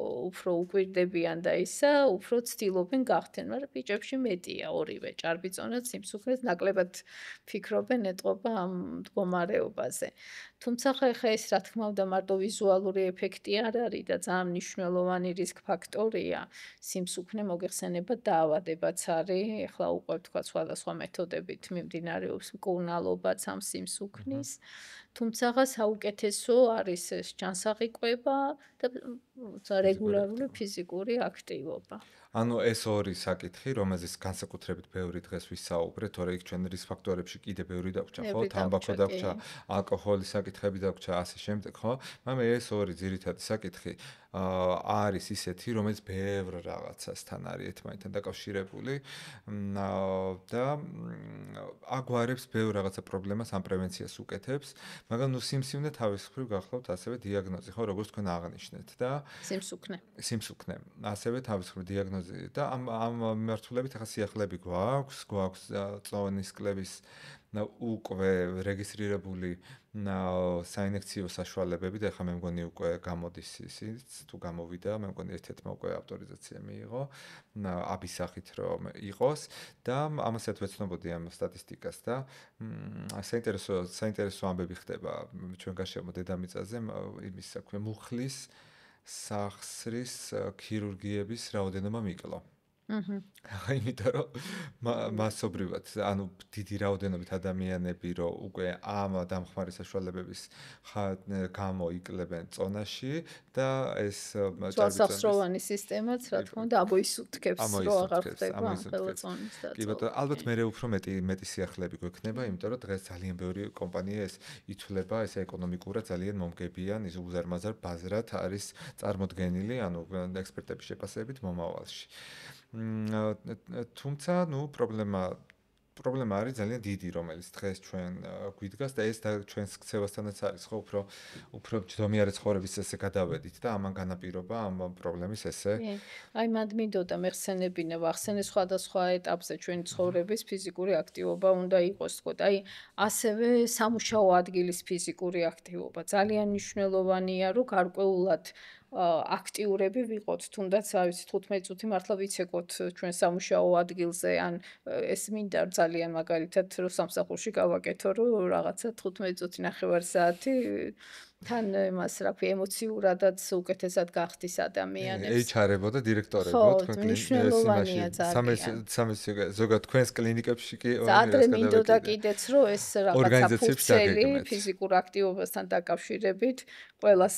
უფრო უკვირდებიან და ისა, უფრო ცდილობენ გახდნენ, მაგრამ ბიჭებში მეტია ორივე, ჭარბიწონაც, სიმსუქნეც, ნაკლებად ფიქრობენ ეტყობა ამ მდგომარეობაზე. თუმცა ხა ეს რა თქმა უნდა მარტო ვიზუალური ეფექტი არ არის და ძალიან მნიშვნელოვანი რისკ ფაქტორია. სიმსუქნე მოგეხსენება დაავადებაც არის, ეხლა უკვე თქვა სხვადასხვა მეთოდებით მიმდინარეობს მკურნალობაც ამ სიმსუქნის. თუმცა საუკეთესო არის ეს ჯანსაღი კვება და რეგულარული ფიზიკური აქტივობა. ანუ ეს ორი საკითხი, რომელზეც განსაკუთრებით ბევრი დღეს ვისაუბრეთ, თორე იქ ჩვენ რის ფაქტორებში კიდე ბევრი დაგვჭა, ხო? თამბაქო დაგვჭა, ალკოჰოლის საკითხები დაგვჭა, ასე შემდეგ, ხო? მაგრამ ეს ორი ძირითადი საკითხი არის ისეთი, რომელიც ბევრ რაღაცასთან არის ერთმანეთთან დაკავშირებული და აგვარებს ბევრ რაღაცა პრობლემას ამ პრევენციას უკეთებს, მაგრამ ნუ სიმსივნე თავის მხრივ გახლავთ ასევე დიაგნოზი, ხო, როგორც თქვენ აღნიშნეთ და სიმსუქნე. ასევე თავის მხრივ დიაგნოზი და ამ მიმართულებით ახლა სიახლეები გვაქვს წონის კლების უკვე რეგისტრირებული საინექციო საშუალებები და ახლა მე მგონი უკვე გამოდის ისიც თუ გამოვიდა, მე მგონი ერთ-ერთმა უკვე ავტორიზაცია მიიღო აბის სახით რომ იყოს და ამასაც ვეცნობოდი ამ სტატისტიკას და საინტერესო ამბები ხდება ჩვენ გარშემო დედამიწაზე იმის საქმე მუხლის სახსრის ქირურგიების რაოდენობა მიკლო. იმიტომ რომ მასობრივად, ანუ დიდი რაოდენობით ადამიანები რო უკვე ამ დამხმარე საშუალებების გამო იკლებენ წონაში და ეს ჭარბიწონოვანი სისტემაც რა თქმა უნდა ამოისუთქებს რო აღარ ხდება ხელწონის დაწვა. კი ბატონო, ალბათ მე უფრო მეტი სიახლეები გვექნება, იმიტომ რომ დღეს ძალიან ბევრი კომპანია ეს ითვლება, ეს ეკონომიკურად ძალიან მომგებიან, ის უზარმაზარ ბაზრად არის წარმოდგენილი, ანუ ექსპერტების შეფასებით მომავალში. თუმცა, პრობლემა არის ძალიან დიდი, რომელიც დღეს ჩვენ გვიდგას და ეს ჩვენს ქცევასთანაც არის, ხო, უფრო ჯდომიარე ცხოვრების ესე გადავედით და ამან განაპირობა ამ პრობლემის ესე. აი, მანდ მინდოდა მეხსენებინა, ვახსენე სხვადასხვა ეტაპზე ჩვენი ცხოვრების ფიზიკური აქტივობა უნდა იყოს, თქო, აი, ასევე სამუშაო ადგილის ფიზიკური აქტივობა ძალიან მნიშვნელოვანია, რომ გარკვეულად აქტიურები ვიყოთ, თუნდაც აი 15 წუთი მართლა ვიცეკოთ ჩვენ სამუშაო ადგილზე, ან ეს მინდა ძალიან მაგალითად რომ სამსახურში გავაკეთო, რომ რაღაცა 15 წუთი ნახევარ საათი თან იმას რა ქვია ემოციურადაც უკეთესად გახდის ადამიანებს. HR-ებო და დირექტორებო თქვენ კლინიკებში. ზოგადად თქვენს კლინიკებში კი ადრე მინდოდა კიდეც რომ ეს რაღაცა ფუნქციები ფიზიკურ აქტივობასთან დაკავშირებით ყველას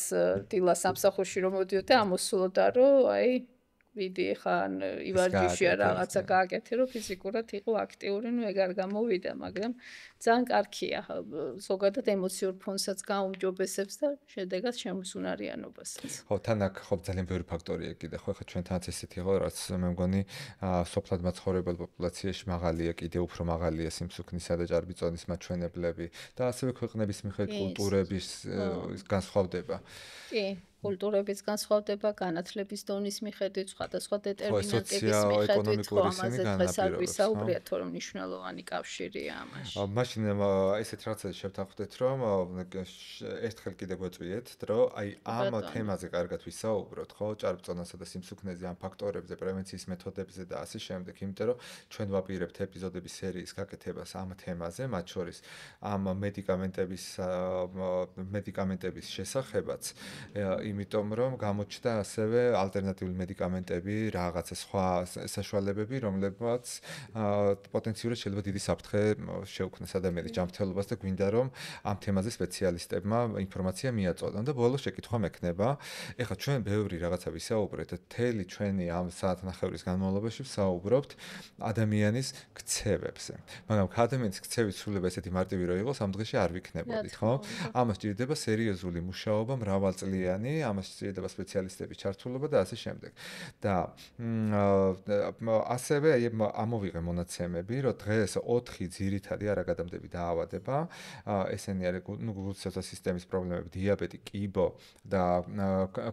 დილა სამსახურში რომ მოდიოდა ამოსულოდა რომ აი ვიდი ხან ივარჯიშია რაღაცა გააკეთე რომ ფიზიკურად იყო აქტიური, ნუ ეგ არ გამოვიდა, მაგრამ ძალიან კარგია. ზოგადად ემოციურ ფონსაც გაუმჯობესებს და შედეგად შემოსუნარიანობასაც. ხო, თან აქ ხო ძალიან ბევრი ფაქტორია კიდე, ხო, ხა ჩვენთანაც ესეთი იყო, რაც მე მგონი სოფლად მაცხოვრებელ პოპულაციაში მაღალია, კიდე უფრო მაღალია სიმსუქნისა და ჭარბიწონის მაჩვენებლები და ასევე ქვეყნების მიხედვით კულტურების განსხვავდება. კი, კულტურების განსხვავდება, განათლების დონის მიხედვით, სხვადასხვა დეტერმინანტების მიხედვით, ხო, ამაზე დღეს არ ვისაუბრიათ, თორემ მნიშვნელოვანი კავშირია ამაში. მაშინ ესეთ რაღაცას შევთანხმდეთ, რომ ერთხელ კიდე გვეწვიეთ, რომ აი ამ თემაზე კარგად ვისაუბროთ, ხო, ჭარბწონასა და სიმსუქნეზე, ამ ფაქტორებზე, პრევენციის მეთოდებზე და ასე შემდეგ, იმიტომ რომ ჩვენ ვაპირებთ ეპიზოდების სერიის გაკეთებას ამ თემაზე, მათ შორის ამ მედიკამენტების შესახებაც. იმიტომ რომ გამოჩნდა ასევე ალტერნატიული მედიკამენტები, რაღაცა სხვა საშუალებები, რომლებიც პოტენციურად შეიძლება დიდი საფრთხე შეუქმნას ადამიანის ჯანმრთელობას და გვინდა რომ ამ თემაზე სპეციალისტებმა ინფორმაცია მიაწოდონ და ბოლოს შეკითხვა მექნება. ეხლა ჩვენ ბევრი რაღაცა ვისაუბრეთ, თელი ჩვენი ამ საათნახევრის განმავლობაში ვსაუბრობთ ადამიანის ქცევებზე. მაგრამ ადამიანის ქცევის სრულება ესეთი მარტივი რო იყოს, ამ დღეში არ ვიქნებოდით, ხო? ამას სჭირდება სერიოზული მუშაობა, მრავალწლიანი, ამას სჭირდება სპეციალისტების ჩართულობა და ასე შემდეგ. და ასევე ამოვიღე მონაცემები, რომ დღეს 4 ძირითადი არაგადამდები დაავადება, ესენი არის გულსაჯარიმო სისტემის პრობლემები, დიაბეტი, კიბო და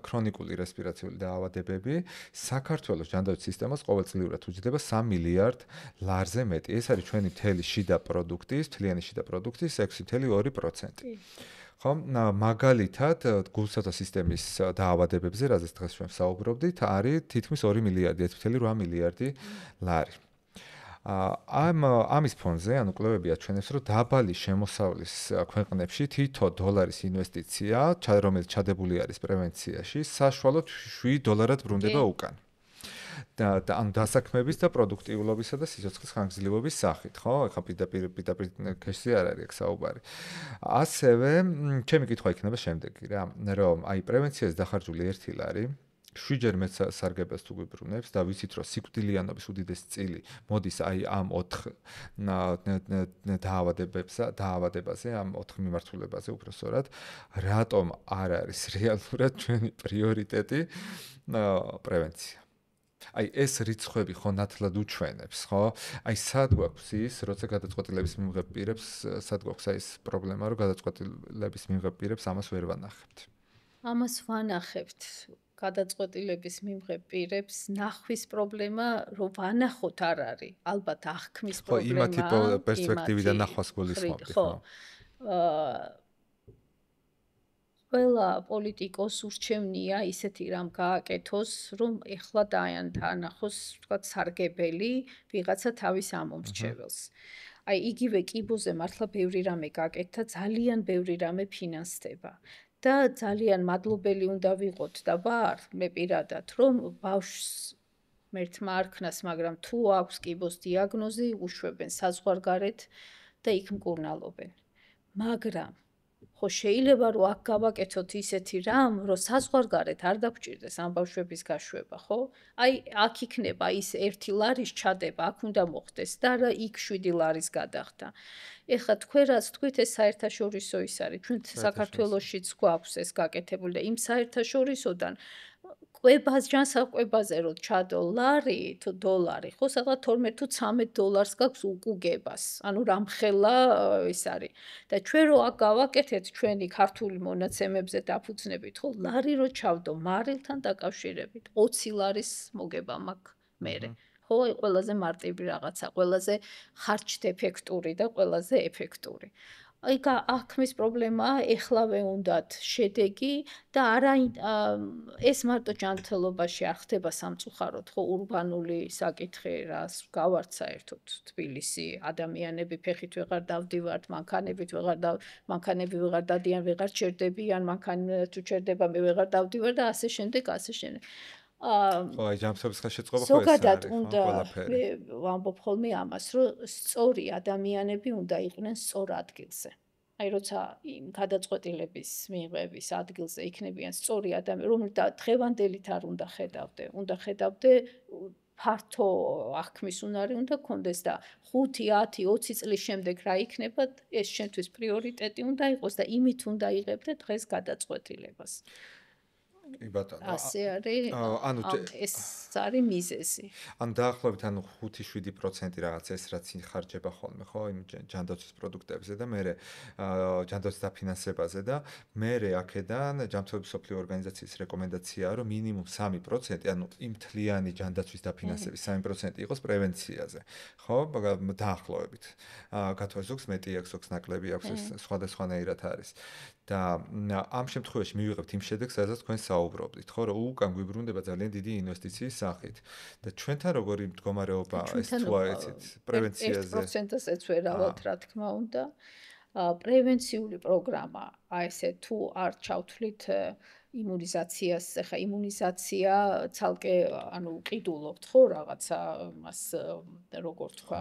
ქრონიკული რესპირაციული დაავადებები, საქართველოს ჯანდაცვის სისტემას ყოველწლიურად უჯდება 3 მილიარდ ლარზე მეტი. ეს არის ჩვენი მთლიანი შიდა პროდუქტის 6.2%. ხო, მაგალითად, გულსაჯარიმო სისტემის დაავადებებზე, რაზეც დღეს ჩვენ ვსაუბრობდით, არის თითქმის 2 მილიარდი, 1.8 მილიარდი ლარი. ამის ფონზე, ანუ კვლევები აჩვენებს, რომ დაბალი შემოსავლის ქვეყნებში თითო დოლარის ინვესტიცია, რომელიც ჩადებული არის პრევენციაში, საშუალოდ $7 ბრუნდება უკან. და ანუ დასაქმების და პროდუქტიულობისა და სიცოცხლის ხანგრძლივობის სახით, ხო? ეხლა პირდაპირ ქეშზე არ არის აქ საუბარი. ასევე, ჩემი კითხვა იქნება შემდეგი რა, რომ აი პრევენციაზე დახარჯული 1 ლარი 7-ჯერ მეტ სარგებას თუ გვიბრუნებს და ვიცით, რომ სიკვდილიანობის უდიდესი წილი მოდის აი ამ 4 დაავადებაზე, ამ 4 მიმართულებაზე უბრალოდ, რატომ არ არის რეალურად ჩვენი პრიორიტეტი პრევენცია? აი ეს რიცხვები ხო ნათლად უჩვენებს, ხო? აი სად გვაქვს ის, როცა გადაწყვეტილების მიღებ პირებს, სად გვაქვს აი ეს პრობლემა, რომ გადაწყვეტილების მიღებ პირებს ამას ვერ ვანახებთ. ამას ვანახებთ. გადაწყვეტილების მიმღებ პირებს ნახვის პრობლემა რო ვანახოთ არ არის. ალბათ აღქმის პრობლემა. ხო, იმათი პერსპექტივიდან ნახვას გულისხმობთ, ხო? ყველა პოლიტიკოს ურჩევნია ისეთი რამ გააკეთოს, რომ ეხლა დაანახოს, ვთქვათ, სარგებელი ვიღაცა თავის ამომრჩეველს. აი იგივე კიბოზე მართლა ბევრი რამე გაკეთდა, ძალიან ბევრი რამე ფინანსდება. და ძალიან მადლობელი უნდა ვიყოთ და ვარ მე პირადად, რომ ბავშვს მერთმა არქნას, მაგრამ თუ აქვს კიბოს დიაგნოზი, უშვებენ საზღვარგარეთ და იქ მკურნალობენ. მაგრამ ხო შეიძლება რომ აქ გავაკეთოთ ისეთი რამ, რომ საზღვარგარეთ არ დაგჭირდეს ამ ბავშვების გაშვება, ხო? აი აქ იქნება ის 1 ლარის ჩადება, აქ უნდა მოხდეს და რა იქ 7 ლარის გადახდა. ეხლა თქვენ რაც თქვით, ეს საერთაშორისო ის არის. ჩვენ საქართველოშიც გვაქვს ეს გაკეთებული და იმ საერთაშორისოდან ჯანსაღყვებაზე რო ჩადო ლარი თუ დოლარი, ხო, სადღაც 12 თუ 13 დოლარს გაქვს უკუგებას. ანუ რამხელა ის არის. და ჩვენ რო აქ გავაკეთეთ ჩვენი ქართული მონაცემებზე დაფუძნებით, ხო, ლარი რო ჩავდო მარილთან დაკავშირებით, 20 ლარის მოგება მაქვს მერე. ხო, აი ყველაზე მარტივი რაღაცა, ყველაზე ხარჯდეფექტური და ყველაზე ეფექტური. აი აღქმის პრობლემაა, ეხლავე უნდათ შედეგი და არა ეს მარტო ჯანმრთელობაში არ ხდება სამწუხაროდ, ხო, ურბანული საკითხი რას გავართ საერთოდ თბილისი, ადამიანები ფეხით ვეღარ დავდივართ, მანქანები ვეღარ დადიან, ვეღარ ჩერდებიან, მანქანა თუ ჩერდება მე ვეღარ დავდივარ და ასე შემდეგ, ასე შემდეგ. ხო, აი ჯანმრთელობის ხელშეწყობა ხო ეს არის, ზოგადად უნდა ვამბობ ხოლმე ამას, რომ სწორი ადამიანები უნდა იყვნენ სწორ ადგილზე. აი როცა იმ გადაწყვეტილების მიღების ადგილზე იქნებიან სწორი ადამიანები, რომელთა დღევანდელით არ უნდა ხედავდე, უნდა ხედავდე ფართო აღქმის უნარი უნდა გქონდეს და 5, 10, 20 წლის შემდეგ რა იქნება, ეს შენთვის პრიორიტეტი უნდა იყოს და იმით უნდა იღებდე დღეს გადაწყვეტილებას. კი ბატონო. ასე არის, ეს არის მიზეზი. ან დაახლოებით 5-7% რაღაც ეს რაც იხარჯება ხოლმე, ხო, იმ ჯანდაცვის პროდუქტებზე და მე ჯანდაცვის დაფინანსებაზე და მე აქედან ჯანმრთელობის მსოფლიო ორგანიზაციის რეკომენდაციაა, რომ მინიმუმ 3%, ანუ იმ მთლიანი ჯანდაცვის დაფინანსების 3% იყოს პრევენციაზე. ხო, დაახლოებით. გათვალ ზოგს მეტი აქვს, ზოგს ნაკლები აქვს, ეს სხვადასხვანაირად არის. და ამ შემთხვევაში მივიღებთ იმ შედეგს, სადაც თქვენ საუბრობდით, ხო, რომ უკან გვიბრუნდება ძალიან დიდი ინვესტიციის სახით. და ჩვენთან როგორი მდგომარეობა ეს თუ აიცით პრევენციაზე? 1%-ს ეცვერავთ, რა თქმა უნდა. პრევენციული პროგრამა, ესე თუ არ ჩავთვლით იმუნიზაციას, ხა იმუნიზაცია ცალკე, ანუ ყიდულობთ, ხო, რაღაცა მას როგორ თქვა,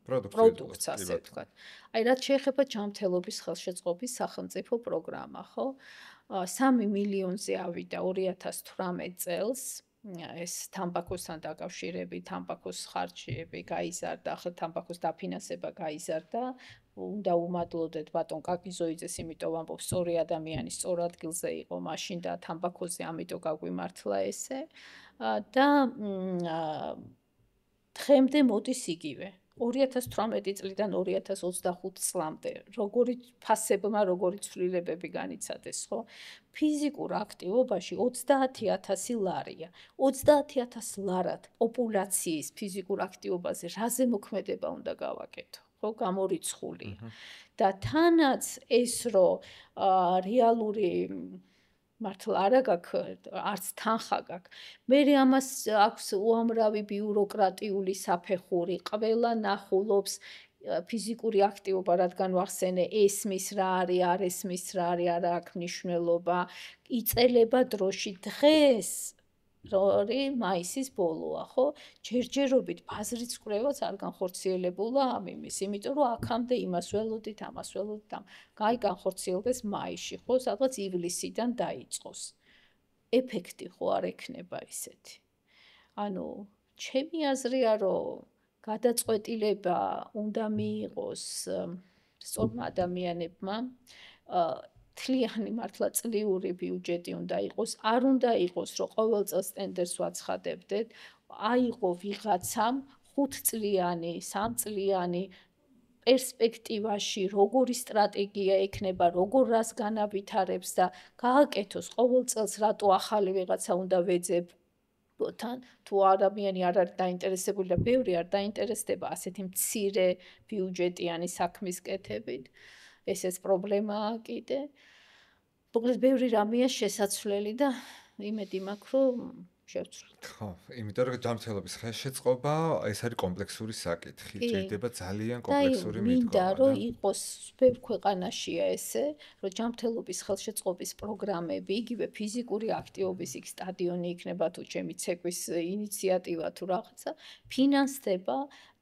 პროდუქტს, ასე ვთქვათ. აი, რაც შეეხება ჯანმრთელობის ხელშეწყობის სახელმწიფო პროგრამა, ხო? 3 მილიონზე ავიდა 2018 წელს. ეს თამბაქოსთან დაკავშირებით, თამბაქოს ხარჯები გაიზარდა, ახლა თამბაქოს დაფინანსება გაიზარდა. უნდა უმადლოდეთ ბატონ კაკიზოიძეს, იმიტომ ვამბობ, სწორი ადამიანი სწორ ადგილზე იყო მაშინ და თამბაქოზე ამიტომ გაგვიმართლა ესე. და დღემდე მოდის იგივე. 2018 წლიდან 2025 წლამდე, როგორი ფასებმა, როგორი ცვლილებები განიცადეს, ხო? ფიზიკურ აქტივობაში 30,000 ლარია. 30,000 ლარად პოპულაციის ფიზიკურ აქტივობაზე რაზე მოქმედება უნდა გავაკეთო, ხო, გამორიცხული. და თანაც ეს რომ რეალური მართლა არა გაქვს, არც თანხა გაქვს. მე ამას აქვს უამრავი ბიუროკრატიული საფეხური, ყველა ნახულობს ფიზიკური აქტივობა, რადგან ვახსენე, ესმის რა არის, არ ესმის რა არის, არა აქვს მნიშვნელობა, იწელება დროში. დღეს რორი მაისის ბოლოა, ხო? ჯერჯერობით ბაზრის კვლევაც არ განხორციელებულა ამ იმის, იმიტომ რომ აქამდე იმას ველოდით, ამას ველოდით, კაი განხორციელდეს მაისში, ხო, სადღაც ივლისიდან დაიწყოს. ეფექტი ხო არ ექნება ისეთი. ანუ ჩემი აზრია, რომ გადაწყვეტილება უნდა მიიღოს სწორმა ადამიანებმა, თლიანი მართლა წლიური ბიუჯეტი უნდა იყოს, არ უნდა იყოს, რომ ყოველ წელს ტენდერს ვაცხადებდეთ, აიღო ვიღაცამ 5 წლიანი, 3 წლიანი პერსპექტივაში როგორი სტრატეგია ექნება, როგორ რას განავითარებს და გააკეთოს ყოველ წელს რატო ახალი ვიღაცა უნდა ვეძებ თან თუ ადამიანი არ არის დაინტერესებული და ბევრი არ დაინტერესდება ასეთი მცირე ბიუჯეტიანი საქმის კეთებით. ესეც პრობლემაა კიდე. მოკლედ ბევრი რამეა შესაძლებელი და იმედი მაქვს, რომ შევცვლით. ხო, იმიტომ რომ ჯანმრთელობის ხელშეწყობა ეს არის კომპლექსური საკითხი, ჭირდება ძალიან კომპლექსური მიდგომა. მინდა რომ იყოს ბევრ ქვეყანაშია ესე, რომ ჯანმრთელობის ხელშეწყობის პროგრამები, იგივე ფიზიკური აქტივობის იქ სტადიონი იქნება თუ ჩემი ცეკვის ინიციატივა თუ რაღაცა, ფინანსდება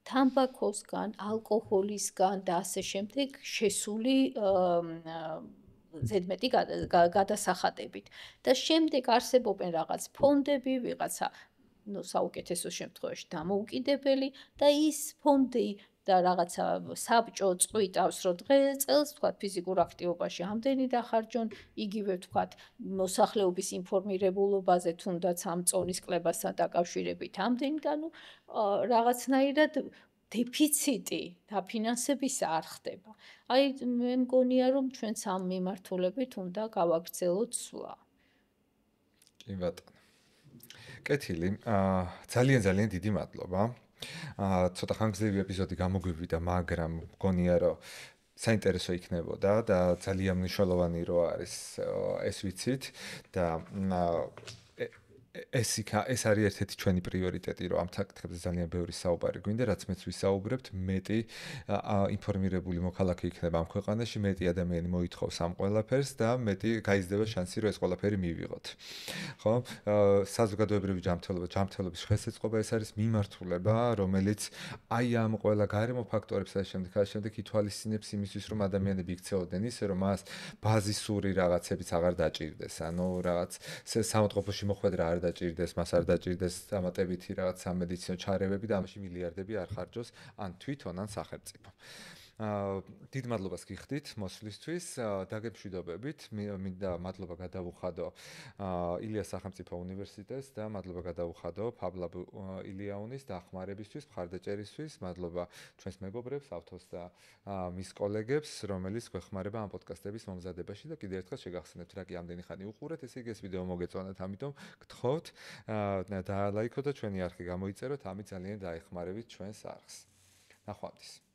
თამბაქოსგან, ალკოჰოლისგან და ასე შემდეგ შესული ზედმეტი გადასახადებით. და შემდეგ არსებობენ რაღაც ფონდები, ვიღაცა, ну, საუკეთესო შემთხვევაში დამოუკიდებელი და ის ფონდი და რაღაცა საბჭო წყვიტავს, რომ დღეს წელს, თქვა, ფიზიკურ აქტივობაში ამდენი დახარჯონ, იგივე თქვა, მოსახლეობის ინფორმირებულობაზე, თუნდაც ამ წონის კლებასთან დაკავშირებით ამდენი და ну, რაღაცნაირად დეფიციტი დაფინანსების არ ხდება. აი, მე მგონია, რომ ჩვენც ამ მიმართულებით უნდა გავაგრძელოთ სვლა. კი ბატონო. კეთილი, ძალიან დიდი მადლობა. ცოტა ხანგრძლივი ეპიზოდი გამოგვივიდა, მაგრამ მგონია, რომ საინტერესო იქნებოდა და ძალიან მნიშვნელოვანი რო არის ეს ვიცით და ეს არის ერთ-ერთი ჩვენი პრიორიტეტი, რომ ამ საკითხებზე ძალიან ბევრი საუბარი გვინდა, რაც მეც ვისაუბრებთ, მეტი ინფორმირებული მოქალაქე იქნება ამ ქვეყანაში, მეტი ადამიანი მოითხოვს ამ ყველაფერს და მეტი გაიზრდება შანსი, რომ ეს ყველაფერი მივიღოთ. ხო? საზოგადოებრივი ჯანმრთელობის ხელშეწყობა ეს არის მიმართულება, რომელიც აი ამ ყველა გარემო ფაქტორებს და შემდეგ ითვალისწინებს იმისთვის, რომ ადამიანები იქცეოდნენ ისე, რომ მას ბაზისური რაღაცებიც აღარ დაჭირდეს, ანუ რაღაც სამოწყოფოში მოხვედრა არ დაჭირდეს, მას არ დაჭირდეს დამატებითი რაღაც სამედიცინო ჩარევები და ამაში მილიარდები არ ხარჯოს ან თვითონ ან სახელმწიფო. დიდ მადლობას გიხდით მოსვლისთვის, დაგემშვიდობებით. მინდა მადლობა გადავუხადო ილიას სახელმწიფო უნივერსიტეტს და მადლობა გადავუხადო ფაბლაბ ილიაუნის დახმარებისთვის, მხარდაჭერისთვის. მადლობა ჩვენს მეგობრებს, ავთოს და მის კოლეგებს, რომელიც გვეხმარება ამ პოდკასტების მომზადებაში და კიდევ ერთხელ შეგახსენებთ, რა კი ამდენი ხანი უყურეთ, ესე იგი ეს ვიდეო მოგეწონათ, ამიტომ გთხოვთ და ლაიქოთ და ჩვენი არხი გამოიწეროთ, ამით ძალიან დაეხმარებით ჩვენს არხს. ნახვამდის.